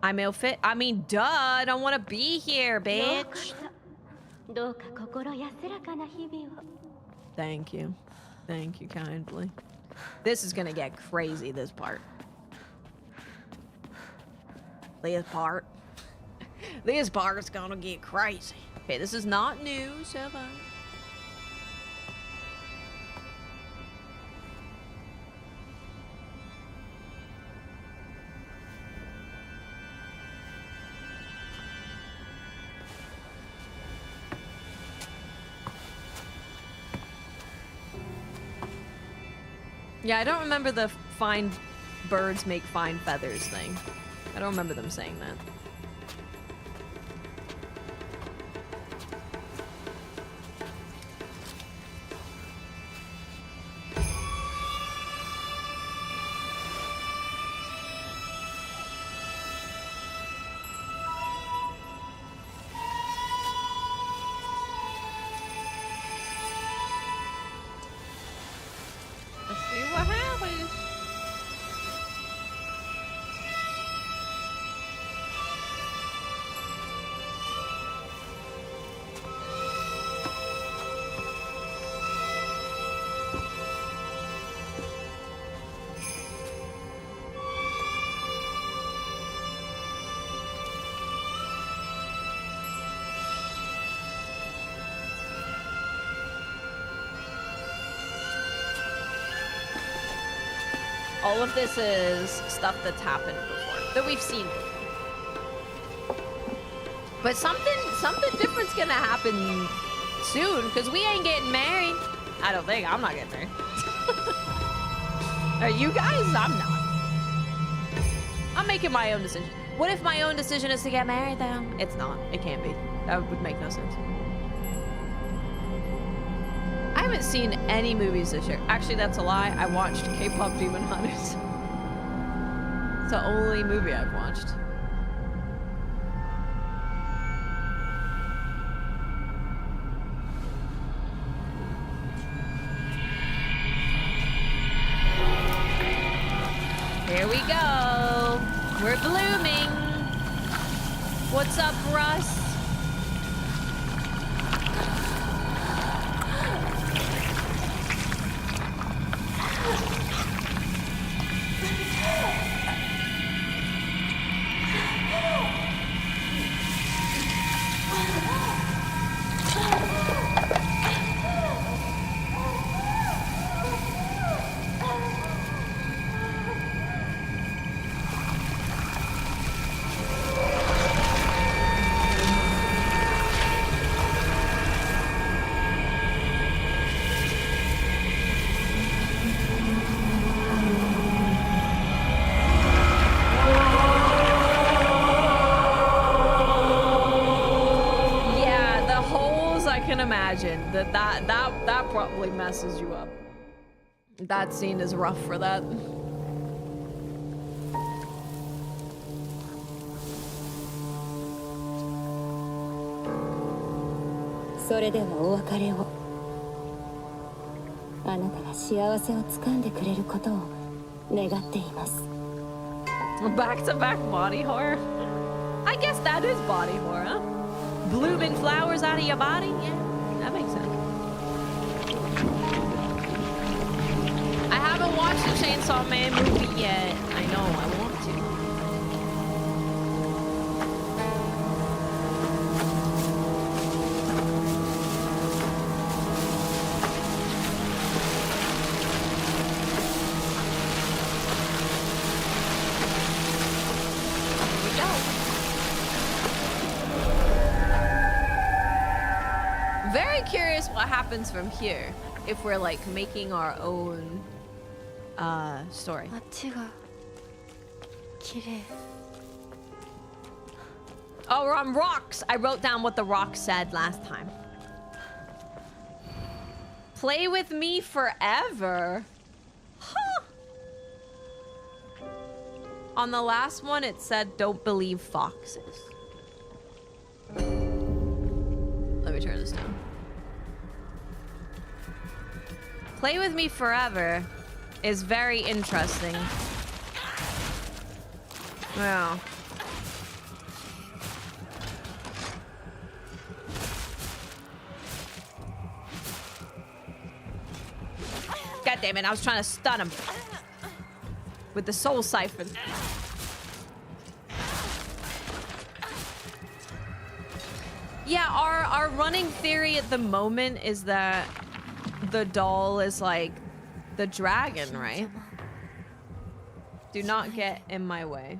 I'm ill fit. I mean, duh, I don't want to be here, bitch. Thank you. Thank you kindly. This is gonna get crazy, this part. This part is gonna get crazy. Okay, this is not new, so far. Yeah, I don't remember the fine birds make fine feathers thing. I don't remember them saying that. Let's see what happens. All of this is stuff that's happened before, that we've seen before. But something different's gonna happen soon, because we ain't getting married. I don't think. I'm not getting married. Are you guys? I'm not. I'm making my own decision. What if my own decision is to get married, though? It's not. It can't be. That would make no sense. I haven't seen any movies this year. Actually, that's a lie. I watched K-pop Demon Hunters. It's the only movie I've watched. Here we go. We're blooming. What's up, Russ? Imagine that probably messes you up. That scene is rough for that. Back-to-back body horror. I guess that is body horror, huh? Blooming flowers out of your body? Yeah, that makes sense. I haven't watched the Chainsaw Man movie yet. I know, I want to. too. Very curious what happens from here if we're like making our own story.
街が綺麗。
Oh, we're on rocks. I wrote down what the rock said last time. Play with me forever. Huh. On the last one, it said, don't believe foxes. Let me turn this down. Play with me forever is very interesting. Wow. God damn it, I was trying to stun him with the soul siphon. Yeah, our running theory at the moment is that the doll is like the dragon, right? Do not get in my way.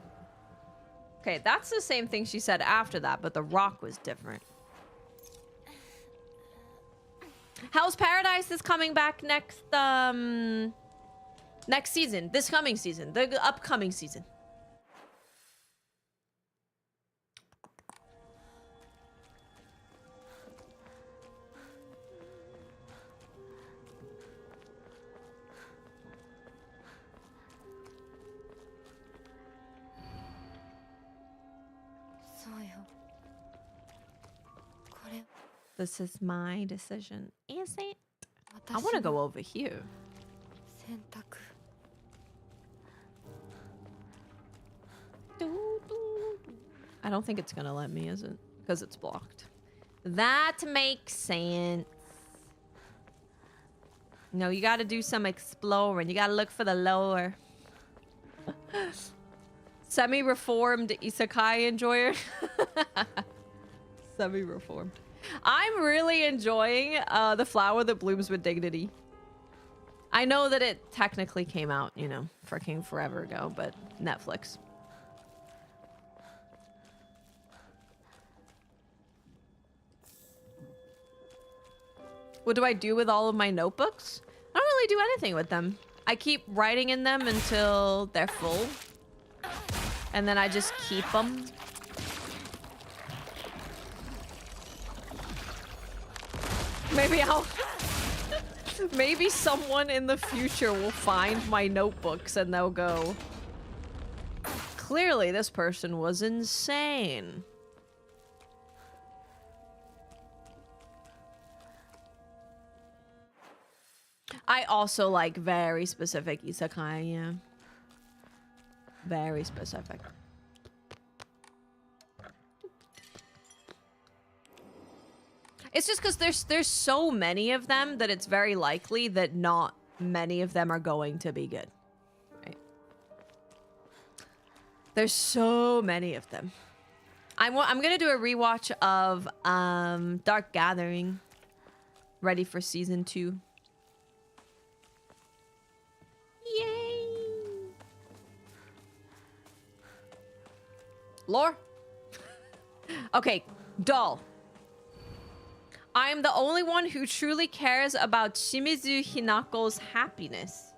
Okay, that's the same thing she said after that, but the rock was different. Hell's Paradise is coming back next season. This coming season. The upcoming season. This is my decision, is it? I want to go over here. I don't think it's gonna let me, is it? Because it's blocked. That makes sense. No, you gotta do some exploring. You gotta look for the lore. Semi-reformed isekai enjoyer. Semi-reformed. I'm really enjoying The Flower That Blooms with Dignity. I know that it technically came out, you know, freaking forever ago, but Netflix. What do I do with all of my notebooks? I don't really do anything with them. I keep writing in them until they're full. And then I just keep them. Maybe I'll... Maybe someone in the future will find my notebooks and they'll go, clearly this person was insane. I also like very specific isekai, yeah. Very specific. It's just because there's so many of them that it's very likely that not many of them are going to be good. Right? There's so many of them. I'm gonna do a rewatch of Dark Gathering. Ready for season 2. Yay! Lore? Okay, doll. I'm the only one who truly cares about Shimizu Hinako's happiness.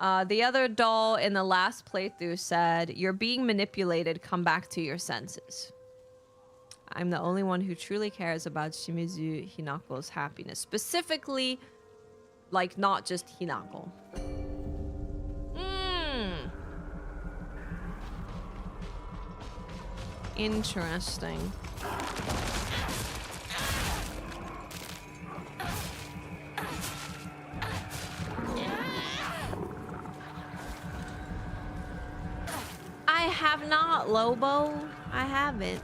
The other doll in the last playthrough said, "You're being manipulated, come back to your senses." I'm the only one who truly cares about Shimizu Hinako's happiness. Specifically, like, not just Hinako. Interesting. I have not, Lobo. I haven't.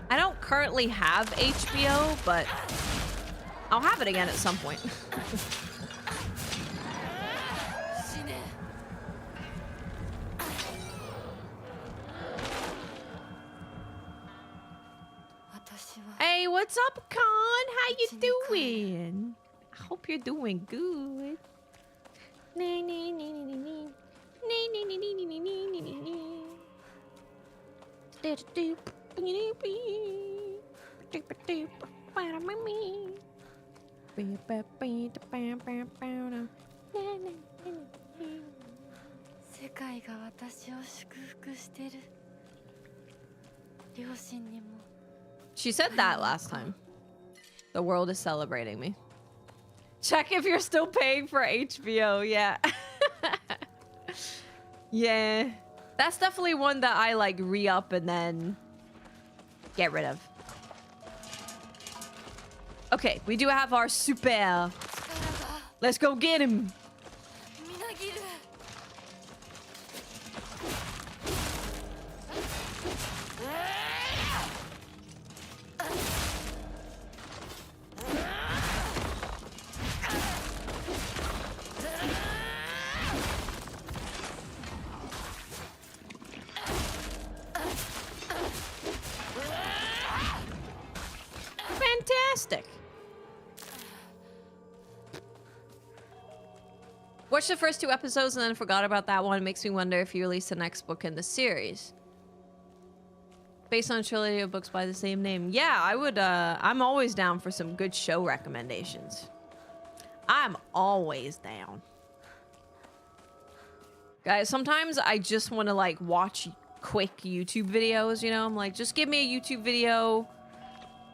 I don't currently have HBO, but I'll have it again at some point. what's up, Con? How you doing? I hope you're doing good. She said that last time. The world is celebrating me. Check if you're still paying for HBO. Yeah. Yeah. That's definitely one that I like re-up and then get rid of. Okay, we do have our super. Let's go get him. Fantastic. Watched the first 2 episodes and then forgot about that one. It makes me wonder if you release the next book in the series. Based on a trilogy of books by the same name. Yeah, I would, I'm always down for some good show recommendations. I'm always down. Guys, sometimes I just want to, like, watch quick YouTube videos, you know? I'm like, just give me a YouTube video,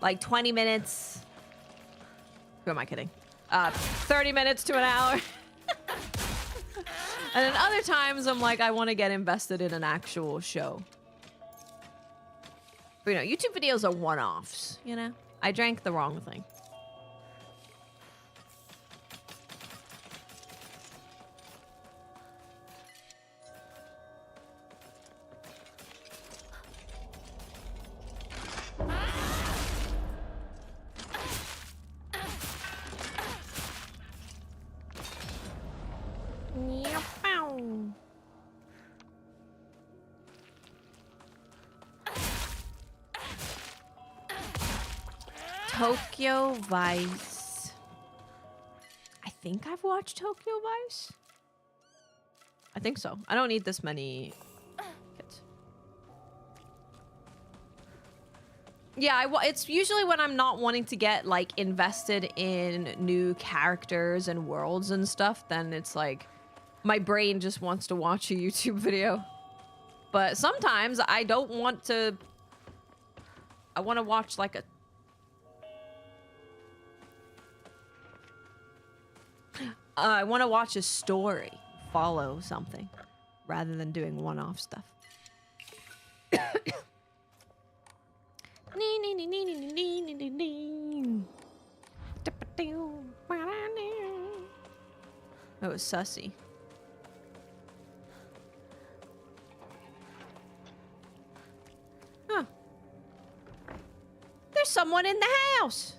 like, 20 minutes. Who am I kidding? 30 minutes to an hour. And then other times, I'm like, I want to get invested in an actual show. But, you know, YouTube videos are one-offs, you know? I drank the wrong thing. Tokyo Vice. I think I've watched Tokyo Vice. I think so. I don't need this many kits. Yeah, it's usually when I'm not wanting to get like invested in new characters and worlds and stuff, then it's like my brain just wants to watch a YouTube video. But sometimes I don't want to. I want to watch like a I want to watch a story, follow something, rather than doing one-off stuff. That was sussy. Huh. There's someone in the house.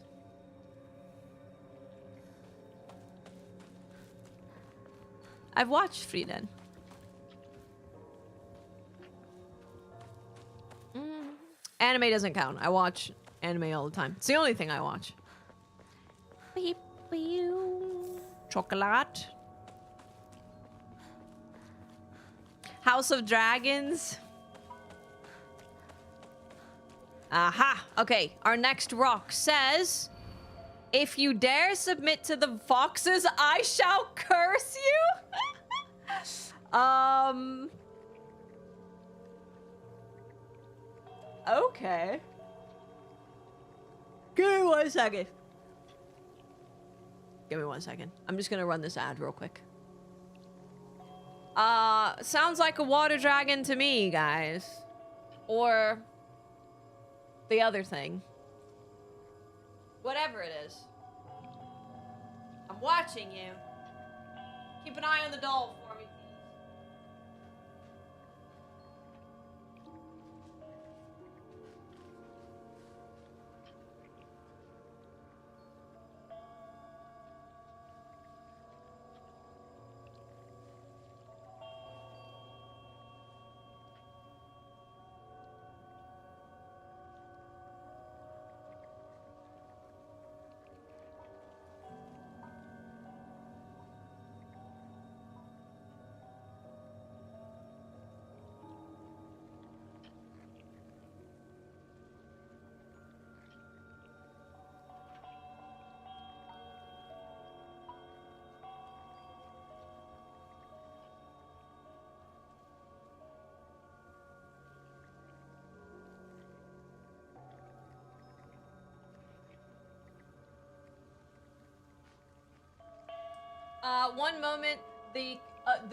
I've watched Frieden. Anime doesn't count. I watch anime all the time. It's the only thing I watch. Chocolate. House of Dragons. Aha. Okay, our next rock says, if you dare submit to the foxes, I shall curse you. Okay. Give me 1 second. Give me 1 second. I'm just gonna run this ad real quick. Sounds like a water dragon to me, guys. Or the other thing. Whatever it is. I'm watching you. Keep an eye on the doll for me, please. One moment, the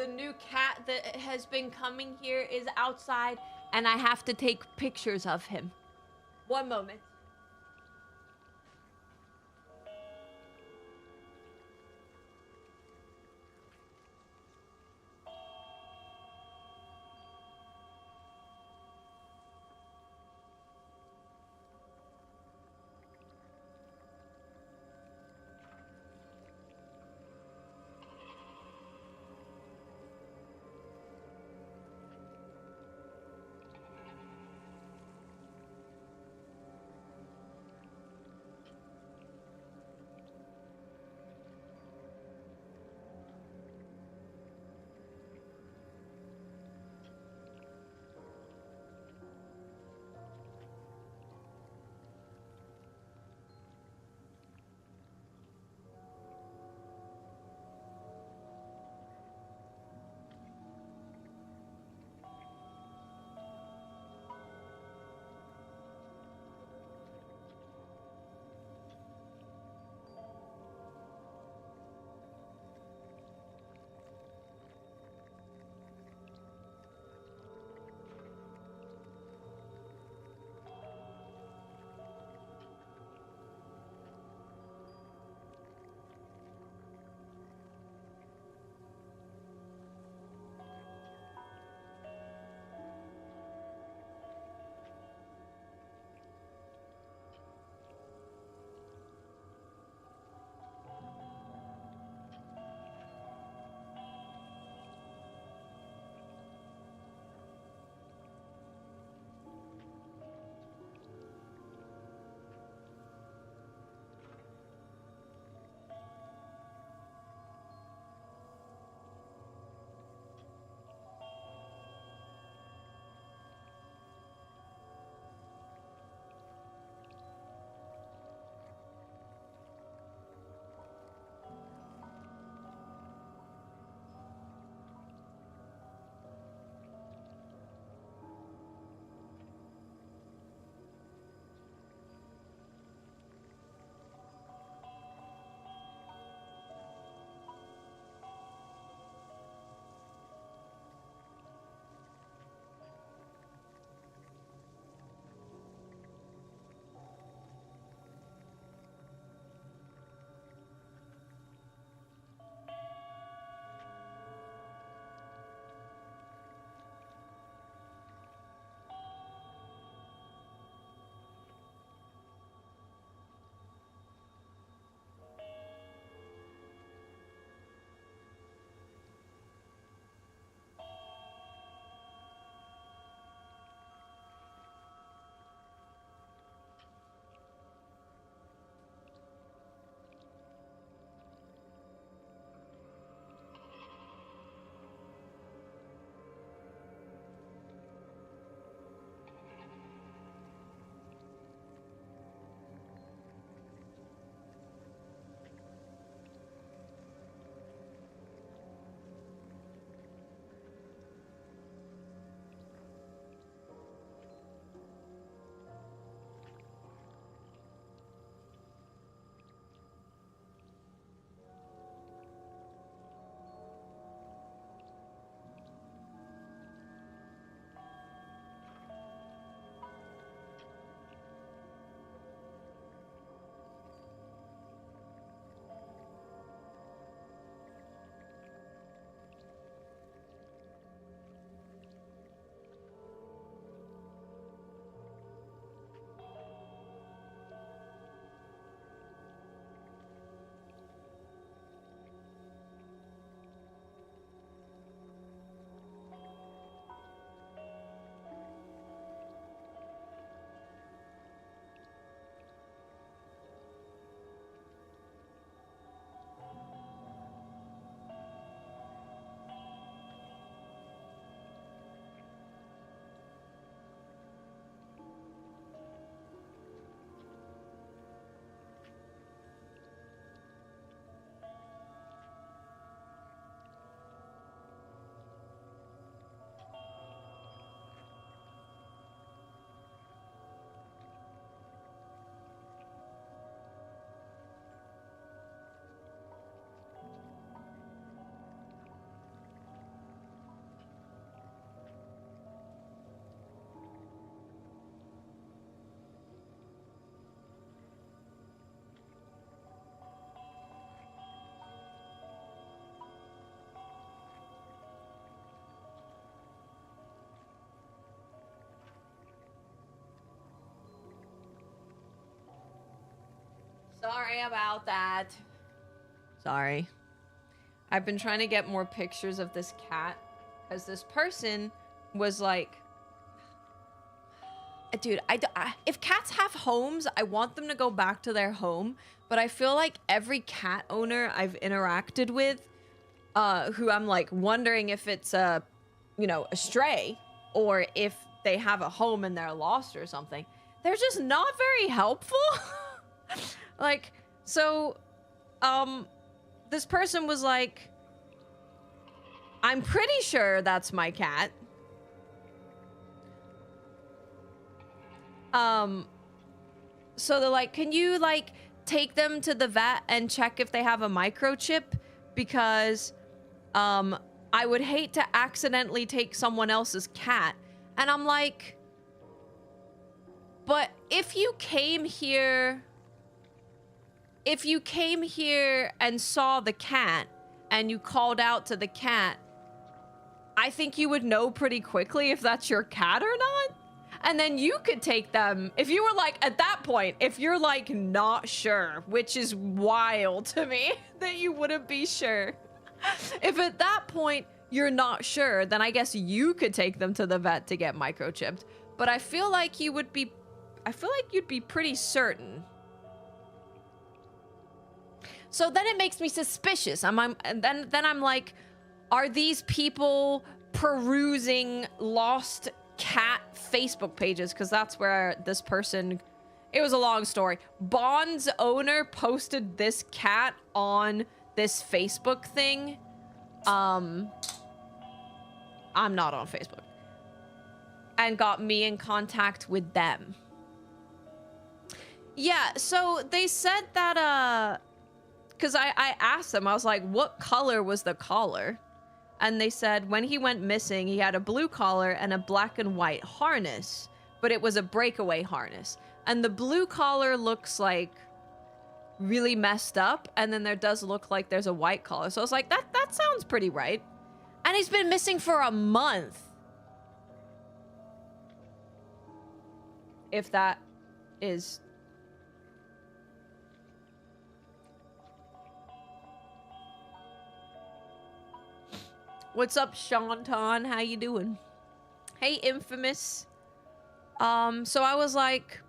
new cat that has been coming here is outside, and I have to take pictures of him. One moment. Sorry about that. Sorry. I've been trying to get more pictures of this cat because this person was like, dude, if cats have homes, I want them to go back to their home. But I feel like every cat owner I've interacted with, who I'm like wondering if it's a stray or if they have a home and they're lost or something, they're just not very helpful. Like, so, this person was like, I'm pretty sure that's my cat. So they're like, can you like take them to the vet and check if they have a microchip? Because, I would hate to accidentally take someone else's cat. And I'm like, but if you came here and saw the cat and you called out to the cat, I think you would know pretty quickly if that's your cat or not. And then you could take them if you were like, at that point, if you're like not sure, which is wild to me that you wouldn't be sure. If at that point you're not sure, then I guess you could take them to the vet to get microchipped. But I feel like you'd be pretty certain. So then it makes me suspicious. Then I'm like, are these people perusing lost cat Facebook pages? Because that's where this person, it was a long story. Bond's owner posted this cat on this Facebook thing. I'm not on Facebook. And got me in contact with them. Yeah, so they said that, because I asked them, I was like, what color was the collar? And they said when he went missing, he had a blue collar and a black and white harness, but it was a breakaway harness. And the blue collar looks like really messed up, and then there does look like there's a white collar. So I was like, that sounds pretty right. And he's been missing for a month. If that is... What's up, Shanton? How you doing? Hey, Infamous. So I was like,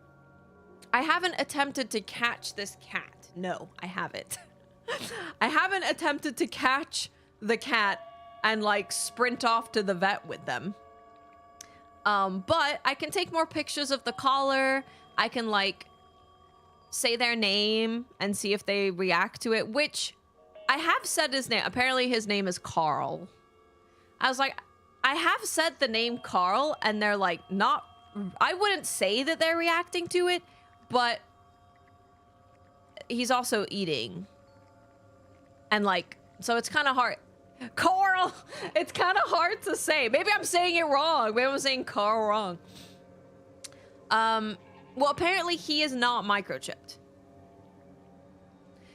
I haven't attempted to catch this cat. No, I haven't. I haven't attempted to catch the cat and like sprint off to the vet with them. But I can take more pictures of the collar. I can like say their name and see if they react to it, which I have said his name. Apparently his name is Carl. I was like, I have said the name Carl, and they're like, not... I wouldn't say that they're reacting to it, but he's also eating. And like, so it's kind of hard. Carl! It's kind of hard to say. Maybe I'm saying it wrong. Maybe I'm saying Carl wrong. Well, apparently he is not microchipped.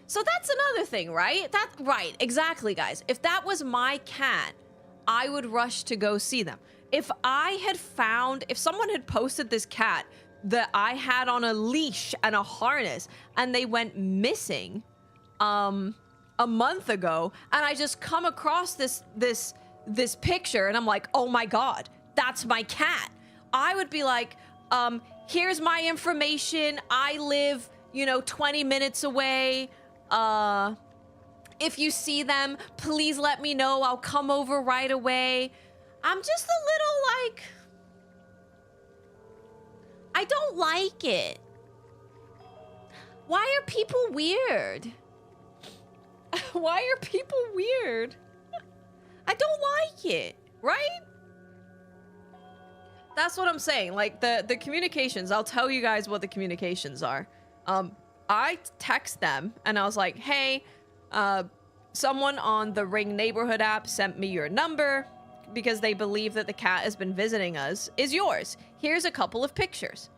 So that's another thing, right? Right, exactly, guys. If that was my cat, I would rush to go see them. If someone had posted this cat that I had on a leash and a harness and they went missing a month ago, and I just come across this picture and I'm like, oh my God, that's my cat. I would be like, here's my information. I live, 20 minutes away. If you see them, please let me know. I'll come over right away. I'm just a little like... I don't like it. Why are people weird? Why are people weird? I don't like it, right? That's what I'm saying. Like, the communications, I'll tell you guys what the communications are. I text them, and I was like, hey... someone on the Ring Neighborhood app sent me your number because they believe that the cat has been visiting us. Is yours. Here's a couple of pictures.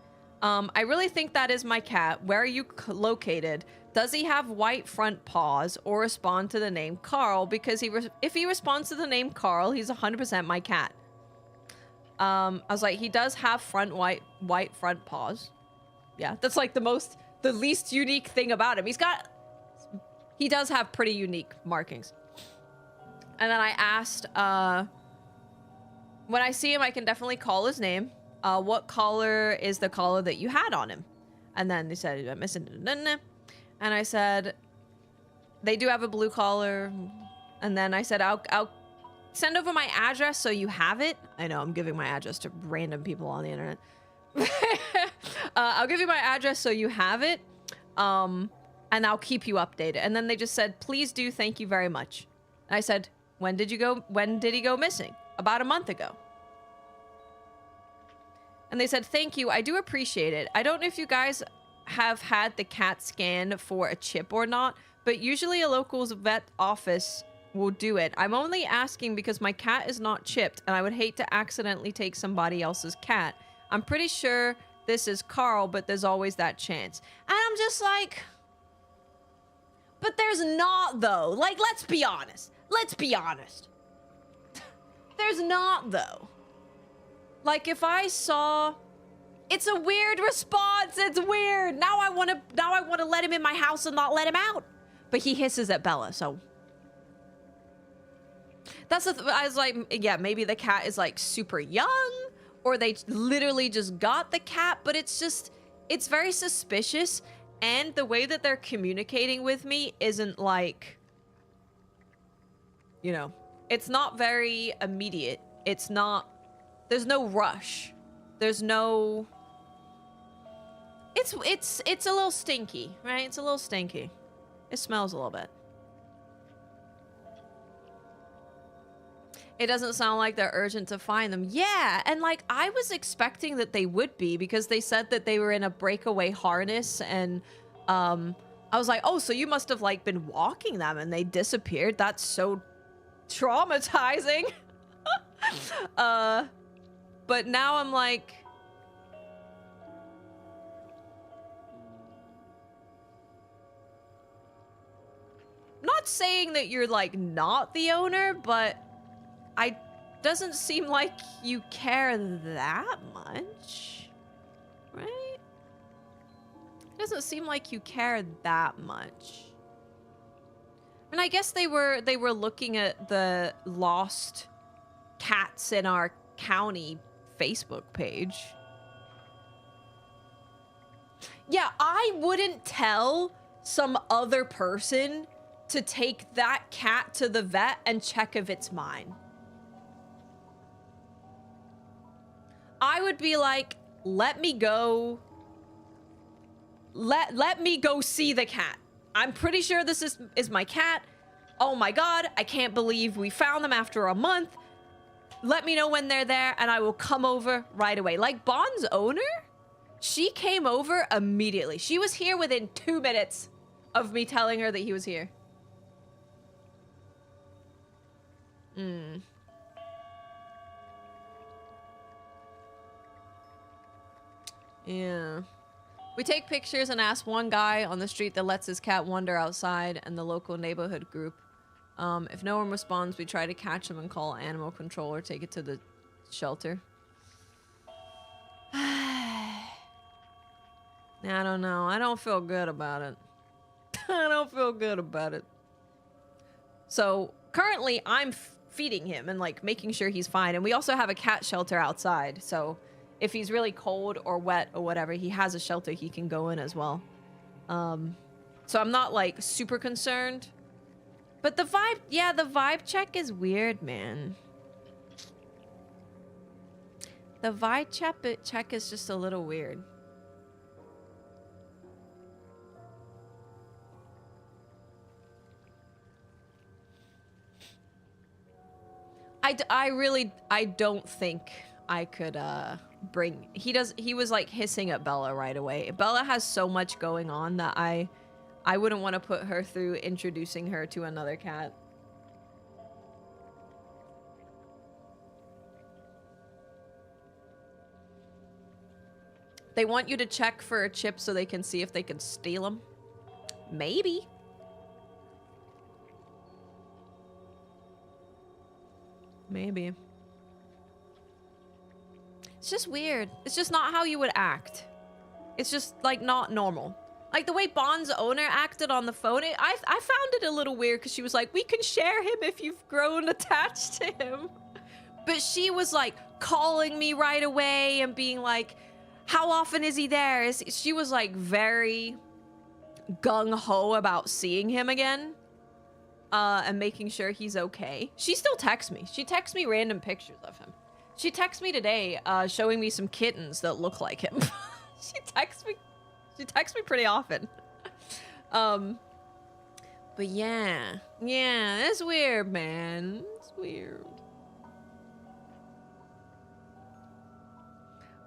I really think that is my cat. Where are you located? Does he have white front paws or respond to the name Carl? Because if he responds to the name Carl, he's 100% my cat. I was like, he does have white front paws. Yeah, that's like the the least unique thing about him. He does have pretty unique markings. And then I asked, when I see him, I can definitely call his name. What collar is the collar that you had on him? And then they said, I'm missing. And I said, they do have a blue collar. And then I said, I'll send over my address so you have it. I know I'm giving my address to random people on the internet. I'll give you my address so you have it. And I'll keep you updated. And then they just said, please do. Thank you very much. And I said, when did he go missing? About a month ago. And they said, thank you. I do appreciate it. I don't know if you guys have had the cat scanned for a chip or not, but usually a local vet office will do it. I'm only asking because my cat is not chipped and I would hate to accidentally take somebody else's cat. I'm pretty sure this is Carl, but there's always that chance. And I'm just like, but there's not though. Like, let's be honest. Let's be honest. There's not though. Like if I saw, it's a weird response. It's weird. Now I want to let him in my house and not let him out. But he hisses at Bella, so that's I was like, yeah, maybe the cat is like super young or they literally just got the cat, but it's very suspicious. And the way that they're communicating with me isn't like, you know, it's not very immediate. It's not, there's no rush. There's no, it's a little stinky, right? It's a little stinky. It smells a little bit. It doesn't sound like they're urgent to find them. Yeah, and like I was expecting that they would be because they said that they were in a breakaway harness and I was like, oh, so you must have like been walking them and they disappeared. That's so traumatizing. But now I'm like, not saying that you're like not the owner, but I doesn't seem like you care that much, right? Doesn't seem like you care that much. And I guess they were looking at the lost cats in our county Facebook page. Yeah, I wouldn't tell some other person to take that cat to the vet and check if it's mine. I would be like, let me go. Let me go see the cat. I'm pretty sure this is my cat. Oh my god, I can't believe we found them after a month. Let me know when they're there and I will come over right away. Like Bond's owner, she came over immediately. She was here within 2 minutes of me telling her that he was here. Yeah. We take pictures and ask one guy on the street that lets his cat wander outside and the local neighborhood group. If no one responds, we try to catch him and call animal control or take it to the shelter. I don't know. I don't feel good about it. I don't feel good about it. So currently I'm feeding him and like making sure he's fine. And we also have a cat shelter outside. So if he's really cold or wet or whatever, he has a shelter he can go in as well. So I'm not like super concerned. But the vibe, yeah, the vibe check is weird, man. The vibe check is just a little weird. I don't think I could bring, he was like hissing at Bella right away. Bella has so much going on that I wouldn't want to put her through introducing her to another cat. They want you to check for a chip so they can see if they can steal them. Maybe. Maybe. It's just weird. It's just not how you would act. It's just like not normal. Like the way Bond's owner acted on the phone, I found it a little weird because she was like, we can share him if you've grown attached to him. But she was like calling me right away and being like, how often is he there? She was like very gung-ho about seeing him again and making sure he's okay. She still texts me. She texts me random pictures of him. She texted me today showing me some kittens that look like him. She texts me pretty often. But yeah, it's weird, man. It's weird.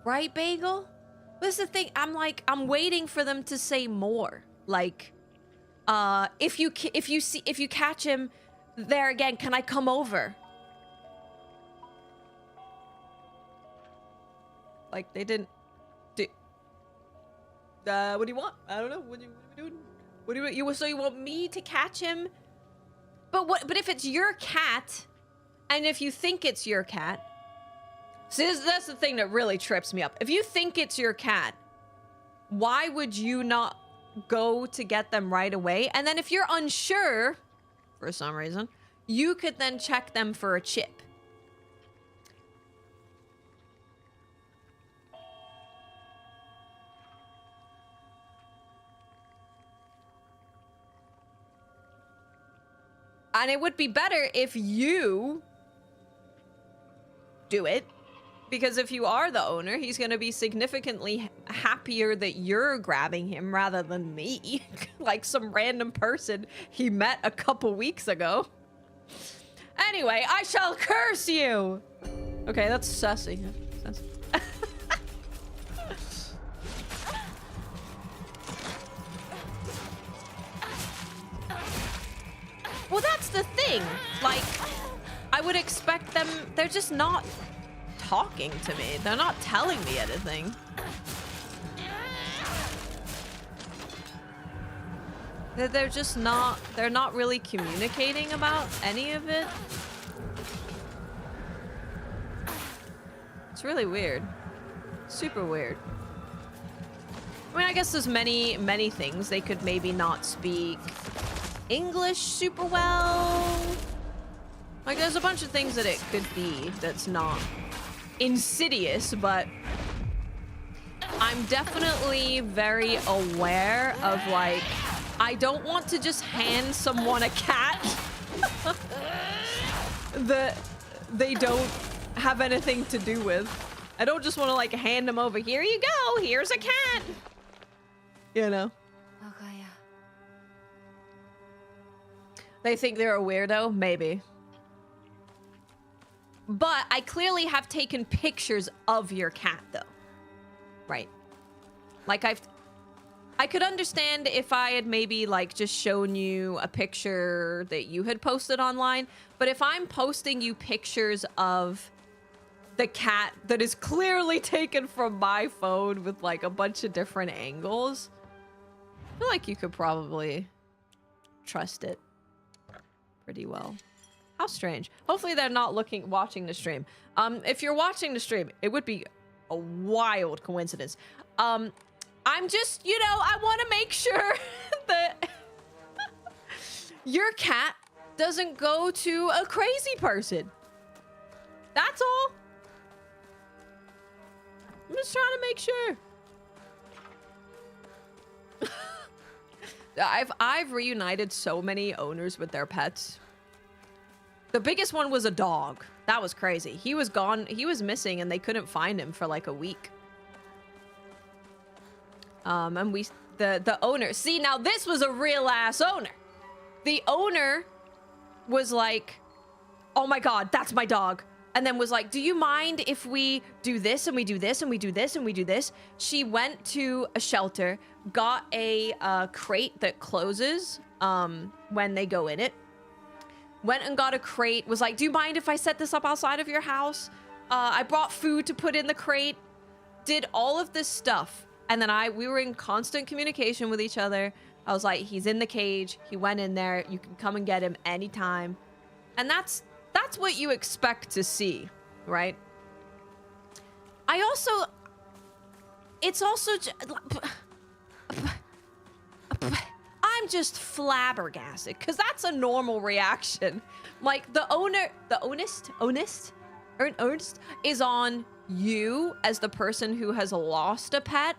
Right, Bagel? This is the thing. I'm waiting for them to say more. Like, if you catch him there again, can I come over? Like they didn't. What do you want? I don't know. What are you doing? What do you? So you want me to catch him? But if it's your cat, and if you think it's your cat. See, that's the thing that really trips me up. If you think it's your cat, why would you not go to get them right away? And then if you're unsure, for some reason, you could then check them for a chip. And it would be better if you do it. Because if you are the owner, he's going to be significantly happier that you're grabbing him rather than me. Like some random person he met a couple weeks ago. Anyway, I shall curse you! Okay, that's sussy. Well, that's the thing. Like, I would expect them... They're just not talking to me. They're not telling me anything. They're just not... They're not really communicating about any of it. It's really weird. Super weird. I mean, I guess there's many things. They could maybe not speak English super well. Like, there's a bunch of things that it could be that's not insidious, but I'm definitely very aware of, like, I don't want to just hand someone a cat that they don't have anything to do with. I don't just want to, like, hand them over. Here you go. Here's a cat. You know? They think they're a weirdo? Maybe. But I clearly have taken pictures of your cat, though. Right? Like, I could understand if I had maybe, like, just shown you a picture that you had posted online. But if I'm posting you pictures of the cat that is clearly taken from my phone with, like, a bunch of different angles, I feel like you could probably trust it pretty well. How strange. Hopefully they're not watching the stream. If you're watching the stream, it would be a wild coincidence. I'm just, you know, I want to make sure that your cat doesn't go to a crazy person. That's all. I'm just trying to make sure. I've reunited so many owners with their pets. The biggest one was a dog. That was crazy. He was gone. He was missing and they couldn't find him for like a week. And the owner, see, now this was a real ass owner. The owner was like, oh my God, that's my dog. And then was like, do you mind if we do this and we do this and we do this and we do this? She went to a shelter, got a crate that closes when they go in it. Went and got a crate, was like, do you mind if I set this up outside of your house? I brought food to put in the crate, did all of this stuff. And then we were in constant communication with each other. I was like, he's in the cage. He went in there. You can come and get him anytime. And that's what you expect to see, right? it's also I'm just flabbergasted because that's a normal reaction. Like the onus is on you as the person who has lost a pet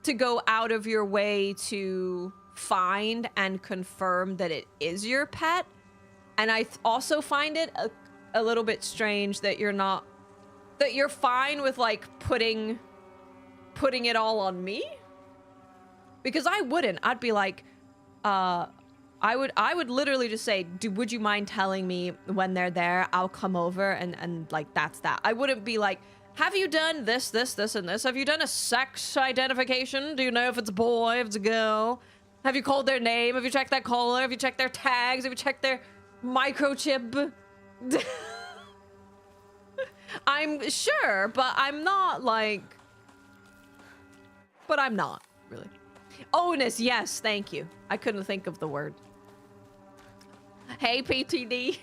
to go out of your way to find and confirm that it is your pet. And I also find it a little bit strange that you're fine with like putting it all on me. Because I wouldn't. I'd be like, I would literally just say, would you mind telling me when they're there? I'll come over and like, that's that. I wouldn't be like, have you done this, and this? Have you done a sex identification? Do you know if it's a boy, if it's a girl? Have you called their name? Have you checked that collar? Have you checked their tags? Have you checked their microchip? I'm sure, but I'm not like... But I'm not, really. Onus, yes, thank you. I couldn't think of the word. Hey, PTD.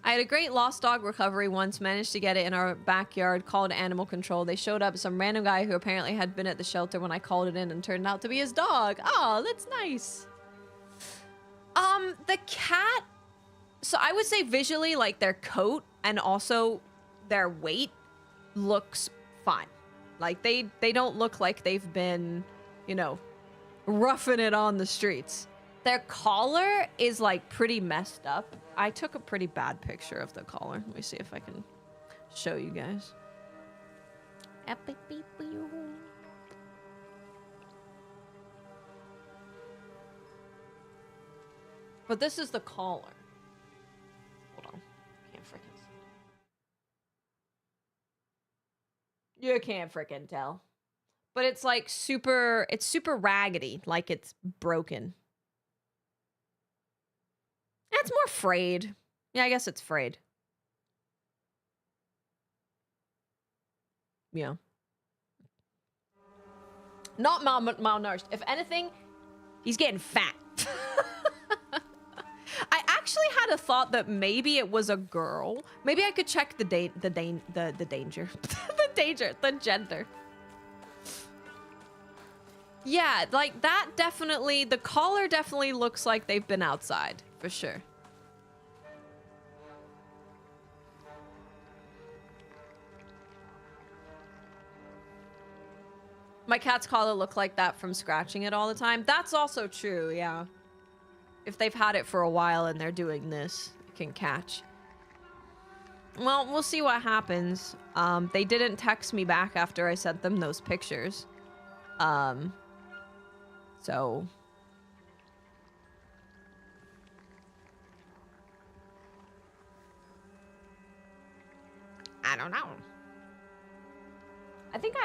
I had a great lost dog recovery once, managed to get it in our backyard, called animal control. They showed up some random guy who apparently had been at the shelter when I called it in and turned out to be his dog. Oh, that's nice. The cat, so I would say visually, like their coat and also their weight looks fine. Like they don't look like they've been, you know, roughing it on the streets. Their collar is like pretty messed up. I took a pretty bad picture of the collar. Let me see if I can show you guys. But this is the collar. Hold on. Can't frickin' see. You can't frickin' tell. But it's like super raggedy, like it's broken. It's more frayed. Yeah, I guess it's frayed. Yeah. Not malnourished. If anything, he's getting fat. I actually had a thought that maybe it was a girl. Maybe I could check the danger. the gender. Yeah, like that definitely, the collar definitely looks like they've been outside, for sure. My cat's collar look like that from scratching it all the time. That's also true, yeah. If they've had it for a while and they're doing this, it can catch. Well, we'll see what happens. They didn't text me back after I sent them those pictures. So... I don't know. I think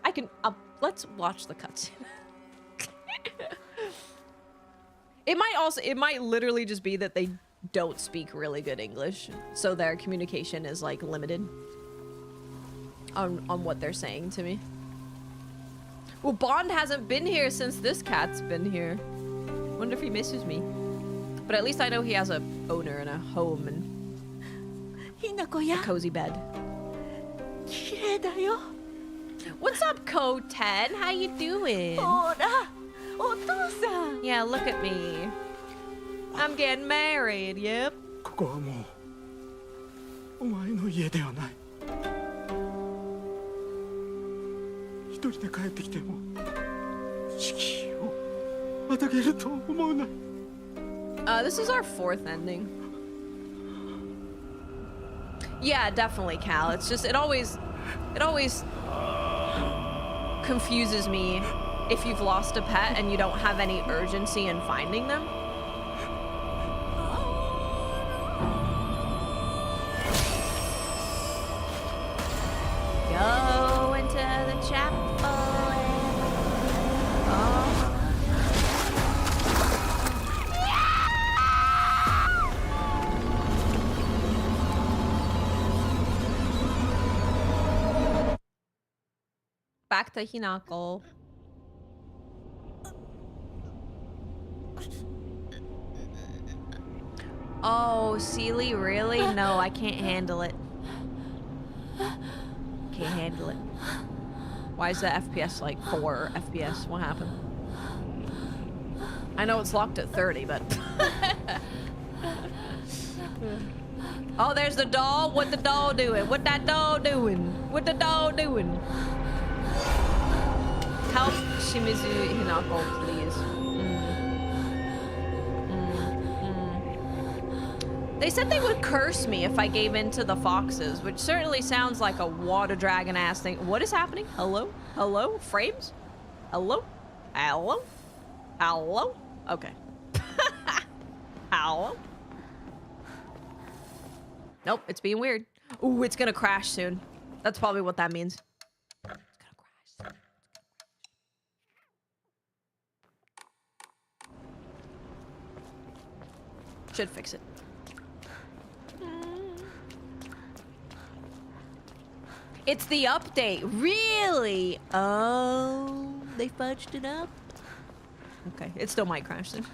I can, let's watch the cutscene. It might literally just be that they don't speak really good English, so their communication is like limited on what they're saying to me. Well, Bond hasn't been here since this cat's been here. Wonder if he misses me. But at least I know he has a owner and a home and a cozy bed. What's up, Code 10? How you doing? Yeah, look at me. I'm getting married, yep.
ここはもうお前の家ではない。一人で帰ってきても敷居をまたげると思うな。
This is our fourth ending. Yeah, definitely, Cal. It's just it always confuses me if you've lost a pet and you don't have any urgency in finding them. Go into the chapel and... Oh. Back to Hinako. Oh, Seely, really? No, I can't handle it. Can't handle it. Why is the FPS like 4 FPS? What happened? I know it's locked at 30, but... Oh, there's the doll. What the doll doing? What that doll doing? What the doll doing? Help Shimizu Hinako, please. They said they would curse me if I gave in to the foxes, which certainly sounds like a water dragon ass thing. What is happening? Hello? Hello? Frames? Hello? Hello? Hello? Okay. Hello? Nope, it's being weird. Ooh, it's gonna crash soon. That's probably what that means. It's gonna crash. Should fix it. It's the update. Really? Oh, they fudged it up? Okay, it still might crash soon.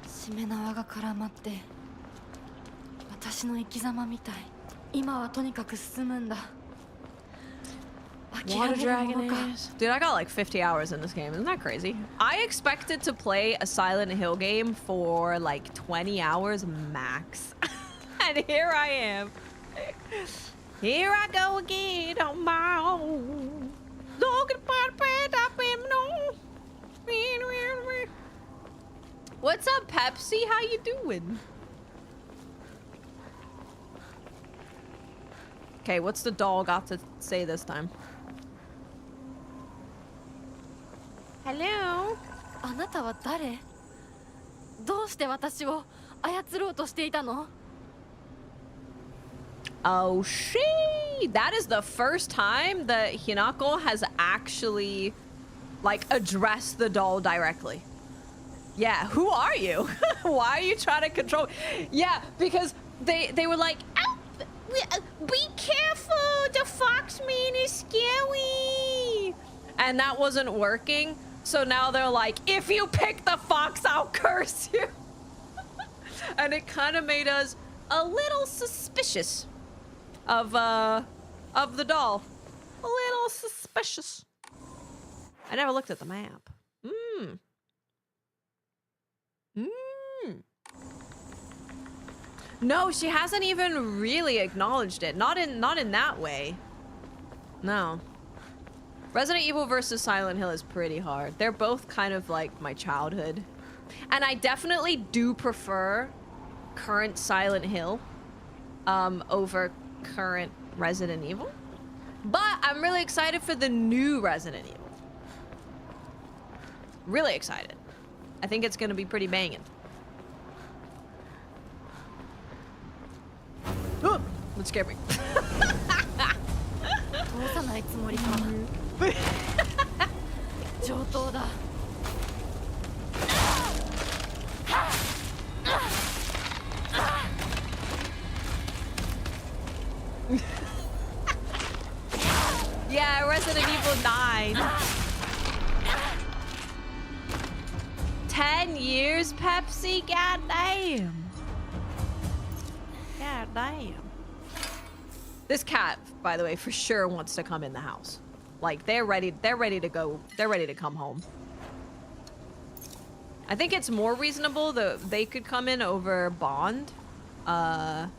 しめ縄が絡まって私の生き様みたい。今はとにかく進むんだ。
Water Dragon is. Dude, I got like 50 hours in this game. Isn't that crazy? I expected to play a Silent Hill game for like 20 hours max. And here I am. Here I go again on my own. Looking for the bed I've been on. What's up, Pepsi? How you doing? Okay, what's the doll got to say this time? Hello?
あなたは誰？どうして私を操ろうとしていたの？
Oh, she! That is the first time that Hinako has actually, like, addressed the doll directly. Yeah, who are you? Why are you trying to control? Yeah, because they were like, "Ow, be careful, the fox man is scary." And that wasn't working. So now they're like, if you pick the fox, I'll curse you. And it kind of made us a little suspicious of the doll. A little suspicious. I never looked at the map. No, she hasn't even really acknowledged it. Not in that way. No. Resident Evil versus Silent Hill is pretty hard. They're both kind of like my childhood. And I definitely do prefer current Silent Hill over current Resident Evil. But I'm really excited for the new Resident Evil. Really excited. I think it's gonna be pretty banging. Oh, that scared me.
通さないつもりか。上等だ。
Yeah, Resident Evil 9. 10 years, Pepsi? God damn. God damn. This cat, by the way, for sure wants to come in the house. Like, they're ready to go. They're ready to come home. I think it's more reasonable that they could come in over Bond. But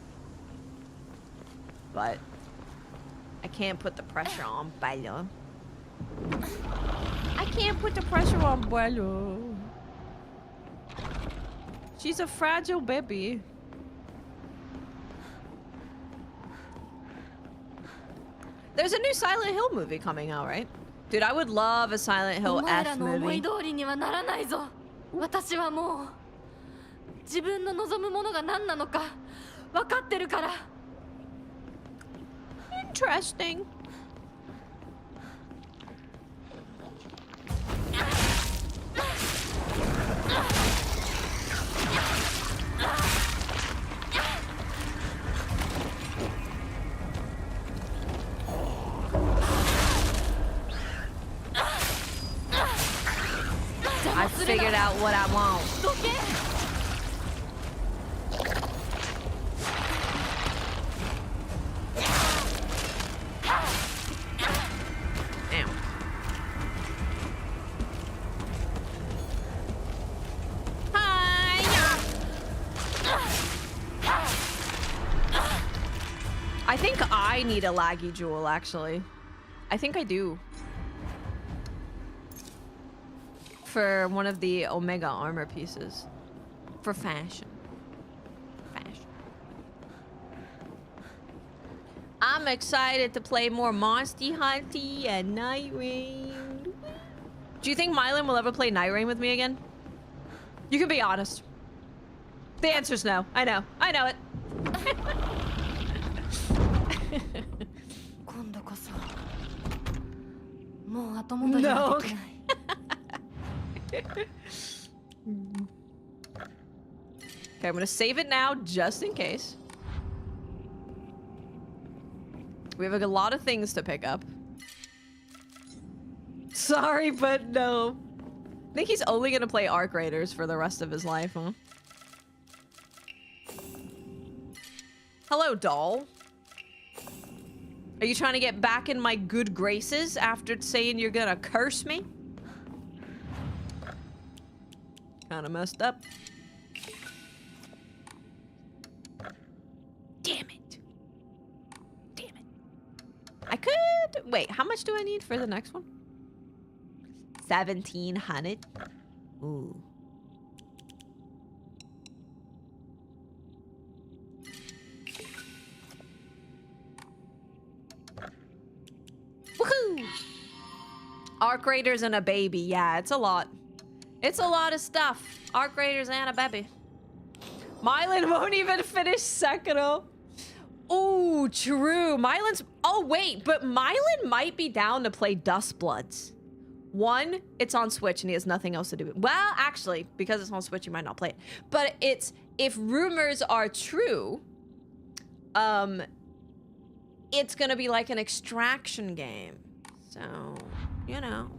I can't put the pressure on Bello. I can't put the pressure on Bello. She's a fragile baby. There's a new Silent Hill movie coming out, right? Dude, I would love a Silent Hill
お前
F
らの思い
movie.
通りにはならないぞ。私はもう自分の望むものが何なのか分かってるから。
Interesting. I figured out what I want. I need a laggy jewel, actually. I think I do. For one of the Omega armor pieces. For fashion. Fashion. I'm excited to play more Monster Hunter and Night Rain. Do you think Mylan will ever play Night Rain with me again? You can be honest. The answer's no. I know. I know it. No. Okay, I'm gonna save it now just in case. We have a lot of things to pick up. Sorry, but no. I think he's only gonna play Arc Raiders for the rest of his life, huh? Hello, doll. Are you trying to get back in my good graces after saying you're gonna curse me? Kinda messed up. Damn it. Damn it. I could... Wait, how much do I need for the next one? 1,700. Ooh. Woohoo! Arc Raiders and a baby. Yeah, it's a lot. It's a lot of stuff. Arc Raiders and a baby. Mylan won't even finish Sekiro. Ooh, true. Mylan's... Oh, wait. But Mylan might be down to play Dustbloods. One, it's on Switch and he has nothing else to do. Well, actually, because it's on Switch, you might not play it. But it's... If rumors are true... It's gonna be like an extraction game. So, you know.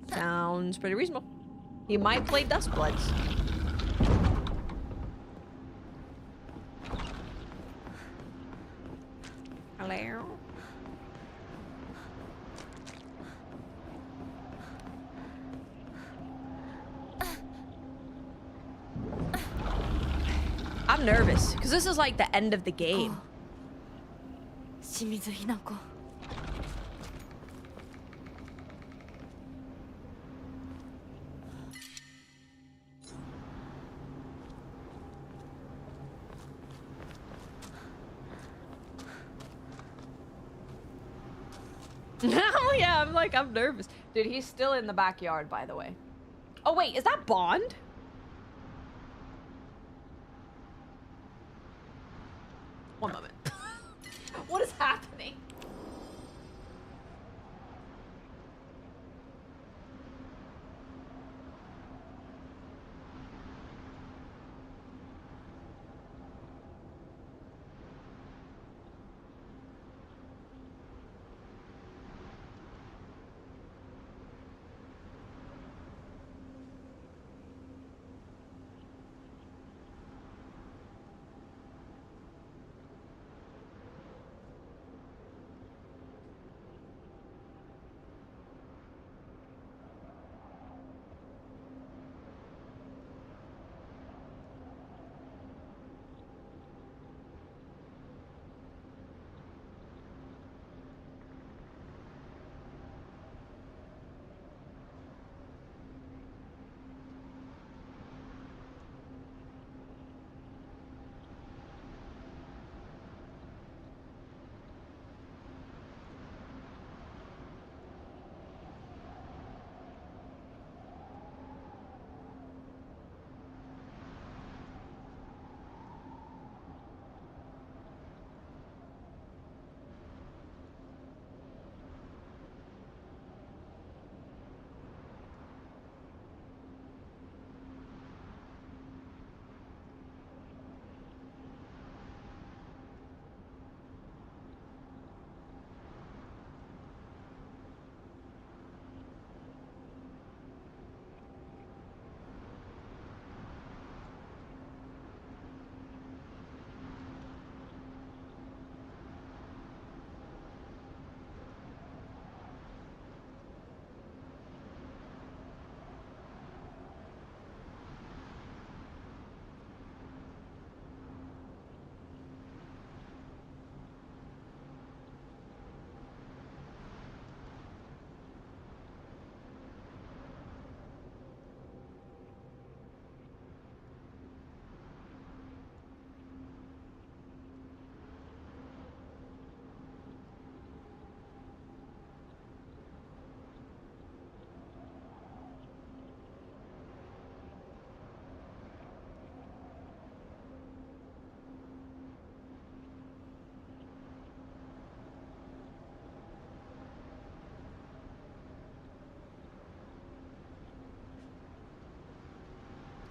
Sounds pretty reasonable. He might play Dustbloods. Hello? I'm nervous, because this is like the end of the game. Yeah, I'm nervous. Dude, he's still in the backyard, by the way. Oh, wait, is that Bond? One moment. What is happening?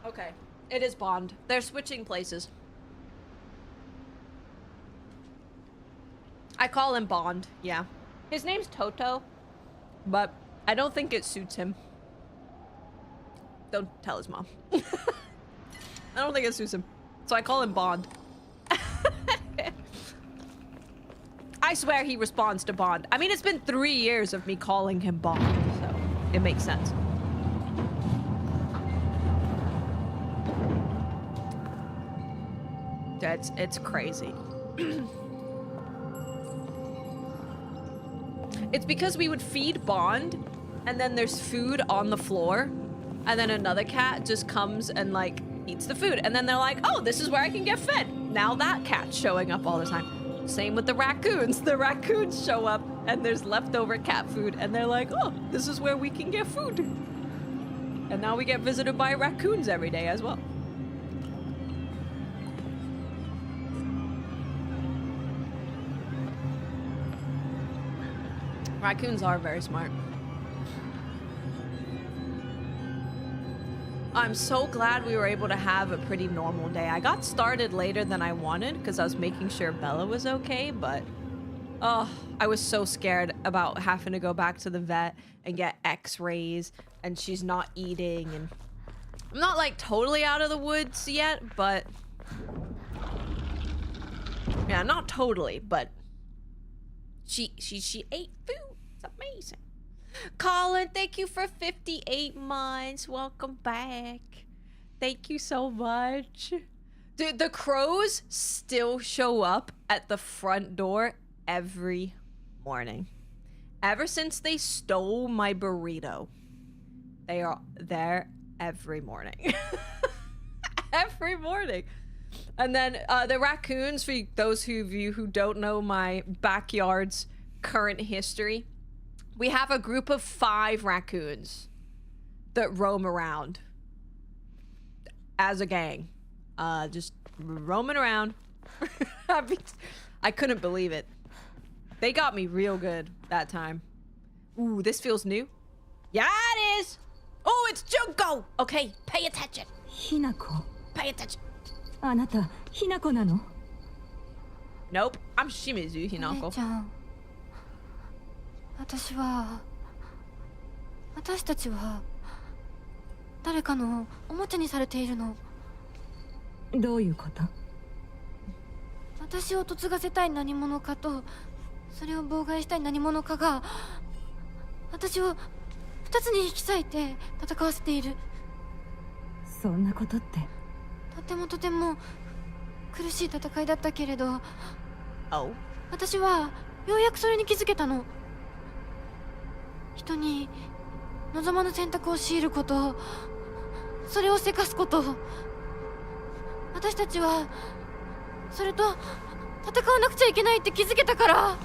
Okay. It is Bond. They're switching places. I call him Bond, yeah. His name's Toto, but I don't think it suits him. Don't tell his mom. I don't think it suits him. So I call him Bond. I swear he responds to Bond. I mean, it's been 3 years of me calling him Bond, so it makes sense. It's crazy. It's because we would feed Bond, and then there's food on the floor, and then another cat just comes and like eats the food, and then they're like, oh, this is where I can get fed. Now that cat's showing up all the time. Same with the raccoons. The raccoons show up, and there's leftover cat food, and they're like, oh, this is where we can get food. And now we get visited by raccoons every day as well. Raccoons are very smart. I'm so glad we were able to have a pretty normal day. I got started later than I wanted because I was making sure Bella was okay, but oh, I was so scared about having to go back to the vet and get x-rays, and she's not eating, and I'm not like totally out of the woods yet, but yeah, not totally, but she ate food. It's amazing. Colin, thank you for 58 months. Welcome back. Thank you so much. Dude, the crows still show up at the front door every morning. Ever since they stole my burrito, they are there every morning. Every morning. And then the raccoons, for those of you who don't know my backyard's current history, we have a group of 5 raccoons that roam around as a gang. Just roaming around. I couldn't believe it. They got me real good that time. Ooh, this feels new. Yeah, it is. Oh, it's Junko. Okay, pay attention.
Hinako.
Pay attention.
あなた、Hinako なの?
Nope, I'm Shimizu
お姉
Hinako.
ちゃん、私たちは誰かのおもちゃにされているの。
どういうこと？
私を嫁がせたい何者かと、それを妨害したい何者かが私を2つに引き裂いて戦わせている。
そんなことって。
とても苦しい戦いだったけれど、
Oh.
私はようやくそれに気づけたの。人に望まぬ選択を強いること、それをせかすこと、私たちはそれと戦わなくちゃいけないって気づけたから。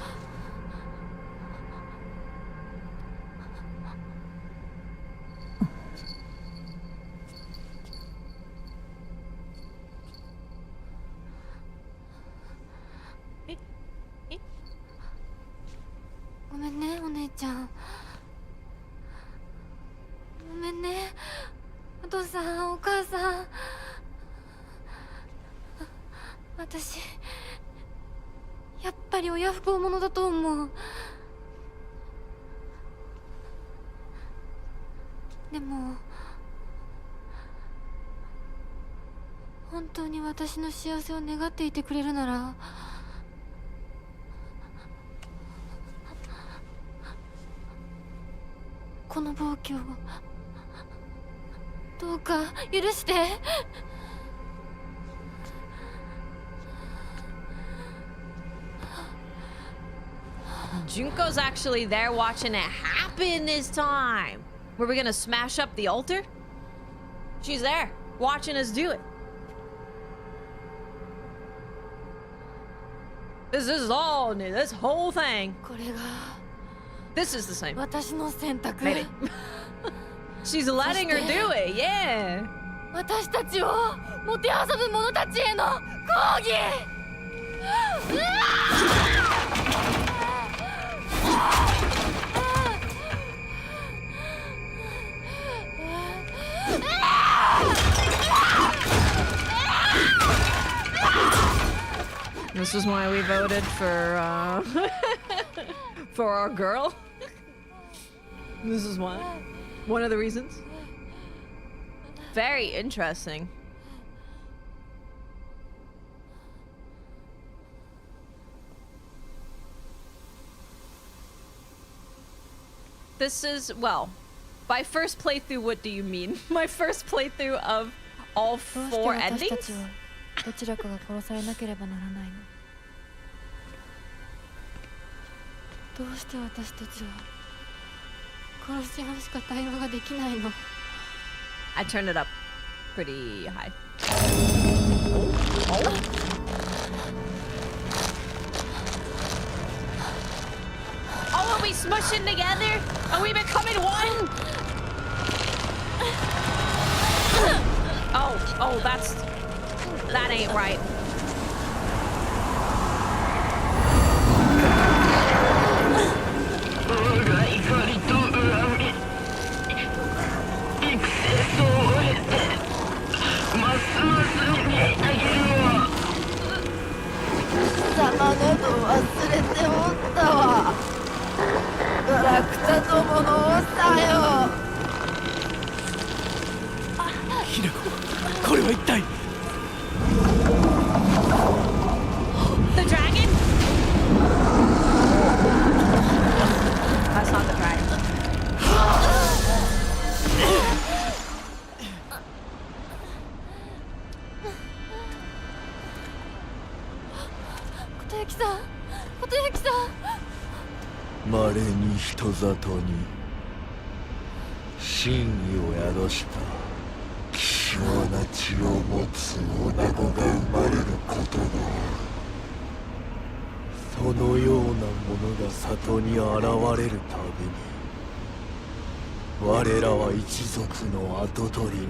ごめんね、お姉ちゃん。ごめんね、お父さん、お母さん。私やっぱり親不孝者だと思う。でも本当に私の幸せを願っていてくれるなら、この暴挙をどうか許して。
Junko's actually there watching it happen this time. Were we gonna smash up the altar? She's there, watching us do it. This is all new, this whole thing.
これが
This is the same.
私の選択。
Maybe. She's letting her do it, yeah.
私たちをもてあそぶ者たちへの抗議。
This is why we voted for for our girl. This is why. One of the reasons. Very interesting. This is, well, by first playthrough, what do you mean? My first playthrough of all 4 endings?
どちらかが殺されなければならないの。どうして私たちは殺し合うしか対話ができないの。
I turned it up pretty high. Oh, are we smushing together? Are we becoming one? Oh, that ain't right. The dragon? That's not the dragon.
Kotoyuki-san!
稀に人里に真意を宿した希少な血を持つ女子が生まれることがそのようなものが里に現れるたびに我らは一族の跡取りに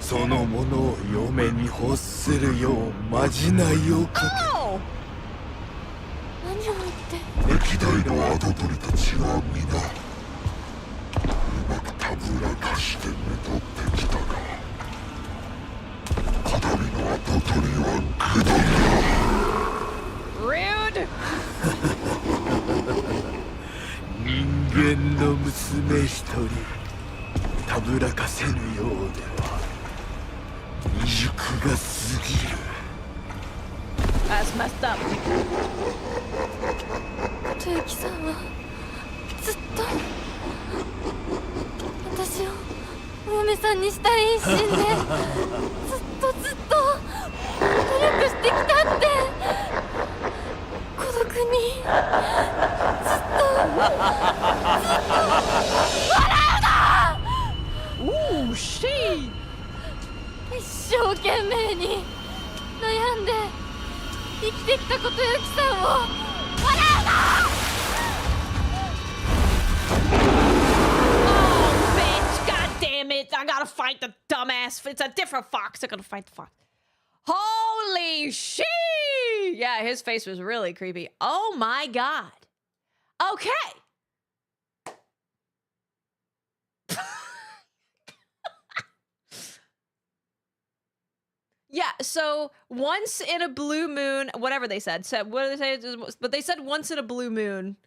そのものを嫁に欲するようまじないをかけ
何を言って
歴代の跡取りたちは皆うまくたぶらかしてめとってきたが片身の跡取りは愚鈍だ
Rude!
人間の娘一人たぶらかせぬようでは未熟が過ぎる
That's messed up.
kotoyuki-sanはずっと私をお嫁さんにしたい一心でずっと努力してきたって孤独にずっと
Ooh, she!
一生懸命に悩んで生きてきたkotoyuki-さんを笑うな
Oh, bitch! God damn it! I gotta fight the dumbass. It's a different fox. I gotta fight the fox. Holy shit! Yeah, his face was really creepy. Oh my god. Okay. Yeah, so once in a blue moon, whatever they said, what did they say? But they said once in a blue moon,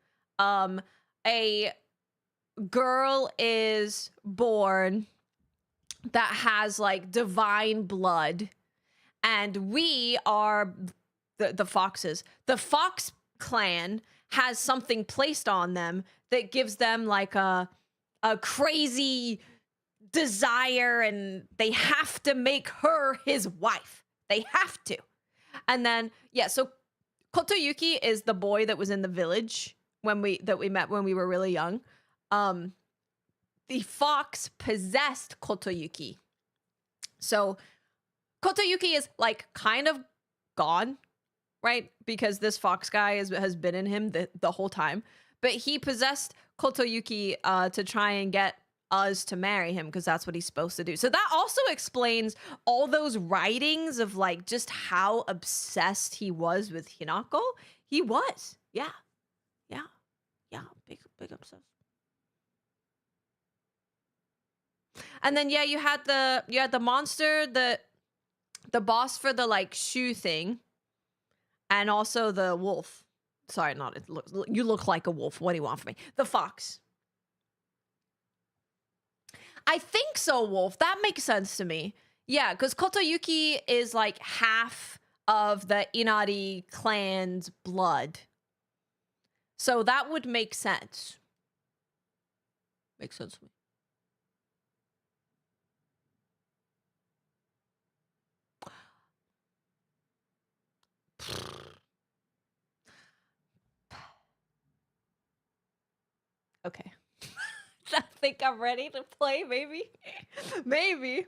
a girl is born that has like divine blood, and we are the foxes. The fox clan has something placed on them that gives them like a crazy desire, and they have to make her his wife. They have to. And then yeah, so Kotoyuki is the boy that was in the village when we met when we were really young. The fox possessed Kotoyuki. So Kotoyuki is like kind of gone, right? Because this fox guy has been in him the whole time. But he possessed Kotoyuki to try and get us to marry him because that's what he's supposed to do. So that also explains all those writings of like just how obsessed he was with Hinako. He was. Yeah. Big obsessed. And then yeah, you had the monster, the boss for the like shoe thing. And also the wolf. Sorry, not it. You look like a wolf. What do you want from me? The fox. I think so, wolf. That makes sense to me. Yeah, because Kotoyuki is like half of the Inari clan's blood. So that would make sense. Makes sense to me. Okay. I think I'm ready to play, maybe. Maybe.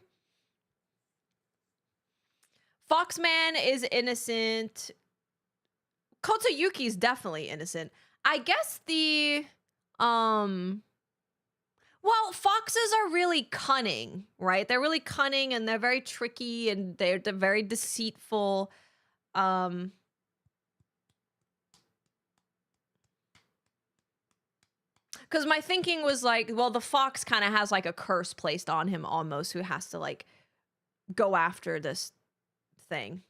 Foxman is innocent. Kotoyuki's definitely innocent. I guess the well, foxes are really cunning, right? They're really cunning and they're very tricky and they're very deceitful. Because my thinking was like, well, the fox kind of has like a curse placed on him almost, who has to like go after this thing.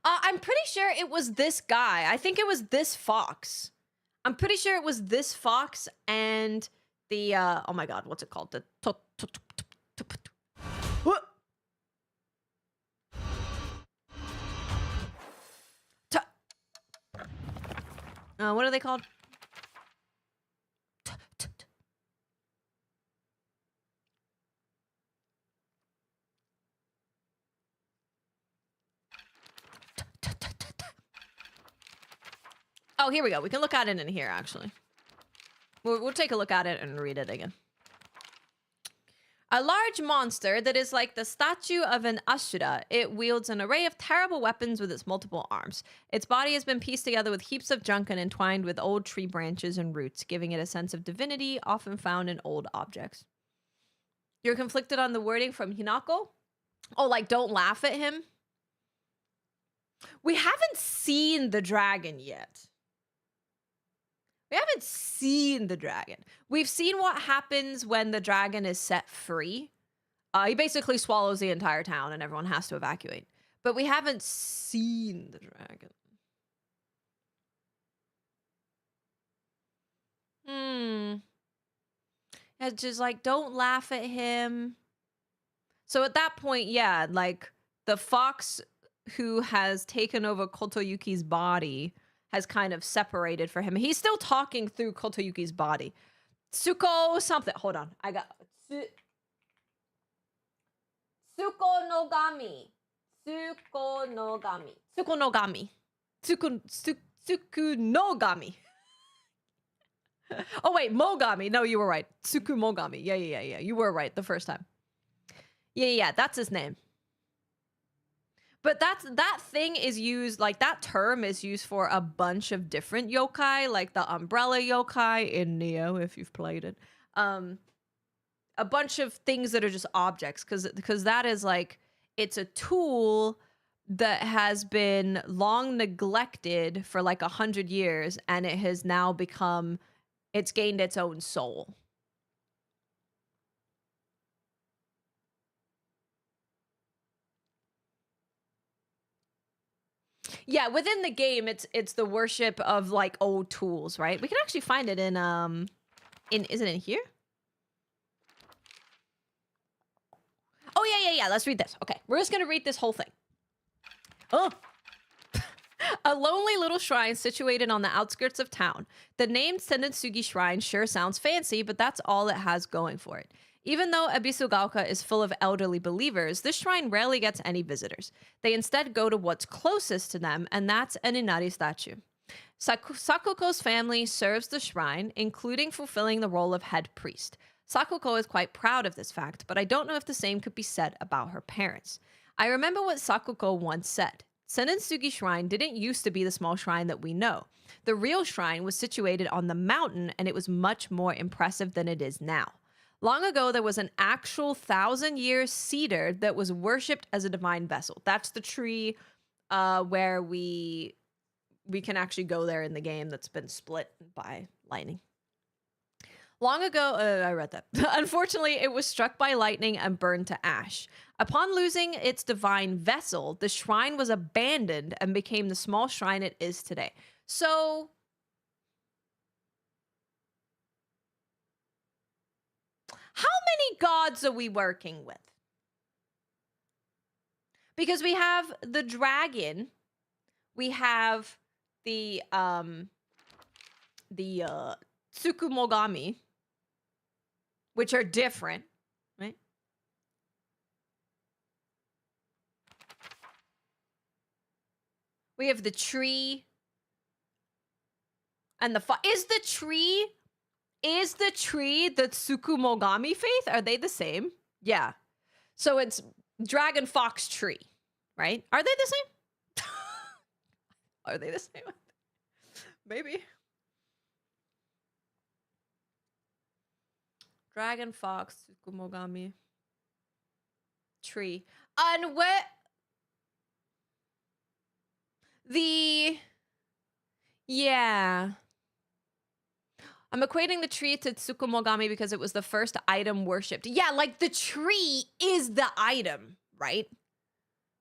I'm pretty sure it was this guy. I think it was this fox. I'm pretty sure it was this fox and the oh my god, what's it called? The what are they called? Oh, here we go. We can look at it in here, actually. We'll take a look at it and read it again. A large monster that is like the statue of an Ashura. It wields an array of terrible weapons with its multiple arms. Its body has been pieced together with heaps of junk and entwined with old tree branches and roots, giving it a sense of divinity often found in old objects. You're conflicted on the wording from Hinako? Oh, like don't laugh at him? We haven't seen the dragon yet. We haven't seen the dragon. We've seen what happens when the dragon is set free. He basically swallows the entire town and everyone has to evacuate. But we haven't seen the dragon. It's just like, don't laugh at him. So at that point, yeah, like the fox who has taken over Kotoyuki's body has kind of separated for him. He's still talking through Kotoyuki's body. Tsuko something. Hold on. I got Tsuko no Gami. Tsuko no Gami. Tsuko no Gami. Tsuku no Gami. Oh wait, Mogami. No, you were right. Tsuku Mogami. Yeah. You were right the first time. Yeah. That's his name. But that thing is used, like that term is used for a bunch of different yokai, like the umbrella yokai in Neo, if you've played it. A bunch of things that are just objects, because that is like, it's a tool that has been long neglected for like 100 years, and it has now become, it's gained its own soul. Yeah, within the game, it's the worship of like old tools, right? We can actually find it in isn't it here? Oh yeah. Let's read this. Okay, we're just gonna read this whole thing. Oh. A lonely little shrine situated on the outskirts of town. The name Senitsugi Shrine sure sounds fancy, but that's all it has going for it. Even though Ebisugaoka is full of elderly believers, this shrine rarely gets any visitors. They instead go to what's closest to them, and that's an Inari statue. Sakuko's family serves the shrine, including fulfilling the role of head priest. Sakuko is quite proud of this fact, but I don't know if the same could be said about her parents. I remember what Sakuko once said. Senitsugi Shrine didn't used to be the small shrine that we know. The real shrine was situated on the mountain, and it was much more impressive than it is now. Long ago, there was an actual 1,000-year cedar that was worshipped as a divine vessel. That's the tree where we can actually go there in the game that's been split by lightning. Long ago, I read that. Unfortunately, it was struck by lightning and burned to ash. Upon losing its divine vessel, the shrine was abandoned and became the small shrine it is today. So, how many gods are we working with? Because we have the dragon, we have the Tsukumogami, which are different, right? We have the tree and the is the tree the Tsukumogami faith? Are they the same? Yeah. So it's dragon, fox, tree, right? Are they the same? Are they the same? Maybe. Dragon, fox, Tsukumogami, tree. And what yeah. I'm equating the tree to Tsukumogami because it was the first item worshipped. Yeah, like the tree is the item, right?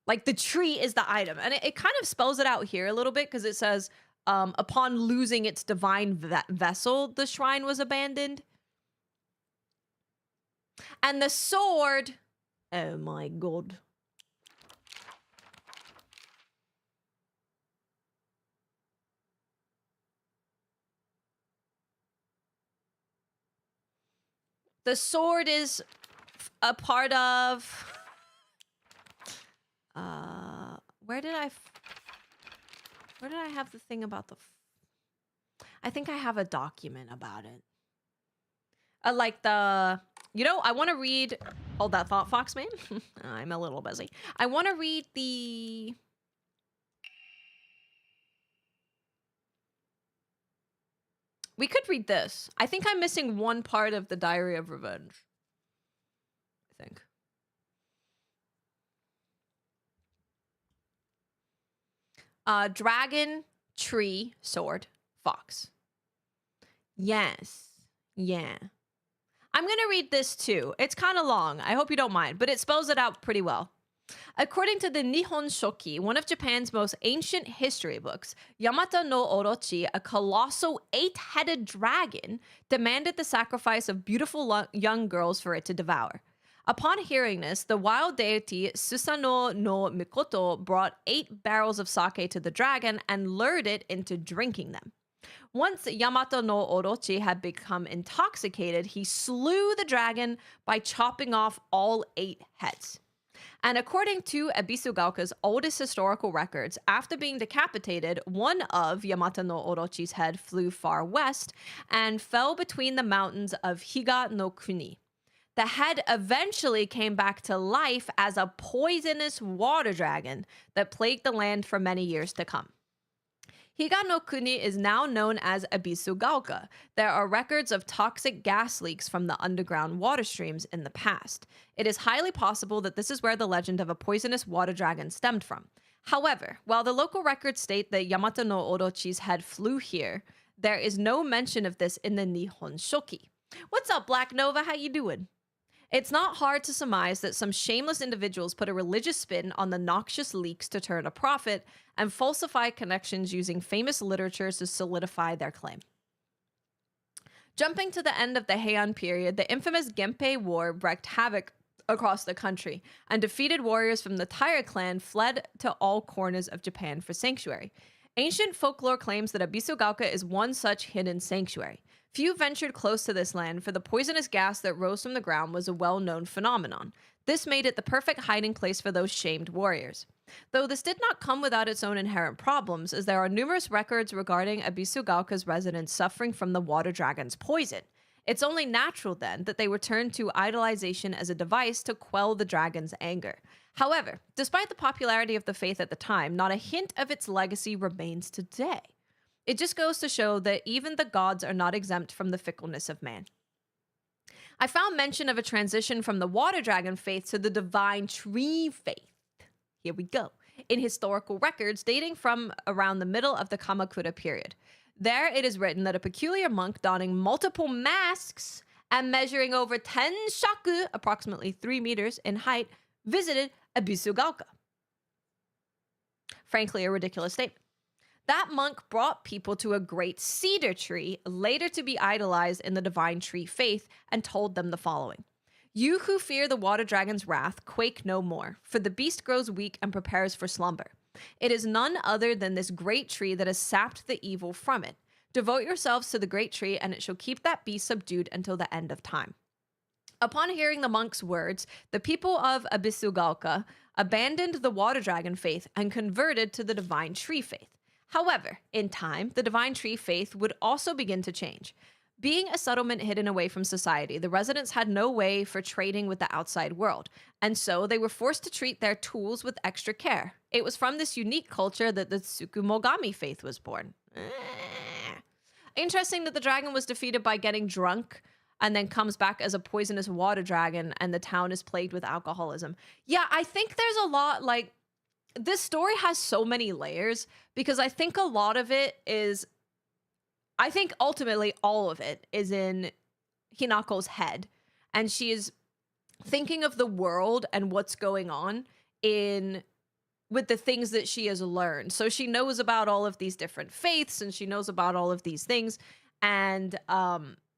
Like the tree is the item. And it kind of spells it out here a little bit because it says, upon losing its divine vessel, the shrine was abandoned. And the sword, oh my god. The sword is a part of where did I have the thing about the I think I have a document about it. Like the, you know, I want to read, hold that thought, Foxman. I'm a little busy. I want to read the, we could read this. I think I'm missing one part of the Diary of Revenge. I think. Dragon, tree, sword, fox. Yes. Yeah. I'm going to read this too. It's kind of long. I hope you don't mind, but it spells it out pretty well. According to the Nihon Shoki, one of Japan's most ancient history books, Yamato no Orochi, a colossal 8-headed dragon, demanded the sacrifice of beautiful young girls for it to devour. Upon hearing this, the wild deity Susanoo no Mikoto brought 8 barrels of sake to the dragon and lured it into drinking them. Once Yamato no Orochi had become intoxicated, he slew the dragon by chopping off all 8 heads. And according to Ebisugaoka's oldest historical records, after being decapitated, one of Yamato no Orochi's head flew far west and fell between the mountains of Higa no Kuni. The head eventually came back to life as a poisonous water dragon that plagued the land for many years to come. Higa no Kuni is now known as Ebisugaoka. There are records of toxic gas leaks from the underground water streams in the past. It is highly possible that this is where the legend of a poisonous water dragon stemmed from. However, while the local records state that Yamato no Orochi's head flew here, there is no mention of this in the Nihon Shoki. What's up, Black Nova? How you doing? It's not hard to surmise that some shameless individuals put a religious spin on the noxious leaks to turn a profit and falsify connections using famous literature to solidify their claim. Jumping to the end of the Heian period, the infamous Genpei War wreaked havoc across the country, and defeated warriors from the Taira clan fled to all corners of Japan for sanctuary. Ancient folklore claims that Ebisugaoka is one such hidden sanctuary. Few ventured close to this land, for the poisonous gas that rose from the ground was a well-known phenomenon. This made it the perfect hiding place for those shamed warriors. Though this did not come without its own inherent problems, as there are numerous records regarding Ebisugaoka's residents suffering from the water dragon's poison. It's only natural, then, that they were turned to idolization as a device to quell the dragon's anger. However, despite the popularity of the faith at the time, not a hint of its legacy remains today. It just goes to show that even the gods are not exempt from the fickleness of man. I found mention of a transition from the water dragon faith to the divine tree faith. Here we go. In historical records dating from around the middle of the Kamakura period. There it is written that a peculiar monk donning multiple masks and measuring over 10 shaku, approximately 3 meters in height, visited Abisugaoka. Frankly, a ridiculous statement. That monk brought people to a great cedar tree, later to be idolized in the divine tree faith, and told them the following. You who fear the water dragon's wrath, quake no more, for the beast grows weak and prepares for slumber. It is none other than this great tree that has sapped the evil from it. Devote yourselves to the great tree, and it shall keep that beast subdued until the end of time. Upon hearing the monk's words, the people of Abisugaoka abandoned the water dragon faith and converted to the divine tree faith. However, in time, the divine tree faith would also begin to change. Being a settlement hidden away from society, the residents had no way for trading with the outside world, and so they were forced to treat their tools with extra care. It was from this unique culture that the Tsukumogami faith was born. Interesting that the dragon was defeated by getting drunk and then comes back as a poisonous water dragon, and the town is plagued with alcoholism. Yeah, I think there's a lot, like, this story has so many layers, because I think a lot of it is, I think ultimately all of it is in Hinako's head, and she is thinking of the world and what's going on with the things that she has learned. So she knows about all of these different faiths, and she knows about all of these things, and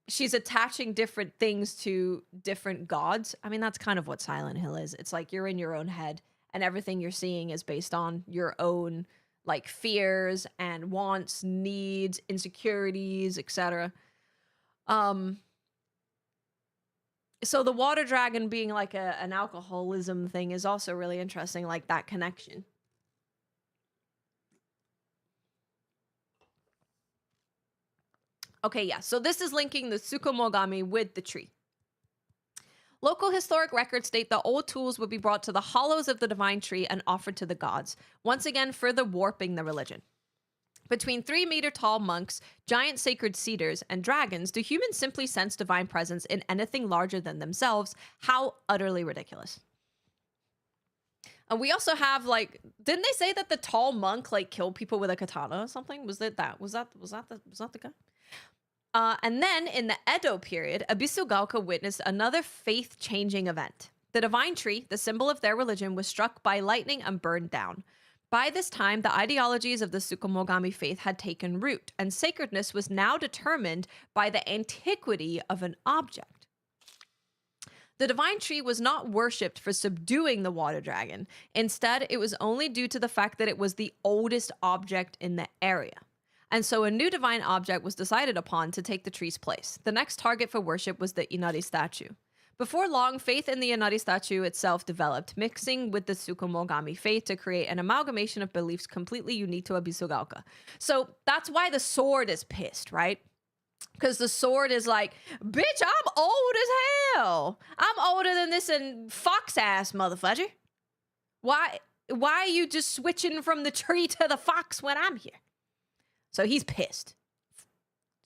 she's attaching different things to different gods. I mean, that's kind of what Silent Hill is. It's like you're in your own head, and everything you're seeing is based on your own, like, fears and wants, needs, insecurities, etc. So the water dragon being like an alcoholism thing is also really interesting, like that connection. Okay, yeah, so this is linking the Tsukumogami with the tree. Local historic records state that old tools would be brought to the hollows of the divine tree and offered to the gods, once again further warping the religion. Between 3-meter-tall monks, giant sacred cedars, and dragons, do humans simply sense divine presence in anything larger than themselves? How utterly ridiculous. And we also have, like, didn't they say that the tall monk, like, killed people with a katana or something? Was that the guy? And then, in the Edo period, Abisugaoka witnessed another faith-changing event. The divine tree, the symbol of their religion, was struck by lightning and burned down. By this time, the ideologies of the Tsukumogami faith had taken root, and sacredness was now determined by the antiquity of an object. The divine tree was not worshipped for subduing the water dragon. Instead, it was only due to the fact that it was the oldest object in the area. And so a new divine object was decided upon to take the tree's place. The next target for worship was the Inari statue. Before long, faith in the Inari statue itself developed, mixing with the Tsukumogami faith to create an amalgamation of beliefs completely unique to Abisugaoka. So that's why the sword is pissed, right? Because the sword is like, bitch, I'm old as hell. I'm older than this and fox ass motherfucker. Why are you just switching from the tree to the fox when I'm here? So he's pissed.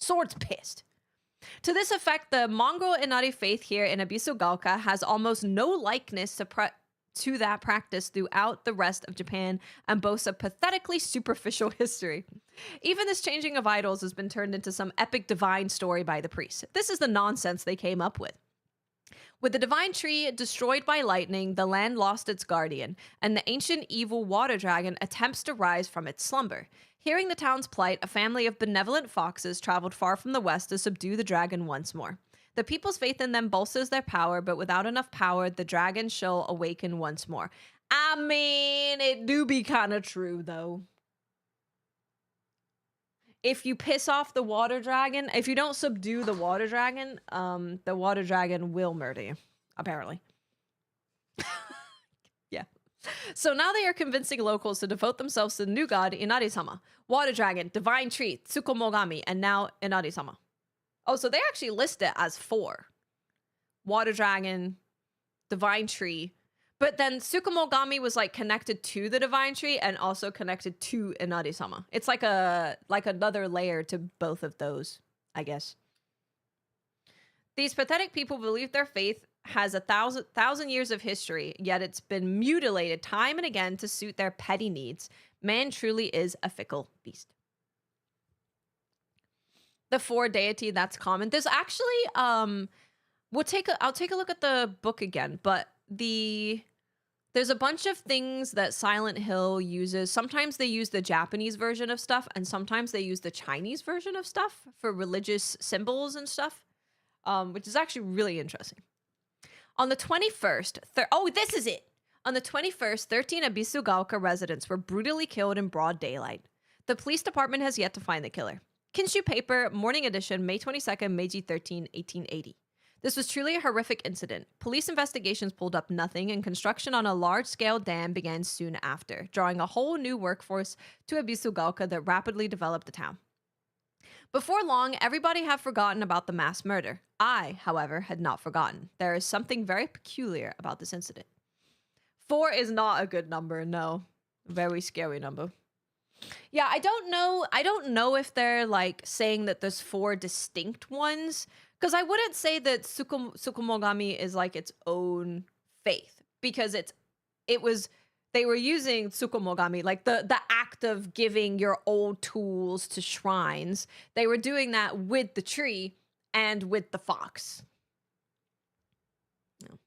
Sword's pissed. To this effect, the Mongol Inari faith here in Abisugaoka has almost no likeness to that practice throughout the rest of Japan and boasts a pathetically superficial history. Even this changing of idols has been turned into some epic divine story by the priests. This is the nonsense they came up with. With the divine tree destroyed by lightning, the land lost its guardian, and the ancient evil water dragon attempts to rise from its slumber. Hearing the town's plight, a family of benevolent foxes traveled far from the west to subdue the dragon once more. The people's faith in them bolsters their power, but without enough power, the dragon shall awaken once more. I mean, it do be kind of true, though. If you piss off the water dragon, if you don't subdue the water dragon will murder you, apparently. Yeah. So now they are convincing locals to devote themselves to the new god, Inari-sama. Water dragon, divine tree, Tsukumogami, and now Inari-sama. Oh, so they actually list it as 4. Water dragon, divine tree. But then Tsukumogami was like connected to the divine tree and also connected to Inari-sama. It's like another layer to both of those, I guess. These pathetic people believe their faith has 1,000 years of history, yet it's been mutilated time and again to suit their petty needs. Man truly is a fickle beast. The four deity, that's common. There's actually I'll take a look at the book again, but there's a bunch of things that Silent Hill uses. Sometimes they use the Japanese version of stuff, and sometimes they use the Chinese version of stuff for religious symbols and stuff, which is actually really interesting. On the 21st, this is it. On the 21st, 13 Abisugaoka residents were brutally killed in broad daylight. The police department has yet to find the killer. Kinshu Paper, Morning Edition, May 22nd, Meiji 13, 1880. This was truly a horrific incident. Police investigations pulled up nothing, and construction on a large-scale dam began soon after, drawing a whole new workforce to Abisugaoka that rapidly developed the town. Before long, everybody had forgotten about the mass murder. I, however, had not forgotten. There is something very peculiar about this incident. 4 is not a good number, no. Very scary number. Yeah, I don't know if they're like saying that there's 4 distinct ones, because I wouldn't say that Tsukumogami is like its own faith, because they were using Tsukumogami, like the act of giving your old tools to shrines. They were doing that with the tree and with the fox. No.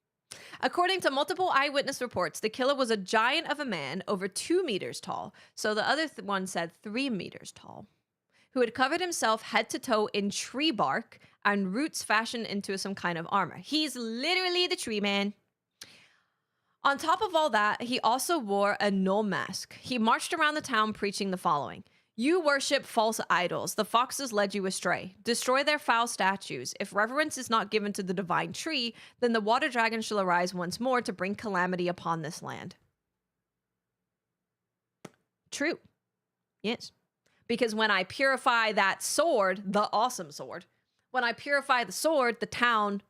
According to multiple eyewitness reports, the killer was a giant of a man over 2 meters tall. So the other one said 3 meters tall, who had covered himself head to toe in tree bark and roots fashioned into some kind of armor. He's literally the tree man. On top of all that, he also wore a no mask. He marched around the town preaching the following: "You worship false idols. The foxes led you astray. Destroy their foul statues. If reverence is not given to the divine tree, then the water dragon shall arise once more to bring calamity upon this land." True. Yes. Because when I purify that sword, the awesome sword, when I purify the sword, the town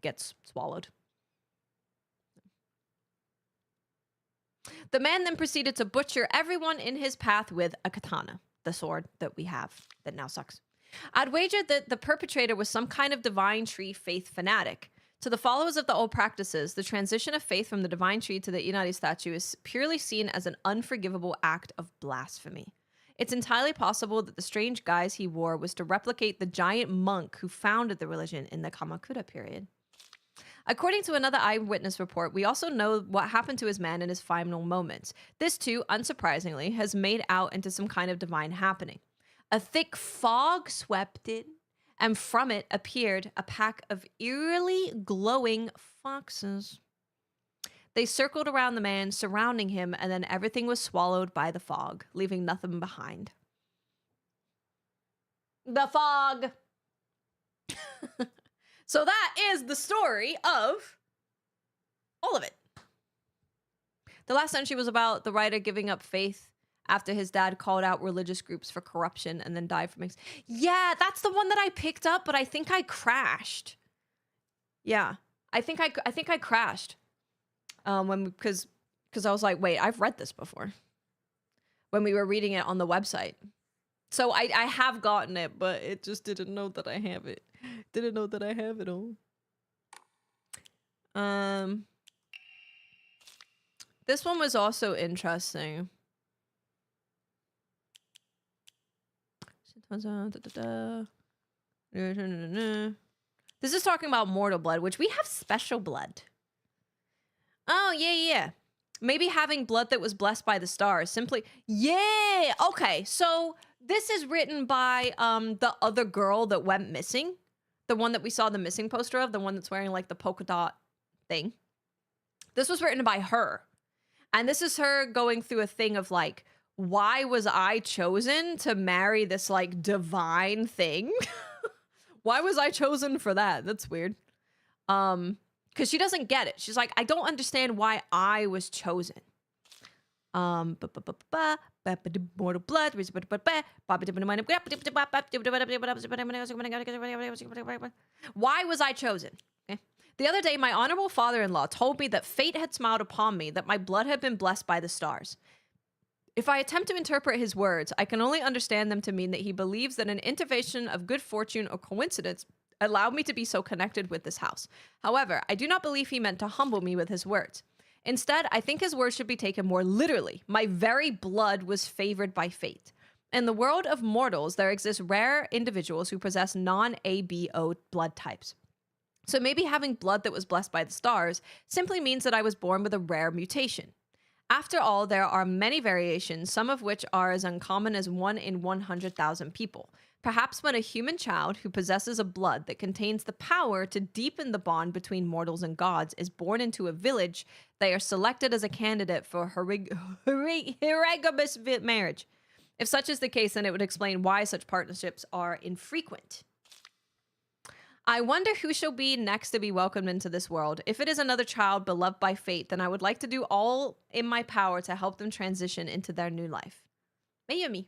gets swallowed. The man then proceeded to butcher everyone in his path with a katana, the sword that we have that now sucks. I'd wager that the perpetrator was some kind of divine tree faith fanatic. To the followers of the old practices, the transition of faith from the divine tree to the Inari statue is purely seen as an unforgivable act of blasphemy. It's entirely possible that the strange guise he wore was to replicate the giant monk who founded the religion in the Kamakura period. According to another eyewitness report, we also know what happened to his man in his final moments. This too, unsurprisingly, has made out into some kind of divine happening. A thick fog swept in, and from it appeared a pack of eerily glowing foxes. They circled around the man, surrounding him, and then everything was swallowed by the fog, leaving nothing behind. The fog! So that is the story of all of it. The last entry was about the writer giving up faith after his dad called out religious groups for corruption and then died from it. Yeah, that's the one that I picked up, but I think I crashed. Yeah, I think I crashed. Because I was like, wait, I've read this before. When we were reading it on the website. So I have gotten it, but it just didn't know that I have it. Didn't know that I have it all. This one was also interesting. This is talking about mortal blood, which we have special blood. Oh, yeah. Maybe having blood that was blessed by the stars. Simply, yeah. Okay, so this is written by the other girl that went missing. The one that we saw the missing poster of, the one that's wearing like the polka dot thing. This was written by her. And this is her going through a thing of like, why was I chosen to marry this like divine thing? Why was I chosen for that? That's weird. Because she doesn't get it. She's like, I don't understand why I was chosen. Mortal blood. Why was I chosen? Okay. The other day, my honorable father-in-law told me that fate had smiled upon me, that my blood had been blessed by the stars. If I attempt to interpret his words, I can only understand them to mean that he believes that an intervention of good fortune or coincidence allowed me to be so connected with this house. However, I do not believe he meant to humble me with his words. Instead, I think his words should be taken more literally. My very blood was favored by fate. In the world of mortals, there exist rare individuals who possess non-ABO blood types. So maybe having blood that was blessed by the stars simply means that I was born with a rare mutation. After all, there are many variations, some of which are as uncommon as 1 in 100,000 people. Perhaps when a human child who possesses a blood that contains the power to deepen the bond between mortals and gods is born into a village, they are selected as a candidate for heterogamous marriage. If such is the case, then it would explain why such partnerships are infrequent. I wonder who shall be next to be welcomed into this world. If it is another child beloved by fate, then I would like to do all in my power to help them transition into their new life. Mayumi.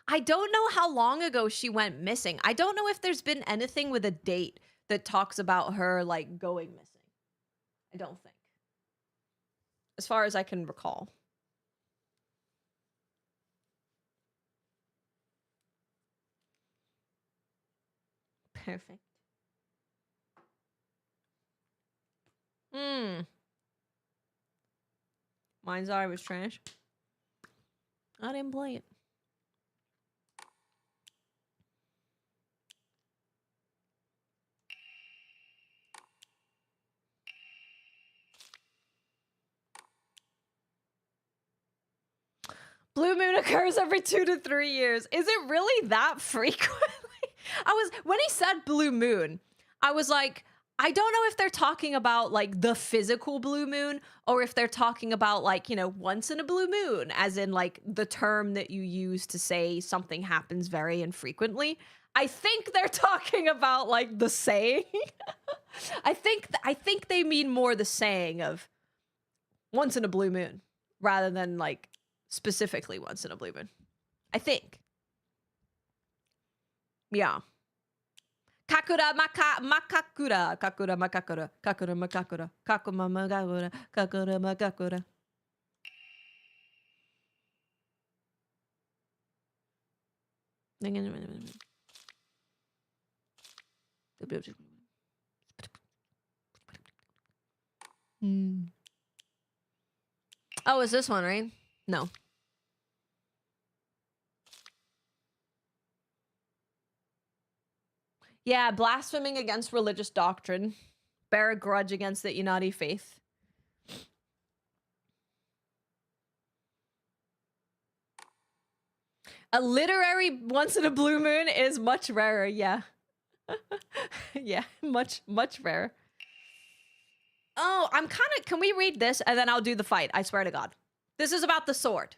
I don't know how long ago she went missing. I don't know if there's been anything with a date that talks about her, like, going missing. I don't think. As far as I can recall. Perfect. Mine's Eye was trash. I didn't play it. Blue moon occurs every 2 to 3 years. Is it really that frequently? When he said blue moon, I was like, I don't know if they're talking about like the physical blue moon or if they're talking about like, you know, once in a blue moon, as in like the term that you use to say something happens very infrequently. I think they're talking about like the saying. I think they mean more the saying of once in a blue moon rather than like specifically once in a blue moon. I think. Yeah. Kakura makakura. Kakura makakura. Kakura makakura. Kakuma makakura. Kakura makakura. Oh, is this one, right? No. Yeah, blaspheming against religious doctrine. Bear a grudge against the Inari faith. A literary once in a blue moon is much rarer, yeah. Yeah, much rarer. Oh, can we read this and then I'll do the fight? I swear to God. This is about the sword.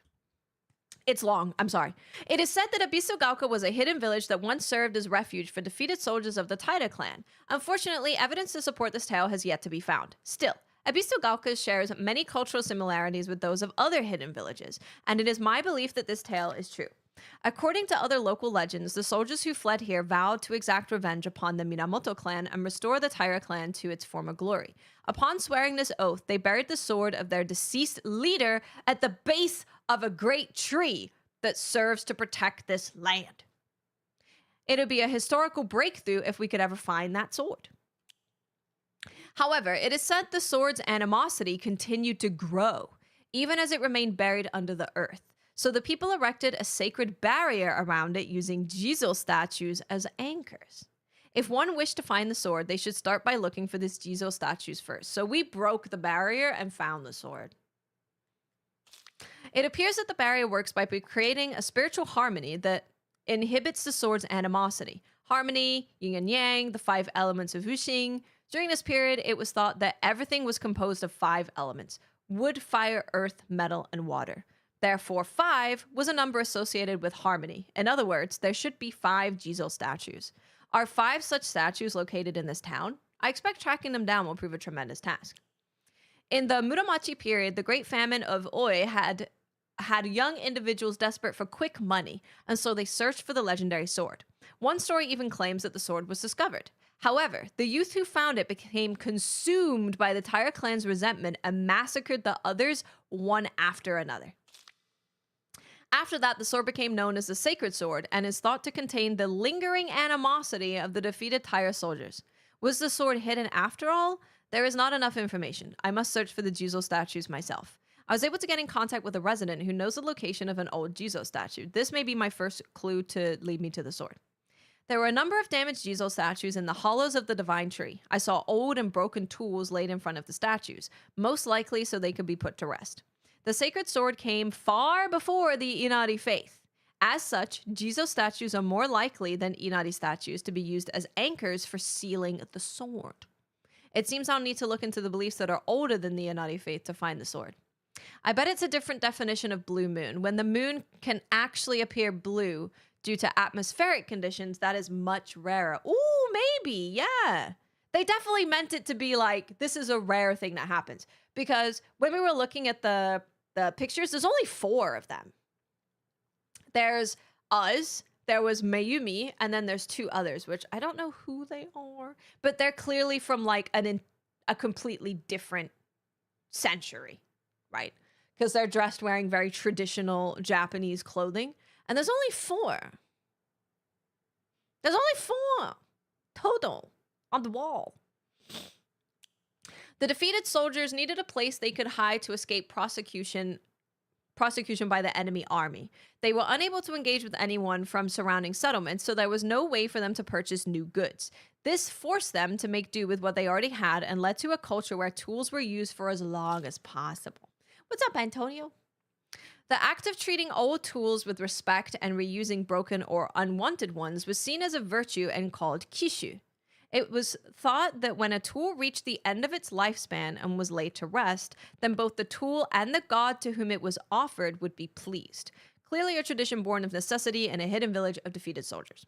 It's long. I'm sorry. It is said that Abisugaoka was a hidden village that once served as refuge for defeated soldiers of the Taira clan. Unfortunately, evidence to support this tale has yet to be found. Still, Abisugaoka shares many cultural similarities with those of other hidden villages, and it is my belief that this tale is true. According to other local legends, the soldiers who fled here vowed to exact revenge upon the Minamoto clan and restore the Taira clan to its former glory. Upon swearing this oath, they buried the sword of their deceased leader at the base of a great tree that serves to protect this land. It would be a historical breakthrough if we could ever find that sword. However, it is said the sword's animosity continued to grow, even as it remained buried under the earth. So the people erected a sacred barrier around it using Jizo statues as anchors. If one wished to find the sword, they should start by looking for these Jizo statues first. So we broke the barrier and found the sword. It appears that the barrier works by creating a spiritual harmony that inhibits the sword's animosity. Harmony, yin and yang, the 5 elements of Wuxing. During this period, it was thought that everything was composed of 5 elements: wood, fire, earth, metal, and water. Therefore, 5 was a number associated with harmony. In other words, there should be 5 Jizo statues. Are 5 such statues located in this town? I expect tracking them down will prove a tremendous task. In the Muromachi period, the Great Famine of Oi had young individuals desperate for quick money, and so they searched for the legendary sword. One story even claims that the sword was discovered. However, the youth who found it became consumed by the Taira clan's resentment and massacred the others one after another. After that, the sword became known as the Sacred Sword and is thought to contain the lingering animosity of the defeated Taira soldiers. Was the sword hidden after all? There is not enough information. I must search for the Jizo statues myself. I was able to get in contact with a resident who knows the location of an old Jizo statue. This may be my first clue to lead me to the sword. There were a number of damaged Jizo statues in the hollows of the divine tree. I saw old and broken tools laid in front of the statues, most likely so they could be put to rest. The sacred sword came far before the Inari faith. As such, Jizo statues are more likely than Inari statues to be used as anchors for sealing the sword. It seems I'll need to look into the beliefs that are older than the Inari faith to find the sword. I bet it's a different definition of blue moon. When the moon can actually appear blue due to atmospheric conditions, that is much rarer. Ooh, maybe, yeah. They definitely meant it to be like, this is a rare thing that happens. Because when we were looking at the pictures, there's only 4 of them. There's us, there was Mayumi, and then there's 2 others, which I don't know who they are, but they're clearly from like a completely different century, right? Because they're dressed wearing very traditional Japanese clothing, and there's only 4. There's only 4 total on the wall. The defeated soldiers needed a place they could hide to escape prosecution by the enemy army. They were unable to engage with anyone from surrounding settlements, so there was no way for them to purchase new goods. This forced them to make do with what they already had and led to a culture where tools were used for as long as possible. What's up, Antonio? The act of treating old tools with respect and reusing broken or unwanted ones was seen as a virtue and called kishu. It was thought that when a tool reached the end of its lifespan and was laid to rest, then both the tool and the god to whom it was offered would be pleased. Clearly a tradition born of necessity in a hidden village of defeated soldiers.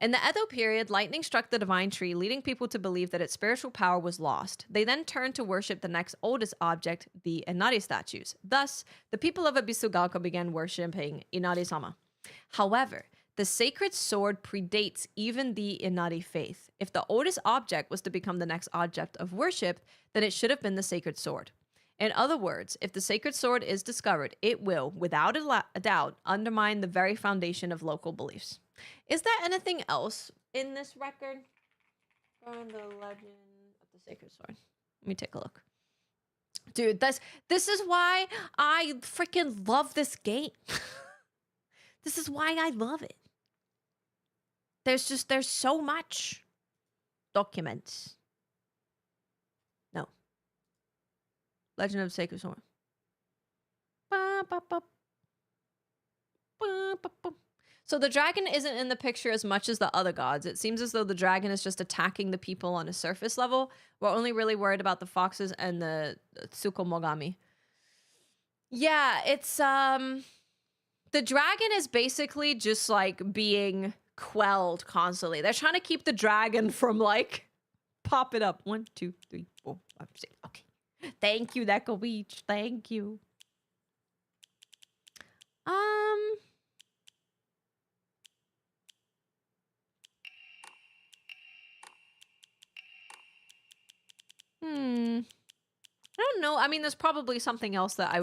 In the Edo period, lightning struck the divine tree, leading people to believe that its spiritual power was lost. They then turned to worship the next oldest object, the Inari statues. Thus, the people of Abisugalka began worshiping Inari-sama. However, the sacred sword predates even the Inari faith. If the oldest object was to become the next object of worship, then it should have been the sacred sword. In other words, if the sacred sword is discovered, it will, without a doubt, undermine the very foundation of local beliefs. Is there anything else in this record from the legend of the sacred sword? Let me take a look. Dude, this is why I freaking love this game. This is why I love it. There's so much documents. No. Legend of the Sacred Sword. So the dragon isn't in the picture as much as the other gods. It seems as though the dragon is just attacking the people on a surface level. We're only really worried about the foxes and the Tsukomogami. Yeah, it's the dragon is basically just like being quelled constantly. They're trying to keep the dragon from like popping up. 1, 2, 3, 4, 5, 6. Okay. Thank you, Neko Beach. Thank you. I don't know. I mean, there's probably something else that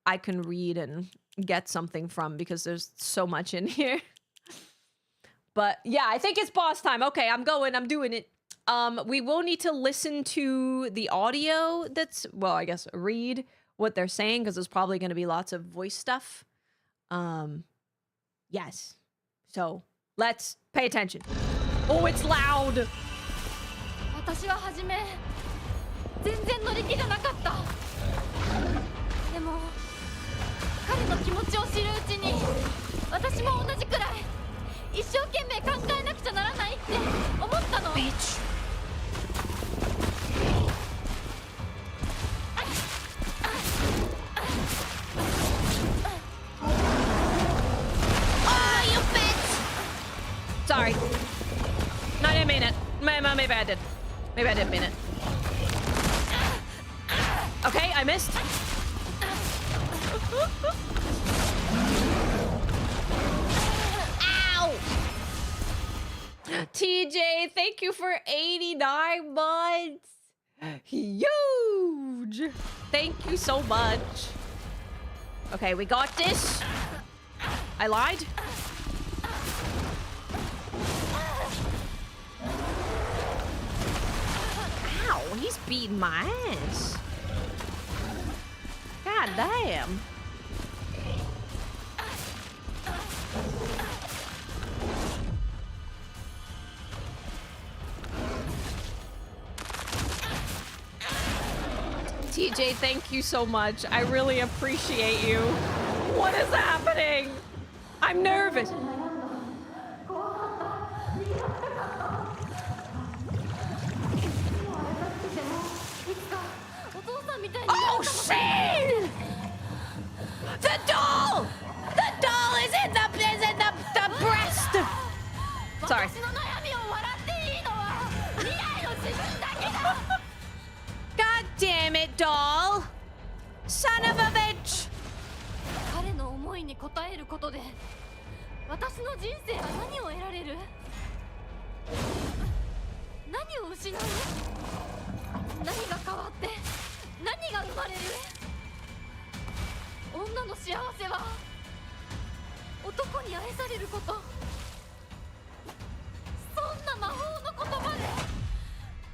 I can read and get something from because there's so much in here. But yeah, I think it's boss time. Okay, I'm doing it. We will need to listen to the audio that's, well, I guess read what they're saying because there's probably going to be lots of voice stuff. Yes. So let's pay attention. Oh, it's loud.
私は初め全然乗り気じゃなかった。でも彼の気持ちを知るうちに私も同じくらい一生懸命考えなくちゃならないって思ったの。Bitch.
Oh, you bitch! Sorry. No, I didn't mean it. Maybe I did. Maybe I didn't mean it. Okay, I missed. Ow! TJ, thank you for 89 months. Huge. Thank you so much. Okay, we got this. I lied. Ow, he's beating my ass. God damn. TJ, thank you so much. I really appreciate you. What is happening? I'm nervous. Oh, shit! The doll! The doll is in the breast! Sorry. God damn it, doll! Son of a bitch!
彼の思いに応えることで私の人生は何を得られる？何を失う？何が変わって何が生まれる？女の幸せは男に愛されること。そんな魔法の言葉で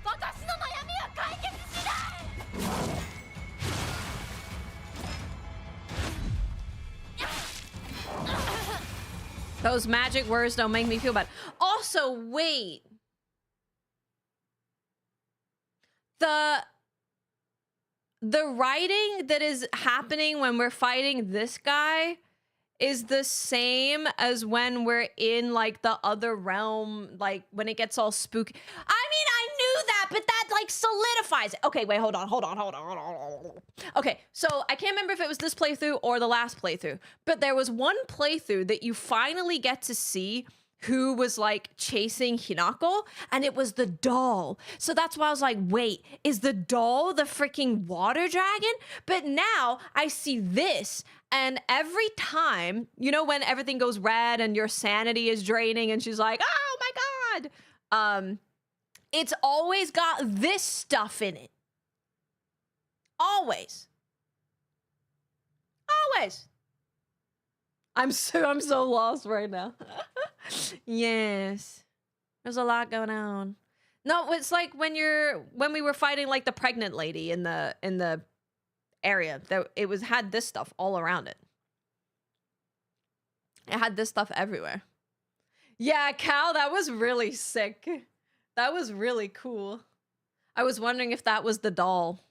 私の悩みは解決しない。
Those magic words don't make me feel bad. Also, wait. The writing that is happening when we're fighting this guy is the same as when we're in like the other realm, like when it gets all spooky. I mean, I knew that, but that like solidifies it. Okay, wait, hold on. Okay, so I can't remember if it was this playthrough or the last playthrough, but there was one playthrough that you finally get to see who was like chasing Hinako, and it was the doll. So that's why I was like, wait, is the doll the freaking water dragon? But now I see this, and every time, you know, when everything goes red and your sanity is draining and she's like, oh my God, it's always got this stuff in it. Always. I'm so lost right now. Yes. There's a lot going on. No, it's like when we were fighting like the pregnant lady in the area, that it had this stuff all around it. It had this stuff everywhere. Yeah, Cal, that was really sick. That was really cool. I was wondering if that was the doll.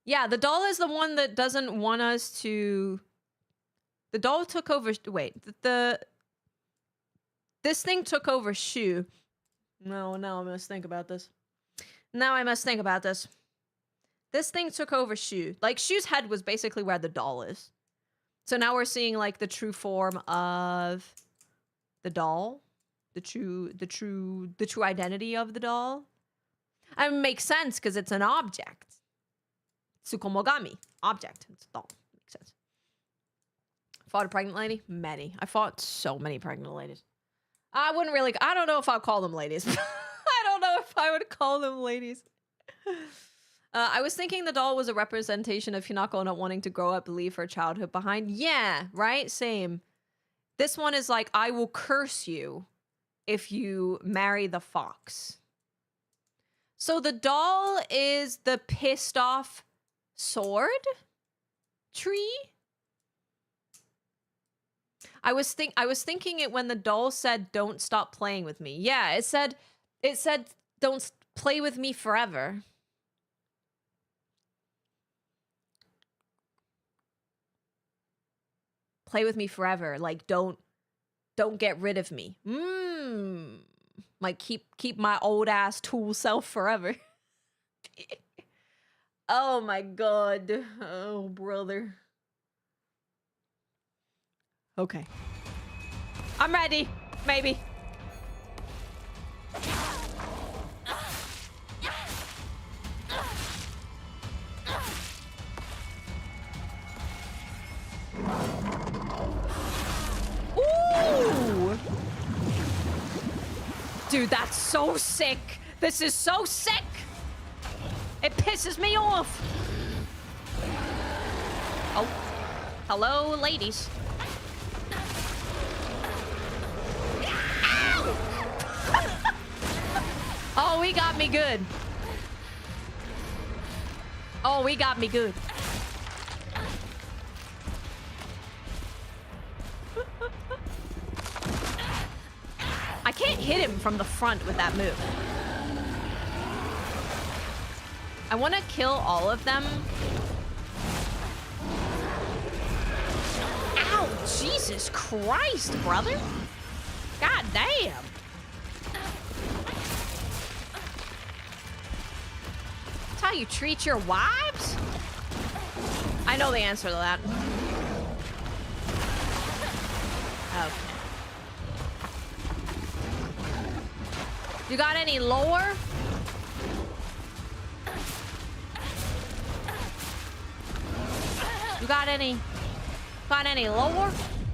Yeah, the doll is the one that doesn't want us to... The doll took over... Wait, this thing took over Shu. No, I must think about this. This thing took over Shu. Like, Shu's head was basically where the doll is. So now we're seeing, like, the true form of the doll. The true identity of the doll. I mean, it makes sense, because it's an object. Tsukomogami. Object. It's a doll. Makes sense. Fought a pregnant lady? Many. I fought so many pregnant ladies. I don't know if I'll call them ladies. I don't know if I would call them ladies. I was thinking the doll was a representation of Hinako not wanting to grow up, leave her childhood behind. Yeah, right? Same. This one is like, I will curse you if you marry the fox. So the doll is the pissed off sword tree? I was thinking it when the doll said, "Don't stop playing with me." Yeah, it said, "Don't play with me forever." Play with me forever. Like, don't get rid of me. Like, keep my old ass tool self forever. Oh my God. Oh, brother. Okay. I'm ready. Maybe. Ooh! Dude, that's so sick. This is so sick. It pisses me off. Oh. Hello, ladies. Oh, he got me good. Oh, he got me good. can't hit him from the front with that move. I want to kill all of them. Ow, Jesus Christ, brother. God damn. That's how you treat your wives? I know the answer to that. Okay. You got any lore? You got any lore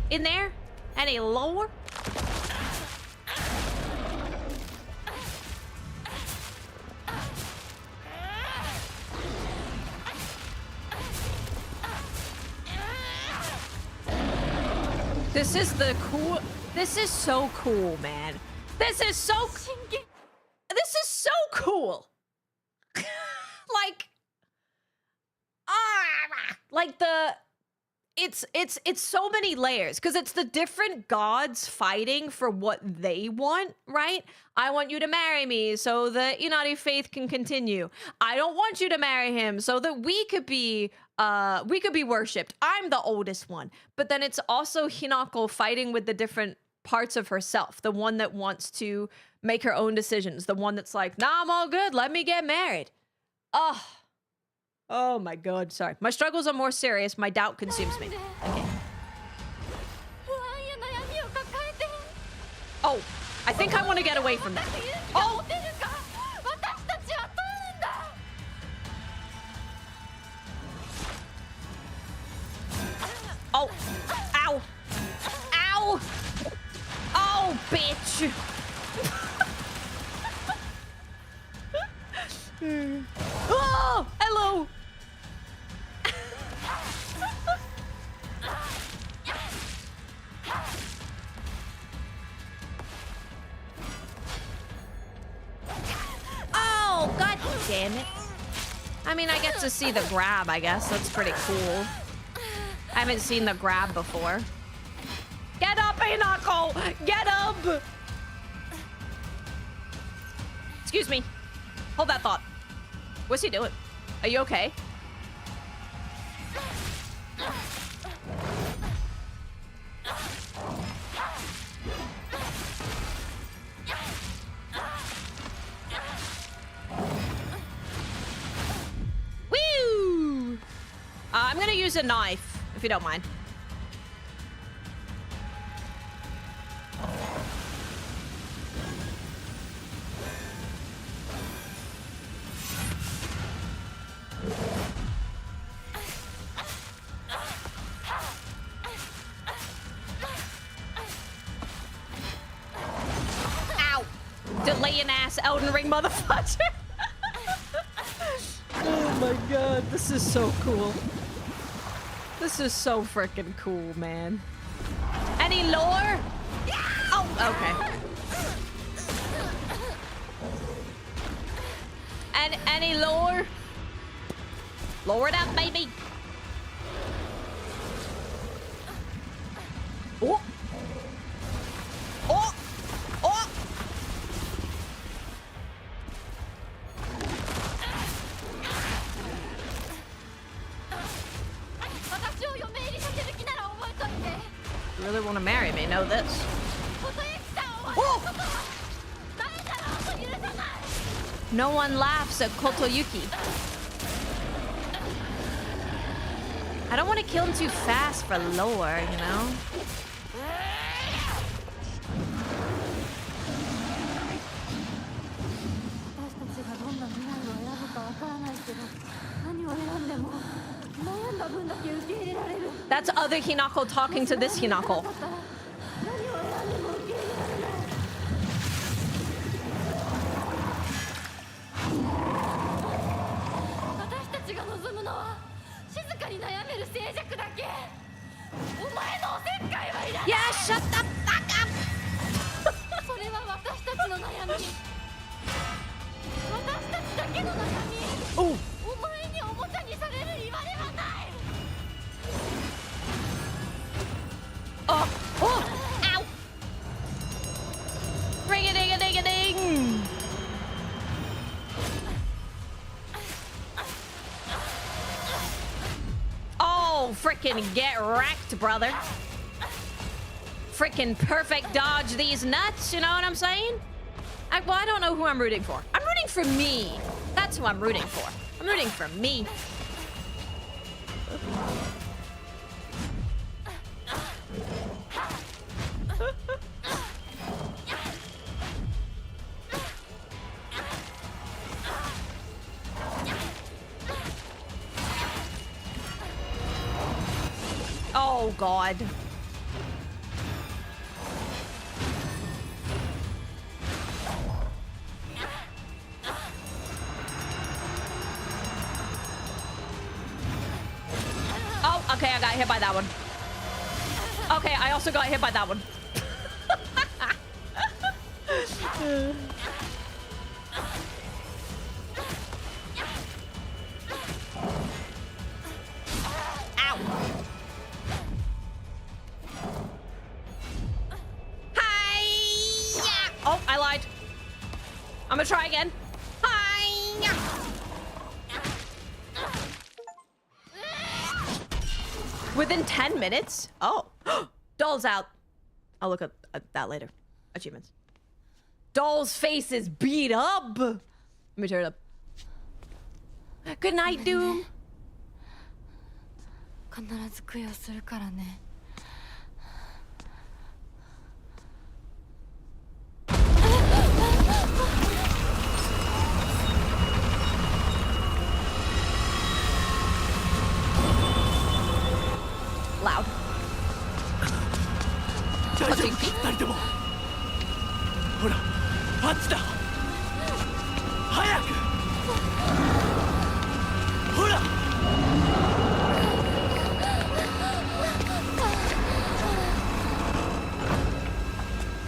in there? Any lore? This is the cool. This is so cool, man. This is so cool. Like the it's so many layers because it's the different gods fighting for what they want, right? I want you to marry me so the Inari faith can continue. I don't want you to marry him so that we could be worshipped. I'm the oldest one. But then it's also Hinako fighting with the different parts of herself. The one that wants to make her own decisions. The one that's like, nah, I'm all good. Let me get married. Oh my god, sorry. My struggles are more serious. My doubt consumes me. Okay. Oh, I think I want to get away from that. Oh! Oh! Ow! Ow! Oh, bitch! Oh! Hello! Oh, god damn it. I mean, I get to see the grab, I guess. That's pretty cool. I haven't seen the grab before. Get up, Hinako! Get up! Excuse me. Hold that thought. What's he doing? Are you okay? Woo! I'm gonna use a knife, if you don't mind. Ow! Delaying ass Elden Ring motherfucker! Oh my god, this is so cool. This is so freaking cool, man. Any lore? Oh, okay. And any lore? Lower it up, baby. Oh. Oh. Oh. You really want to marry me? Know this. Oh. No one laughs at Kotoyuki. I don't want to kill him too fast for lore, you know? That's other Hinako talking to this Hinako. Yeah, shut the fuck up! Oh! Oh! Oh! Ow! Bring Freaking get wrecked, brother. Freaking perfect dodge these nuts, you know what I'm saying? Well, I don't know who I'm rooting for. I'm rooting for me. That's who I'm rooting for. I'm rooting for me. Oh, God. Oh, okay, I got hit by that one. Okay, I also got hit by that one. Ow. Hi-ya. Oh, I lied. I'm gonna try again. Hi-ya. Within 10 minutes? Oh. Doll's out. I'll look at that later. Achievements. Doll's face is beat up. Let me turn it up. Good night, Doom.
必ず供養するからね。
Loud.
大丈夫2人ともほらあっちだ早くほら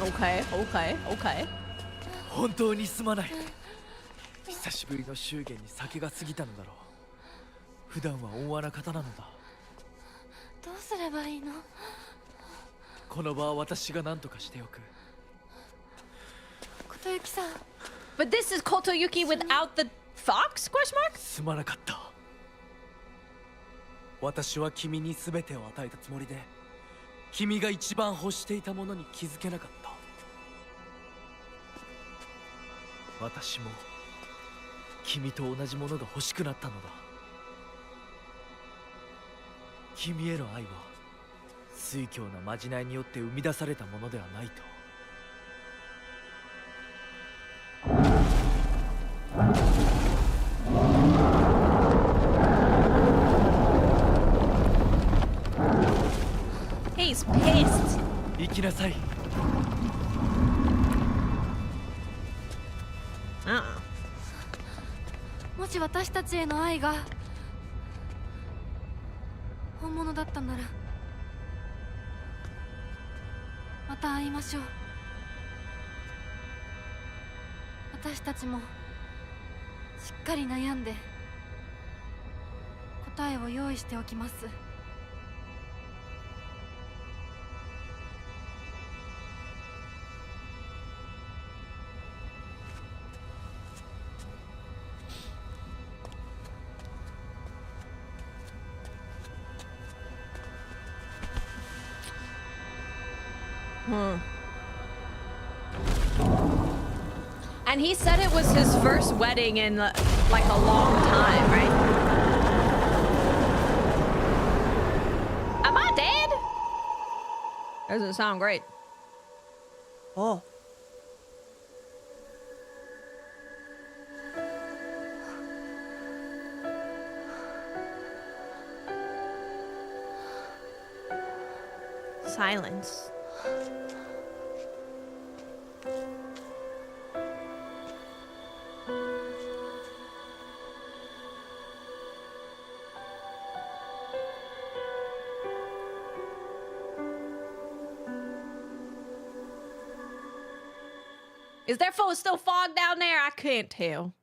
Okay, okay, okay.
本当にすまない久しぶりの祝言に酒が過ぎたのだろう普段は温和な方なのだ
どうすればいいの？
この場は私が何とかしておく
琴雪さん
But this is Kotoyuki without the fox? Question mark?
すまなかった私は君に全てを与えたつもりで君が一番欲していたものに気づけなかった私も君と同じものが欲しくなったのだ君への愛は酔狂なまじないによって生み出されたものではないと
He's pissed.
行きなさい
もし私たちへの愛が本物だったならまた会いましょう私たちもしっかり悩んで答えを用意しておきます
And he said it was his first wedding in like a long time, right? Am I dead? Doesn't sound great. Oh. Silence. Is there still fog down there? I can't tell.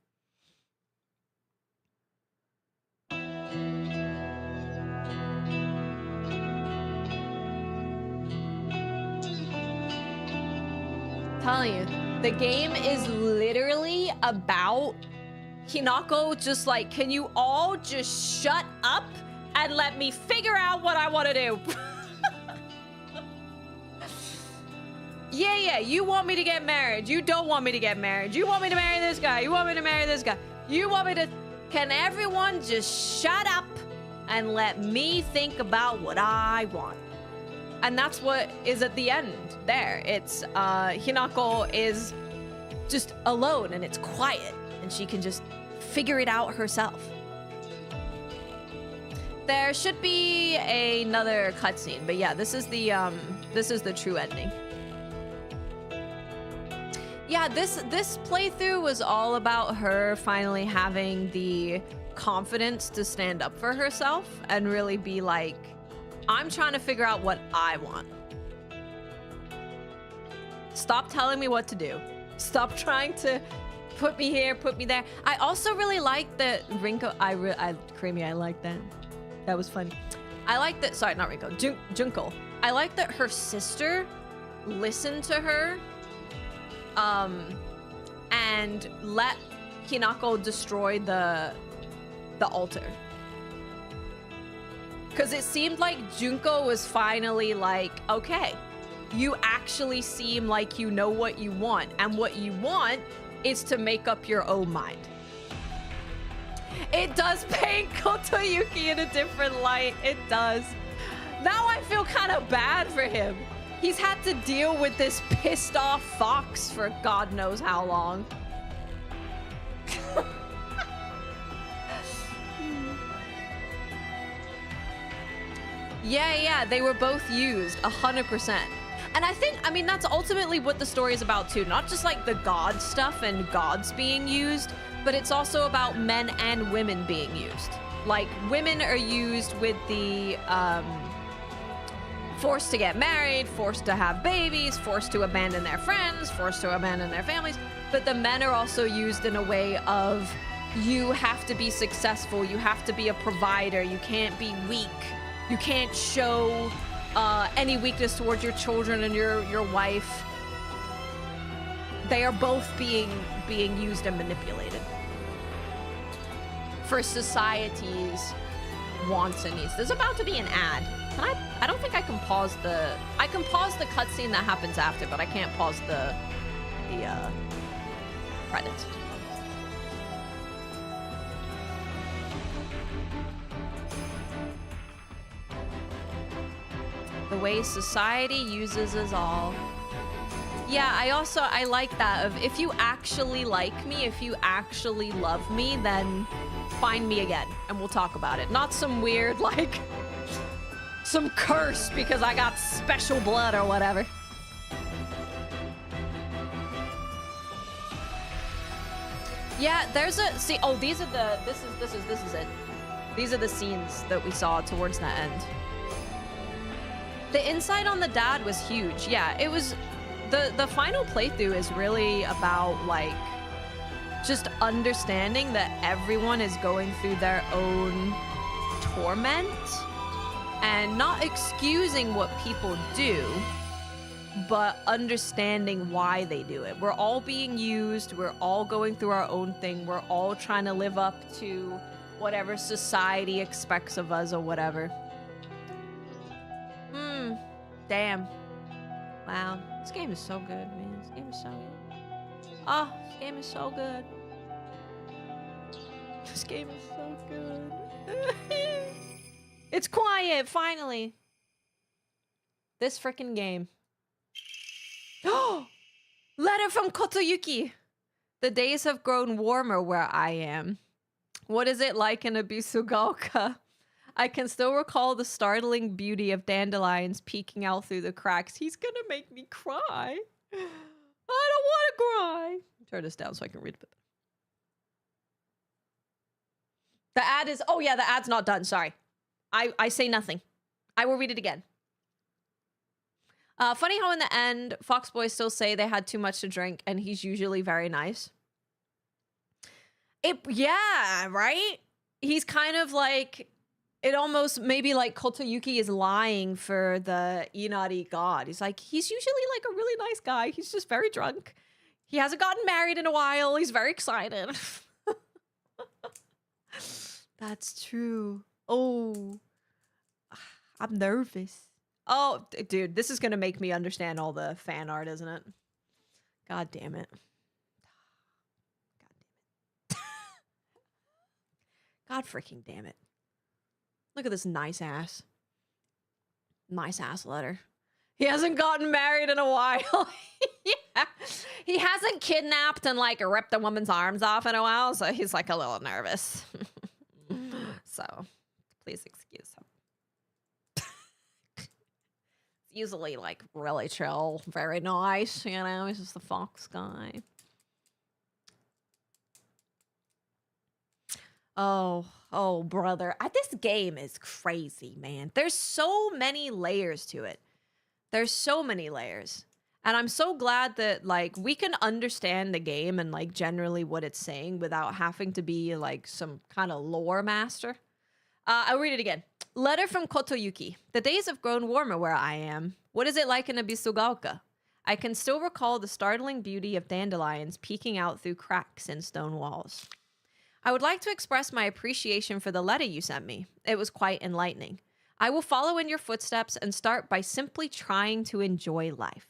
Telling you, the game is literally about Hinako just like, can you all just shut up and let me figure out what I want to do. Yeah, you want me to get married. You don't want me to get married. You want me to marry this guy. You want me to marry this guy. You want me to... Can everyone just shut up and let me think about what I want? And that's what is at the end there. It's Hinako is just alone and it's quiet and she can just figure it out herself. There should be another cutscene, but yeah, this is the true ending. Yeah, this playthrough was all about her finally having the confidence to stand up for herself and really be like, I'm trying to figure out what I want. Stop telling me what to do. Stop trying to put me here, put me there. I also really like that Creamy, I like that. That was funny. I like that, sorry, not Rinko, Junko. I like that her sister listened to her and let Hinako destroy the altar. Because it seemed like Junko was finally like, okay, you actually seem like you know what you want, and what you want is to make up your own mind. It does paint Kotoyuki in a different light. It does. Now I feel kind of bad for him. He's had to deal with this pissed off fox for God knows how long. Yeah, they were both used 100%. And I mean, that's ultimately what the story is about too. Not just like the god stuff and gods being used, but it's also about men and women being used. Like, women are used with the, forced to get married, forced to have babies, forced to abandon their friends, forced to abandon their families. But the men are also used in a way of, you have to be successful, you have to be a provider, you can't be weak, you can't show any weakness towards your children and your wife. They are both being used and manipulated for society's wants and needs. There's about to be an ad. I don't think I can pause the... I can pause the cutscene that happens after, but I can't pause the credits. The way society uses us all. Yeah, I like that of, if you actually like me, if you actually love me, then find me again and we'll talk about it. Not some weird, like, some curse because I got special blood or whatever. Yeah, there's a, see, oh, these are the, this is it. These are the scenes that we saw towards the end. The insight on the dad was huge. Yeah, it was, the final playthrough is really about, like, just understanding that everyone is going through their own torment and not excusing what people do, but understanding why they do it. We're all being used. We're all going through our own thing. We're all trying to live up to whatever society expects of us or whatever. Damn. Wow. This game is so good, man. This game is so good. Oh, this game is so good. This game is so good. It's quiet, finally. This freaking game. Oh! Letter from Kotoyuki. The days have grown warmer where I am. What is it like in Abisugaoka? I can still recall the startling beauty of dandelions peeking out through the cracks. He's gonna make me cry. I don't want to cry. Turn this down so I can read a bit. The ad is... Oh, yeah, the ad's not done. Sorry. I say nothing. I will read it again. Funny how in the end, Fox Boys still say they had too much to drink, and he's usually very nice. Yeah, right? He's kind of like... It almost maybe like Kotoyuki is lying for the Inari god. He's like, he's usually like a really nice guy. He's just very drunk. He hasn't gotten married in a while. He's very excited. That's true. Oh, I'm nervous. Oh, dude, this is gonna make me understand all the fan art, isn't it? God damn it. God freaking damn it. Look at this nice ass. Nice ass letter. He hasn't gotten married in a while. Yeah. He hasn't kidnapped and like ripped a woman's arms off in a while, so he's like a little nervous. So, please excuse him. It's usually like really chill, very nice, you know, he's just the fox guy. Oh, brother. This game is crazy, man. There's so many layers to it. There's so many layers. And I'm so glad that, like, we can understand the game and, like, generally what it's saying without having to be, like, some kind of lore master. I'll read it again. Letter from Kotoyuki. The days have grown warmer where I am. What is it like in Abisugaoka? I can still recall the startling beauty of dandelions peeking out through cracks in stone walls. I would like to express my appreciation for the letter you sent me. It was quite enlightening. I will follow in your footsteps and start by simply trying to enjoy life.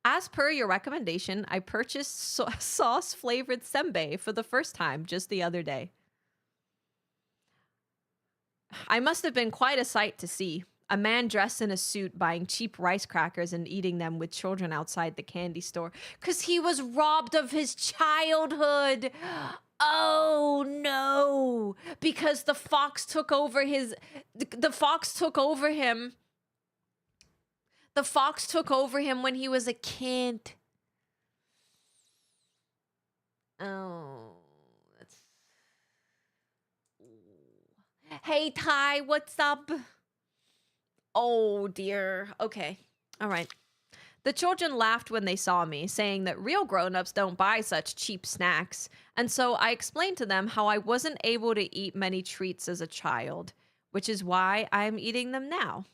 As per your recommendation, I purchased sauce-flavored senbei for the first time just the other day. I must have been quite a sight to see. A man dressed in a suit buying cheap rice crackers and eating them with children outside the candy store because he was robbed of his childhood. Oh no, because the fox took over him. The fox took over him when he was a kid. Oh, that's... Hey, Ty, what's up? Oh, dear. Okay. All right. The children laughed when they saw me, saying that real grown-ups don't buy such cheap snacks. And so I explained to them how I wasn't able to eat many treats as a child, which is why I'm eating them now.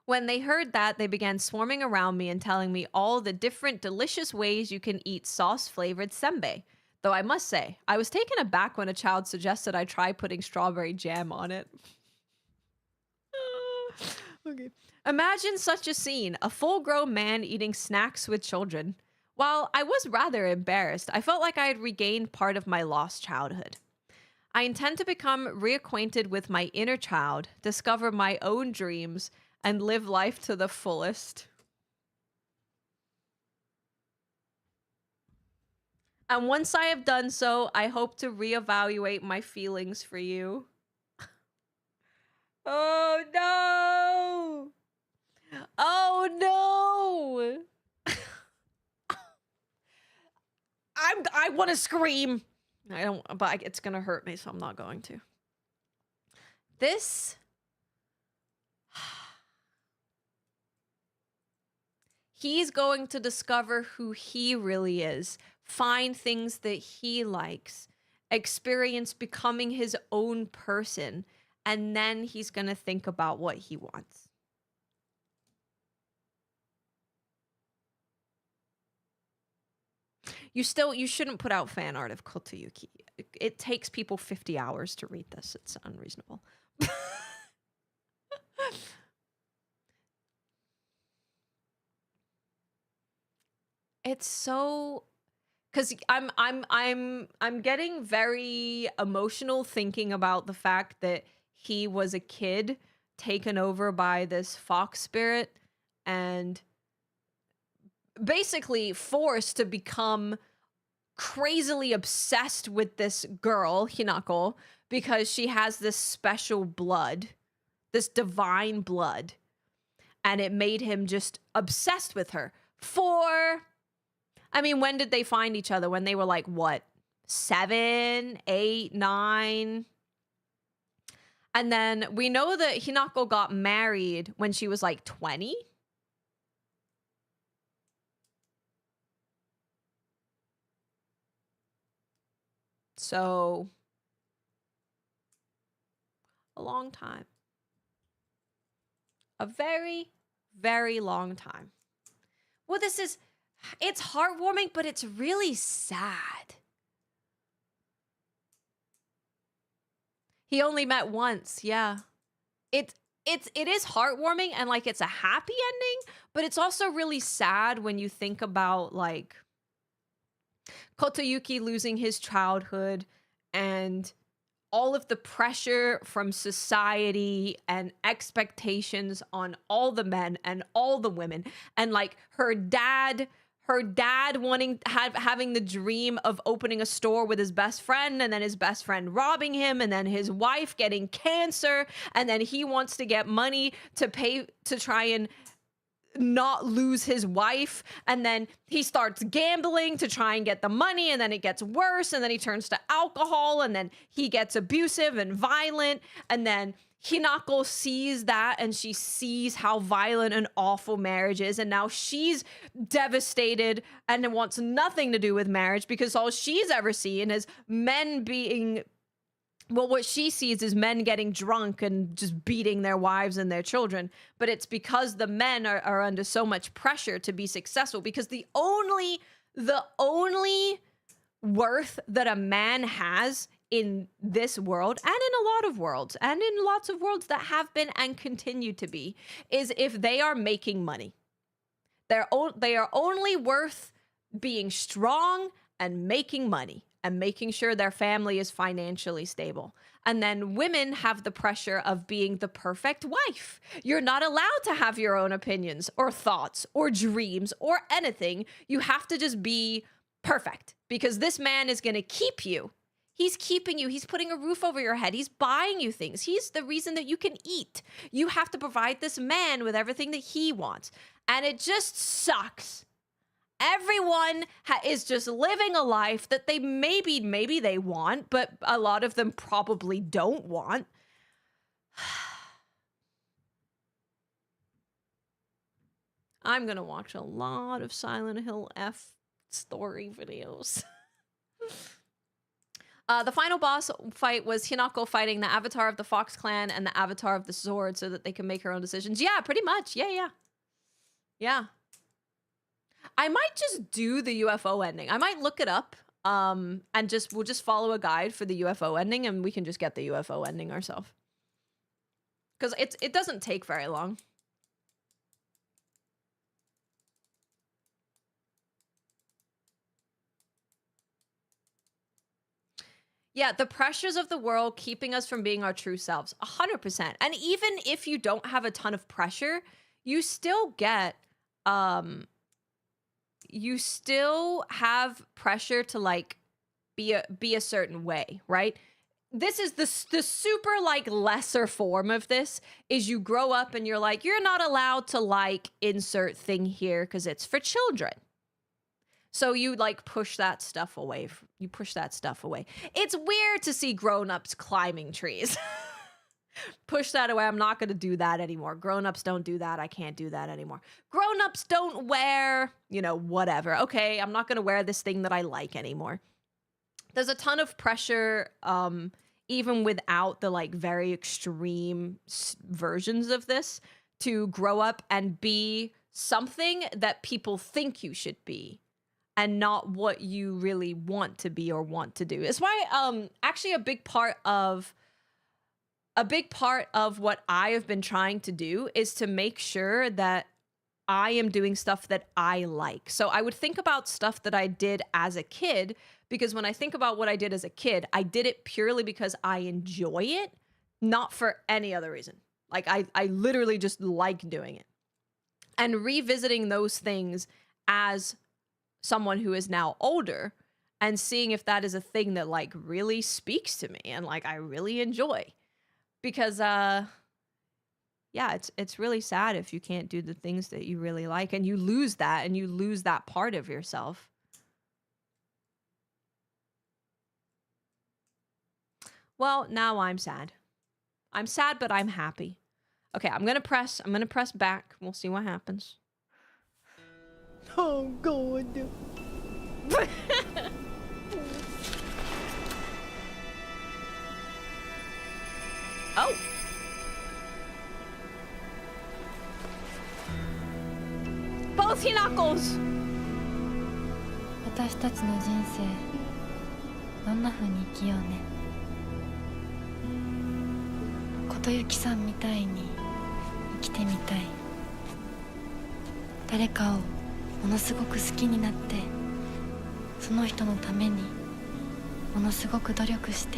When they heard that, they began swarming around me and telling me all the different delicious ways you can eat sauce-flavored senbei. Though I must say, I was taken aback when a child suggested I try putting strawberry jam on it. Okay. Imagine such a scene, a full-grown man eating snacks with children. While I was rather embarrassed, I felt like I had regained part of my lost childhood. I intend to become reacquainted with my inner child, discover my own dreams, and live life to the fullest. And once I have done so, I hope to reevaluate my feelings for you. Oh no! Oh no! I want to scream. I don't, but it's gonna hurt me, so I'm not going to. This. He's going to discover who he really is, find things that he likes, experience becoming his own person, and then he's going to think about what he wants. You shouldn't put out fan art of Kotoyuki. It takes people 50 hours to read this. It's unreasonable. It's so, because I'm getting very emotional thinking about the fact that he was a kid taken over by this fox spirit and basically forced to become crazily obsessed with this girl, Hinako, because she has this special blood, this divine blood, and it made him just obsessed with her. I mean, when did they find each other? When they were like, what, 7, 8, 9? And then we know that Hinako got married when she was like 20. So, a long time. A very, very long time. Well, it's heartwarming, but it's really sad. He only met once. Yeah. It is heartwarming and like it's a happy ending, but it's also really sad when you think about like Kotoyuki losing his childhood and all of the pressure from society and expectations on all the men and all the women, and like her dad having the dream of opening a store with his best friend, and then his best friend robbing him, and then his wife getting cancer, and then he wants to get money to pay to try and not lose his wife, and then he starts gambling to try and get the money, and then it gets worse, and then he turns to alcohol, and then he gets abusive and violent, and then Hinako sees that, and she sees how violent and awful marriage is, and now she's devastated and wants nothing to do with marriage because all she's ever seen is men being, well, what she sees is men getting drunk and just beating their wives and their children. But it's because the men are under so much pressure to be successful, because the only worth that a man has in this world, and in a lot of worlds, and in lots of worlds that have been and continue to be, is if they are making money. They are only worth being strong and making money, and making sure their family is financially stable. And then women have the pressure of being the perfect wife. You're not allowed to have your own opinions or thoughts or dreams or anything. You have to just be perfect, because this man is going to keep you. He's keeping you. He's putting a roof over your head. He's buying you things. He's the reason that you can eat. You have to provide this man with everything that he wants. And it just sucks. Everyone is just living a life that they maybe they want, but a lot of them probably don't want. I'm going to watch a lot of Silent Hill F story videos. The final boss fight was Hinako fighting the Avatar of the Fox Clan and the Avatar of the Sword so that they can make her own decisions. Yeah, pretty much. Yeah. I might just do the UFO ending. I might look it up and we'll just follow a guide for the UFO ending, and we can just get the UFO ending ourselves. Because it doesn't take very long. Yeah, the pressures of the world keeping us from being our true selves. 100%. And even if you don't have a ton of pressure, you still get you still have pressure to like be a certain way, right? This is the super like lesser form of this is you grow up and you're like, you're not allowed to like insert thing here because it's for children. So you like push that stuff away. You push that stuff away. It's weird to see grown-ups climbing trees. Push that away. I'm not going to do that anymore. Grown-ups don't do that. I can't do that anymore. Grown-ups don't wear, whatever. Okay, I'm not going to wear this thing that I like anymore. There's a ton of pressure, even without the like very extreme versions of this, to grow up and be something that people think you should be, and not what you really want to be or want to do. It's why actually a big part of what I have been trying to do is to make sure that I am doing stuff that I like. So I would think about stuff that I did as a kid, because when I think about what I did as a kid, I did it purely because I enjoy it, not for any other reason. Like I literally just like doing it. And revisiting those things as someone who is now older and seeing if that is a thing that like really speaks to me and like I really enjoy. Because yeah, it's really sad if you can't do the things that you really like and you lose that, and you lose that part of yourself. Well, now I'm sad. I'm sad, but I'm happy. Okay, I'm gonna press back. We'll see what happens. Oh God. Oh. Both Hinakos.
私たちの人生どんな風に生きようね。琴雪さんみたいに生きてみたい。誰かをものすごく好きになって、その人のためにものすごく努力して、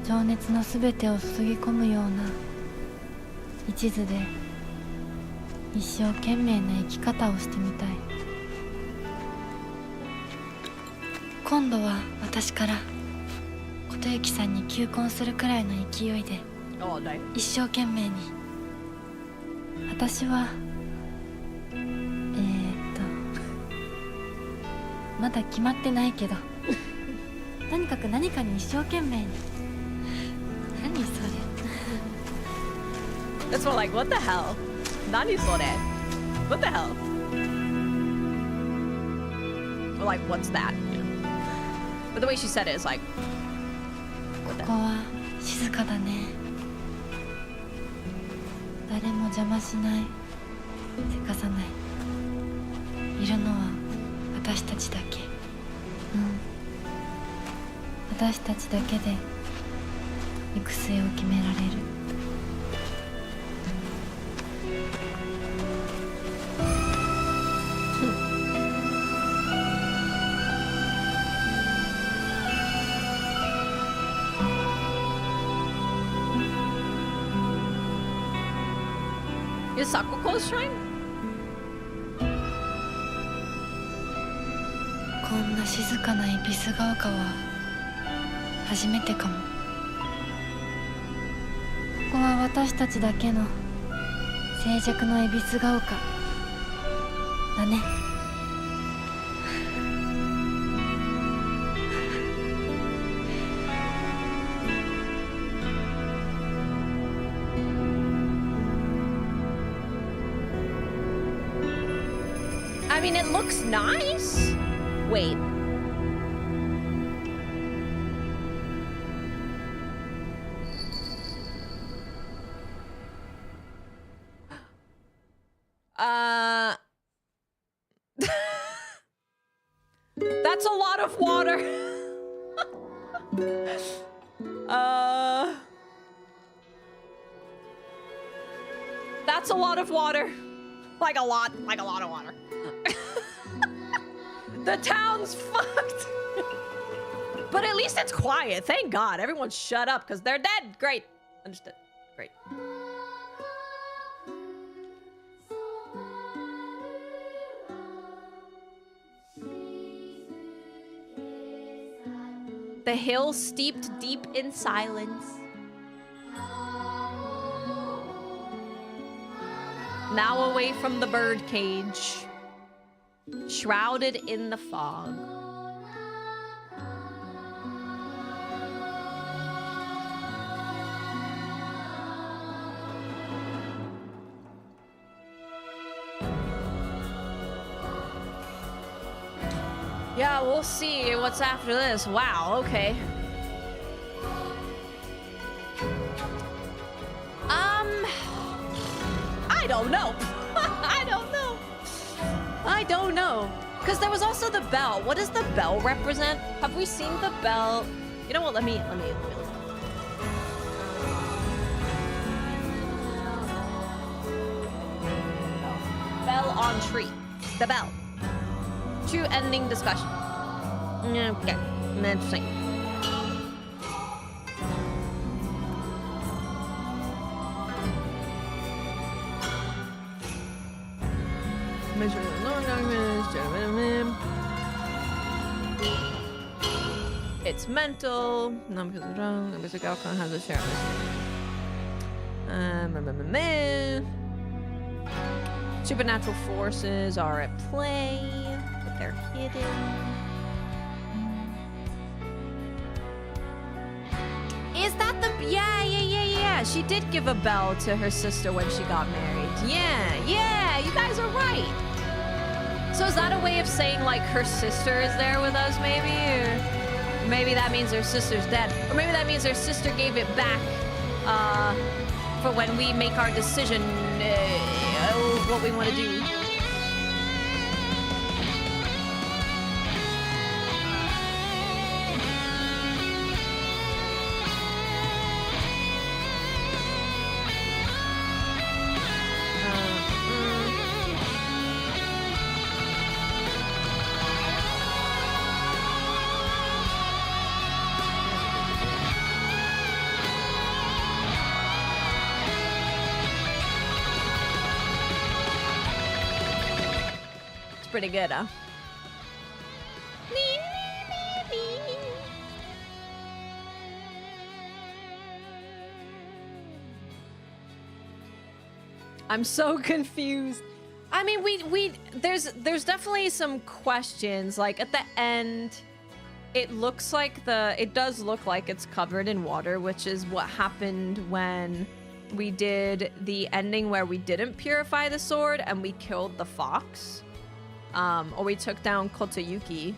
情熱のすべてを注ぎ込むような一途で一生懸命な生き方をしてみたい。今度は私から琴雪さんに求婚するくらいの勢いで一生懸命に。私はまだ決まってないけどとにかく何かに一生懸命に。何それ。
That's more like, what the hell? 何それ? What the hell? Or like, what's that? You know? But the way she said it is like,
ここは静かだね。誰も邪魔しない、せかさない。いるのは私たちだけ。私たちだけで行く末を決められる。
is Sakuko's shrine?
こんな静かな恵比寿ヶ丘は初めてかも。ここは私たちだけの静寂の恵比寿ヶ丘だね。
I mean, it looks nice. Wait. That's a lot of water. That's a lot of water. Like a lot of water. The town's fucked. But at least it's quiet. Thank God. Everyone shut up because they're dead. Great. Understood. Great. The hill steeped deep in silence. Now away from the birdcage, shrouded in the fog. Yeah, we'll see what's after this. Wow, okay. I don't know. I don't know. Because there was also the bell. What does the bell represent? Have we seen the bell? You know what? Let me look. Bell on tree. The bell. To ending discussion. Okay. Interesting. It's mental. Not because it's wrong. Music outcome has a share of it. Supernatural forces are at play, but they're hidden. Is that the... Yeah. She did give a bell to her sister when she got married. Yeah. You guys are right. So is that a way of saying, like, her sister is there with us, maybe? Or maybe that means her sister's dead. Or maybe that means her sister gave it back for when we make our decision what we want to do. pretty good, huh? I'm so confused. I mean, there's definitely some questions. Like at the end, it does look like it's covered in water, which is what happened when we did the ending where we didn't purify the sword and we killed the fox. Or we took down Kotoyuki.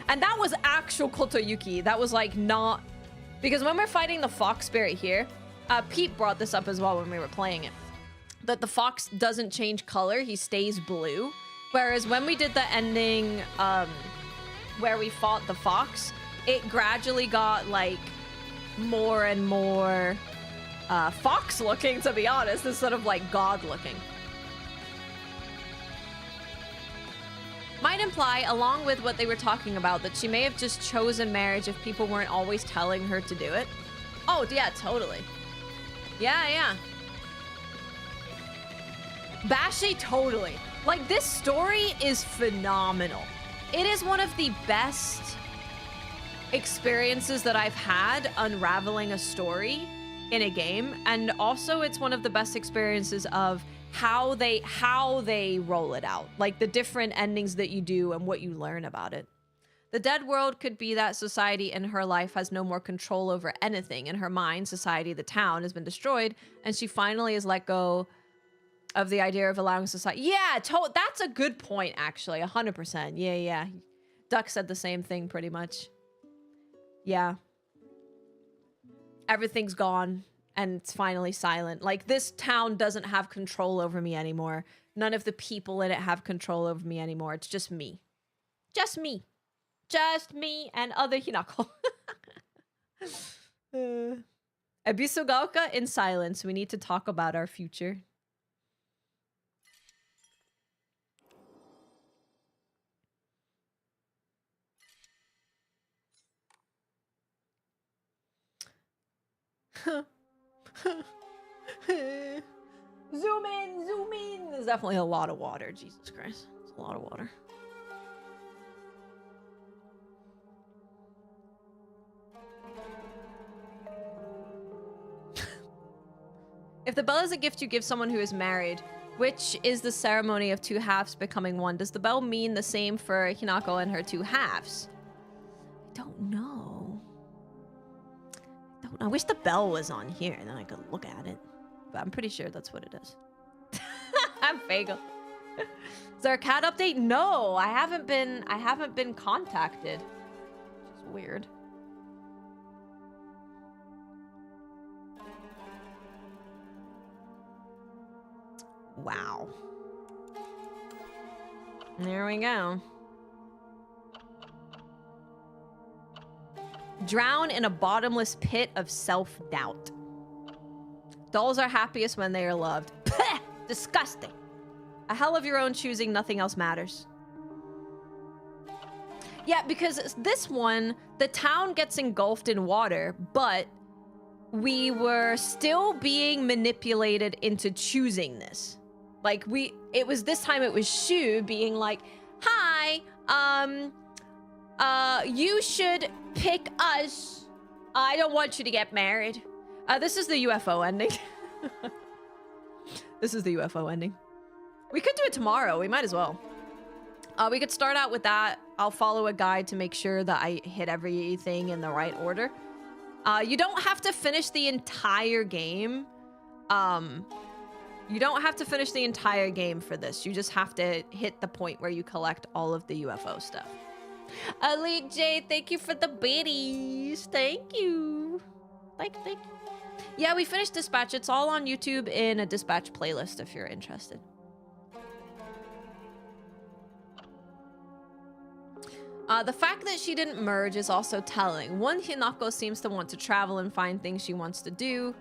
And that was actual Kotoyuki. That was like not, because when we're fighting the fox spirit here, Pete brought this up as well when we were playing it, that the fox doesn't change color, he stays blue. Whereas when we did the ending, where we fought the fox, it gradually got like more and more fox looking, to be honest, instead of like god looking. Might imply, along with what they were talking about, that she may have just chosen marriage if people weren't always telling her to do it. Oh yeah, totally. Yeah. Bashi, totally. Like, this story is phenomenal. It is one of the best experiences that I've had unraveling a story in a game, and also it's one of the best experiences of how they roll it out, like the different endings that you do and what you learn about it. The dead world could be that society in her life has no more control over anything. In her mind, society, the town, has been destroyed, and she finally has let go of the idea of allowing society. Yeah, that's a good point, actually. 100%. Yeah. Duck said the same thing, pretty much. Yeah. Everything's gone, and it's finally silent. Like, this town doesn't have control over me anymore. None of the people in it have control over me anymore. It's just me. Just me. Just me and other Hinako. Ebisugaoka in silence. We need to talk about our future. Zoom in. There's definitely a lot of water. Jesus Christ. It's a lot of water. If the bell is a gift you give someone who is married, which is the ceremony of two halves becoming one, does the bell mean the same for Hinako and her two halves? I don't know. I wish the bell was on here and then I could look at it. But I'm pretty sure that's what it is. I'm Fagel. Is there a cat update? No, I haven't been contacted. Which is weird. Wow. There we go. Drown in a bottomless pit of self-doubt. Dolls are happiest when they are loved. Pah! Disgusting. A hell of your own choosing, nothing else matters. Yeah, because this one, the town gets engulfed in water, but we were still being manipulated into choosing this. Like, it was this time it was Shu being like, hi, you should pick us. I don't want you to get married. This is the UFO ending. This is the UFO ending. We could do it tomorrow. We might as well. We could start out with that. I'll follow a guide to make sure that I hit everything in the right order. You don't have to finish the entire game. You don't have to finish the entire game for this. You just have to hit the point where you collect all of the UFO stuff. Elite J, thank you for the biddies. Thank you. Thank you. Yeah, we finished Dispatch. It's all on YouTube in a Dispatch playlist if you're interested. The fact that she didn't merge is also telling. One, Hinako seems to want to travel and find things she wants to do.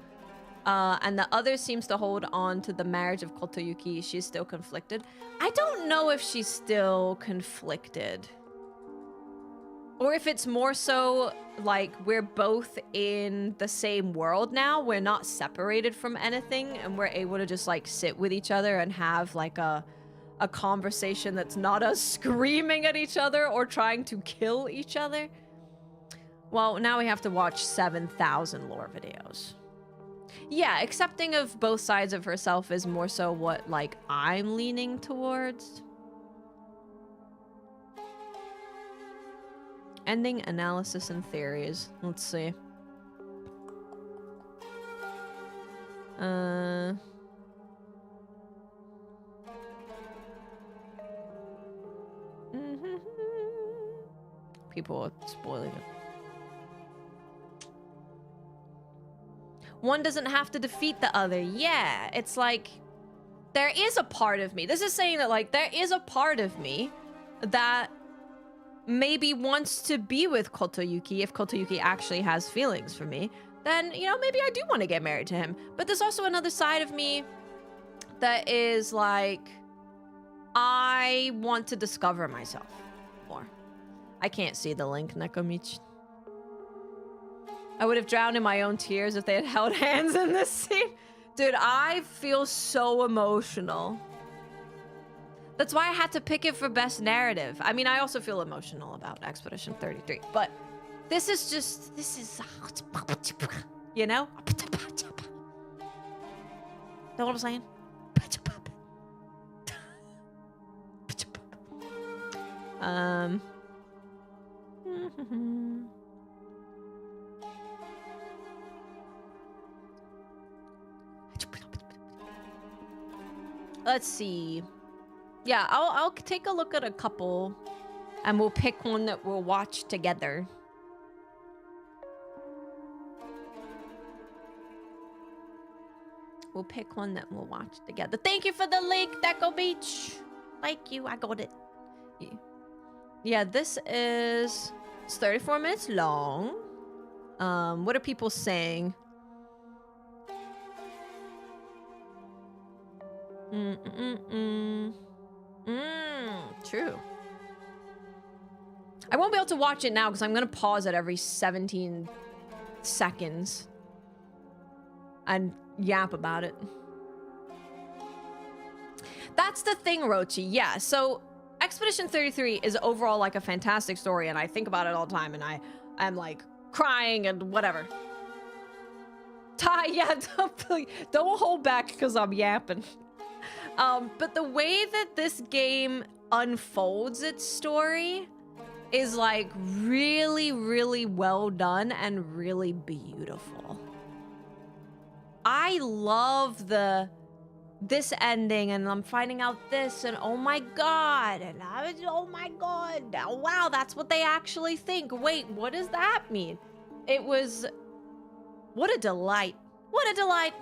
And the other seems to hold on to the marriage of Kotoyuki. She's still conflicted. I don't know if she's still conflicted. Or if it's more so like we're both in the same world now. We're not separated from anything and we're able to just like sit with each other and have like a a conversation that's not us screaming at each other or trying to kill each other. Well, now we have to watch 7,000 lore videos. Yeah, accepting of both sides of herself is more so what, like, I'm leaning towards. Ending analysis and theories. Let's see. People are spoiling it. One doesn't have to defeat the other. Yeah, it's like there is a part of me. This is saying that, like, there is a part of me that maybe wants to be with Kotoyuki if Kotoyuki actually has feelings for me. Then, you know, maybe I do want to get married to him. But there's also another side of me that is like, I want to discover myself more. I can't see the link, Nekomichi. I would have drowned in my own tears if they had held hands in this scene. Dude, I feel so emotional. That's why I had to pick it for best narrative. I mean, I also feel emotional about Expedition 33, but this is just, you know? Know what I'm saying? Let's see. Yeah, I'll take a look at a couple and we'll pick one that we'll watch together. We'll pick one that we'll watch together. Thank you for the link, Deco Beach. Thank you, I got it. Yeah, this is... It's 34 minutes long. What are people saying? True. I won't be able to watch it now because I'm gonna pause it every 17 seconds and yap about it. That's the thing, Rochi. Yeah, so Expedition 33 is overall like a fantastic story, and I think about it all the time, and I'm like crying and whatever. Ty, yeah, don't hold back because I'm yapping. But the way that this game unfolds its story is like really, really well done and really beautiful. I love this ending, and I'm finding out this, and oh my god, and oh my god, wow, that's what they actually think. Wait, what does that mean? It was, what a delight. What a delight.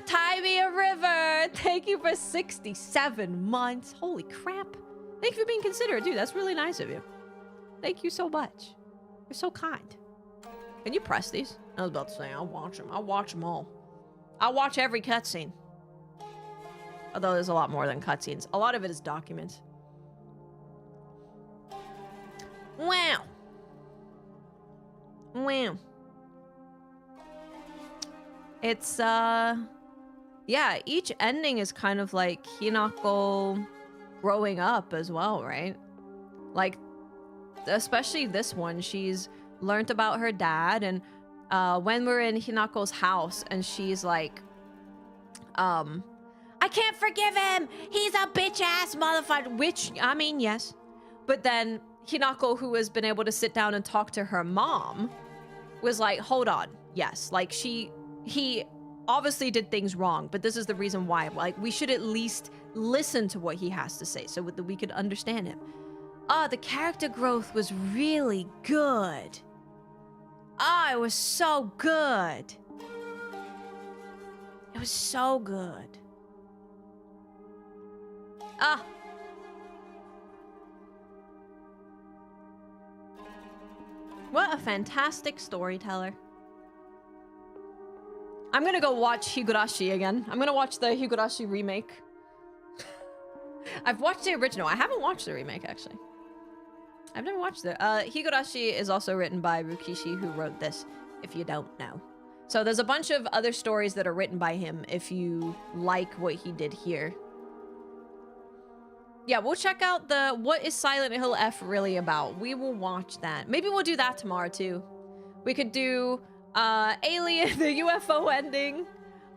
Tie me a river. Thank you for 67 months. Holy crap. Thank you for being considerate, dude. That's really nice of you. Thank you so much. You're so kind. Can you press these? I was about to say, I'll watch them. I'll watch them all. I'll watch every cutscene. Although there's a lot more than cutscenes. A lot of it is documents. Wow. Wow. It's, yeah, each ending is kind of like Hinako growing up as well, right? Like, especially this one, she's learned about her dad, and when we're in Hinako's house, and she's like, I can't forgive him! He's a bitch-ass motherfucker! Which, I mean, yes. But then Hinako, who has been able to sit down and talk to her mom, was like, hold on, yes. Like, he obviously did things wrong, but this is the reason why. Like, we should at least listen to what he has to say so that we could understand him. The character growth was really good. It was so good. It was so good. What a fantastic storyteller. I'm gonna go watch Higurashi again. I'm gonna watch the Higurashi remake. I've watched the original. I haven't watched the remake, actually. I've never watched it. Higurashi is also written by Rukishi, who wrote this, if you don't know. So there's a bunch of other stories that are written by him if you like what he did here. Yeah, we'll check out the what is Silent Hill F really about. We will watch that. Maybe we'll do that tomorrow too. We could do Alien, the UFO ending.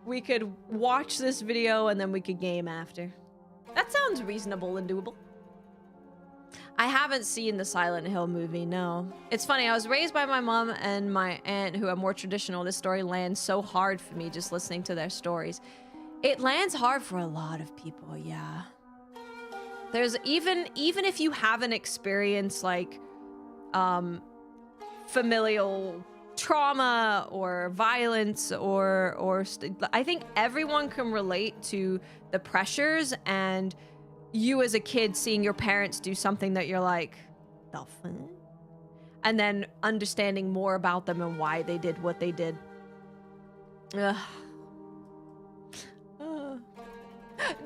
We could watch this video and then we could game after. That sounds reasonable and doable. I haven't seen the Silent Hill movie, no. It's funny, I was raised by my mom and my aunt who are more traditional. This story lands so hard for me just listening to their stories. It lands hard for a lot of people, yeah. There's even if you haven't experienced like familial trauma or violence or I think everyone can relate to the pressures and you as a kid seeing your parents do something that you're like, the fuck? And then understanding more about them and why they did what they did. Ugh.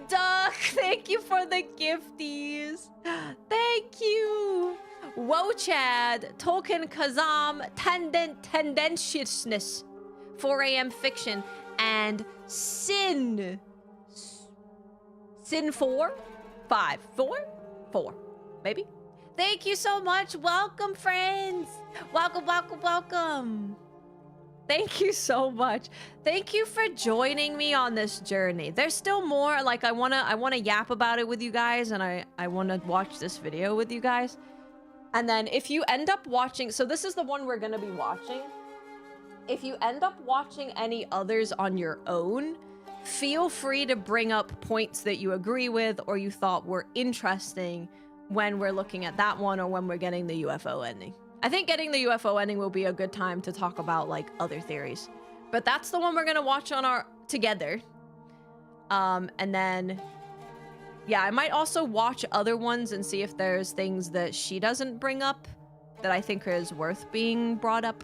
Duck, thank you for the gifties. Thank you. Wochad, Tolkien Kazam, Tendentiousness, 4 a.m. Fiction, and Sin 4? 5? 4, maybe? Thank you so much. Welcome, friends. Welcome. Thank you so much. Thank you for joining me on this journey. There's still more. Like I wanna yap about it with you guys, and I wanna watch this video with you guys. And then if you end up watching, so this is the one we're gonna be watching. If you end up watching any others on your own, feel free to bring up points that you agree with or you thought were interesting when we're looking at that one or when we're getting the UFO ending. I think getting the UFO ending will be a good time to talk about like other theories. But that's the one we're gonna watch on our together. And then yeah, I might also watch other ones and see if there's things that she doesn't bring up that I think is worth being brought up.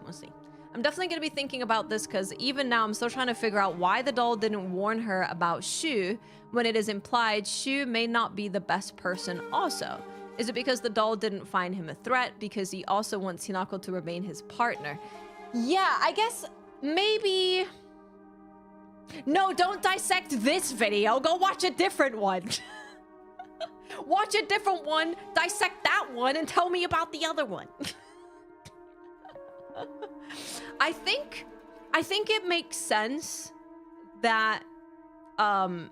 We'll see. I'm definitely going to be thinking about this because even now I'm still trying to figure out why the doll didn't warn her about Shu when it is implied Shu may not be the best person also. Is it because the doll didn't find him a threat because he also wants Hinako to remain his partner? Yeah, I guess maybe... No, don't dissect this video. Go watch a different one. Watch a different one, dissect that one, and tell me about the other one. I think it makes sense that that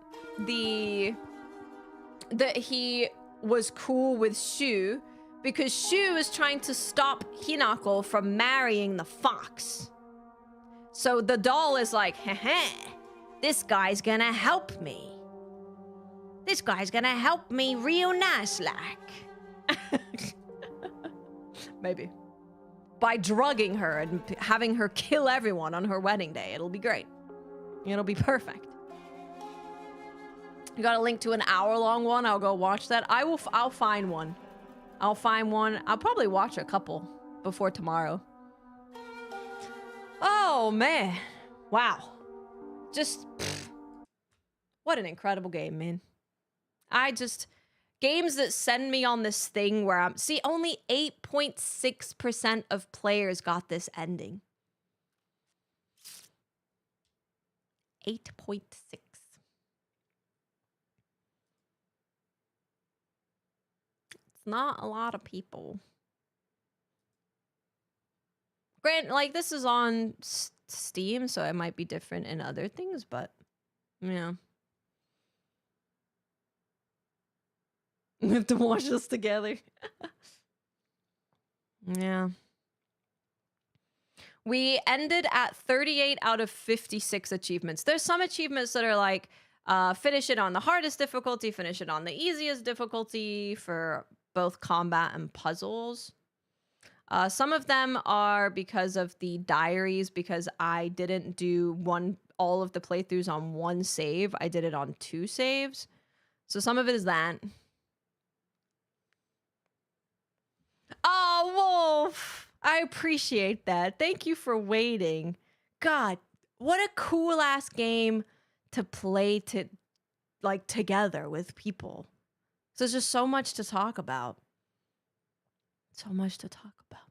he was cool with Shu because Shu is trying to stop Hinako from marrying the fox. So the doll is like, heh, this guy's gonna help me. This guy's gonna help me real nice like. Maybe. By drugging her and having her kill everyone on her wedding day. It'll be great. It'll be perfect. You got a link to an hour-long one? I'll go watch that. I'll find one. I'll find one. I'll probably watch a couple before tomorrow. Oh, man. Wow. Just... pfft. What an incredible game, man. Games that send me on this thing where I'm... See, only 8.6% of players got this ending. 8.6. It's not a lot of people. Grant, like, this is on Steam, so it might be different in other things, but... Yeah. We have to watch this together. Yeah. We ended at 38 out of 56 achievements. There's some achievements that are like, finish it on the hardest difficulty, finish it on the easiest difficulty for both combat and puzzles. Some of them are because of the diaries, because I didn't do all of the playthroughs on one save. I did it on 2 saves. So some of it is that. Oh, Wolf! I appreciate that. Thank you for waiting. God, what a cool-ass game to play together with people. So there's just so much to talk about. So much to talk about.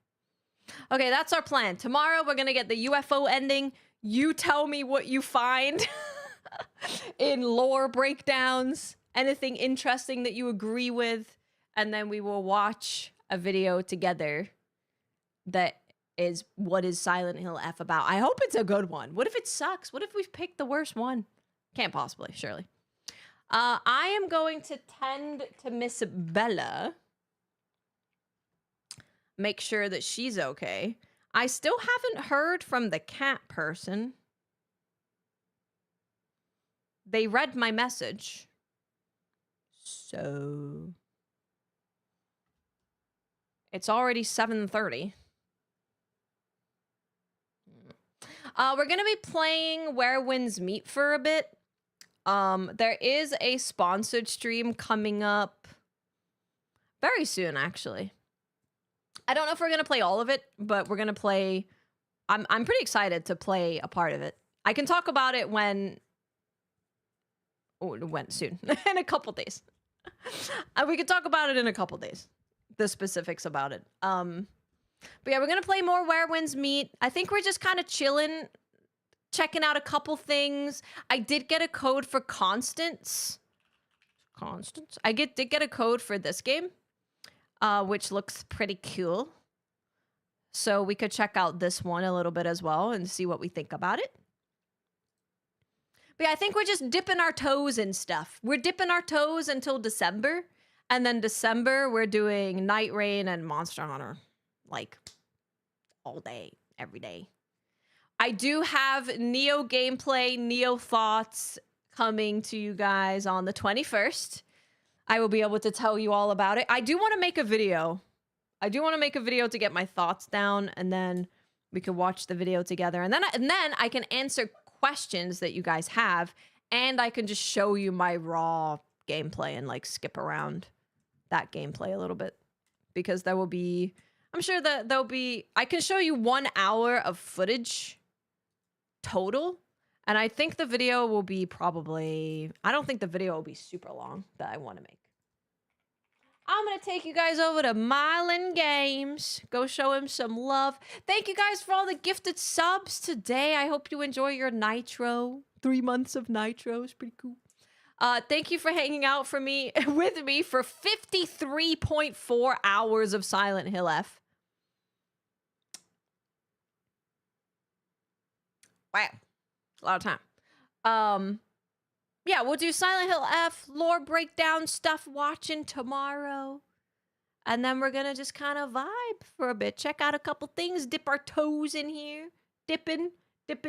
Okay, that's our plan. Tomorrow, we're gonna get the UFO ending. You tell me what you find in lore breakdowns. anything interesting that you agree with, and then we will watch a video together that is what is Silent Hill F about. I hope it's a good one. What if it sucks? What if we've picked the worst one? Can't possibly, surely. I am going to tend to Miss Bella. Make sure that she's okay. I still haven't heard from the cat person. They read my message. So it's already 7:30. We're gonna be playing Where Winds Meet for a bit. There is a sponsored stream coming up very soon, actually. I don't know if we're gonna play all of it, but we're gonna play. I'm pretty excited to play a part of it. I can talk about it when soon in a couple days. We could talk about it in a couple days. The specifics about it. But yeah, we're gonna play more Where Winds Meet. I think we're just kind of chilling, checking out a couple things. I did get a code for Constance. I did get a code for this game, which looks pretty cool. So we could check out this one a little bit as well and see what we think about it. But yeah, I think we're just dipping our toes in stuff. We're dipping our toes until December. And then December, we're doing Night Rain and Monster Hunter. Like, all day, every day. I do have Neo gameplay, Neo thoughts coming to you guys on the 21st. I will be able to tell you all about it. I do want to make a video. To get my thoughts down, and then we could watch the video together. And then I can answer questions that you guys have, and I can just show you my raw gameplay and like skip around that gameplay a little bit, because there will be, I'm sure that there'll be, I can show you 1 hour of footage total, and I think the video will be probably, I don't think the video will be super long that I want to make. I'm going to take you guys over to Mylan Games. Go show him some love. Thank you guys for all the gifted subs today. I hope you enjoy your Nitro. 3 months of Nitro is pretty cool. Thank you for hanging out with me for 53.4 hours of Silent Hill F. Wow. A lot of time. Yeah, we'll do Silent Hill F, lore breakdown stuff watching tomorrow. And then we're going to just kind of vibe for a bit. Check out a couple things. Dip our toes in here. Dipping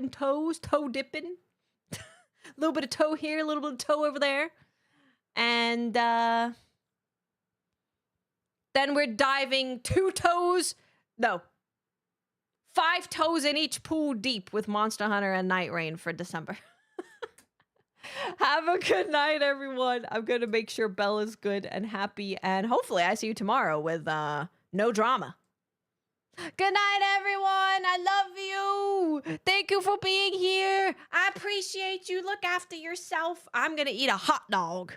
toes. Toe dipping. A little bit of toe here, a little bit of toe over there. And then we're diving 5 toes in each pool deep with Monster Hunter and Night Rain for December. Have a good night, everyone. I'm going to make sure Bella's good and happy. And hopefully I see you tomorrow with no drama. Good night, everyone. I love you. Thank you for being here. I appreciate you. Look after yourself. I'm going to eat a hot dog.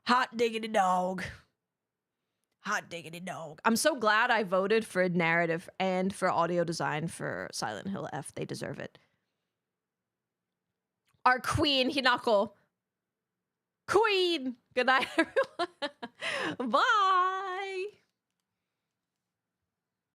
Hot diggity dog. Hot diggity dog. I'm so glad I voted for narrative and for audio design for Silent Hill F. They deserve it. Our queen, Hinako. Queen! Good night, everyone. Bye!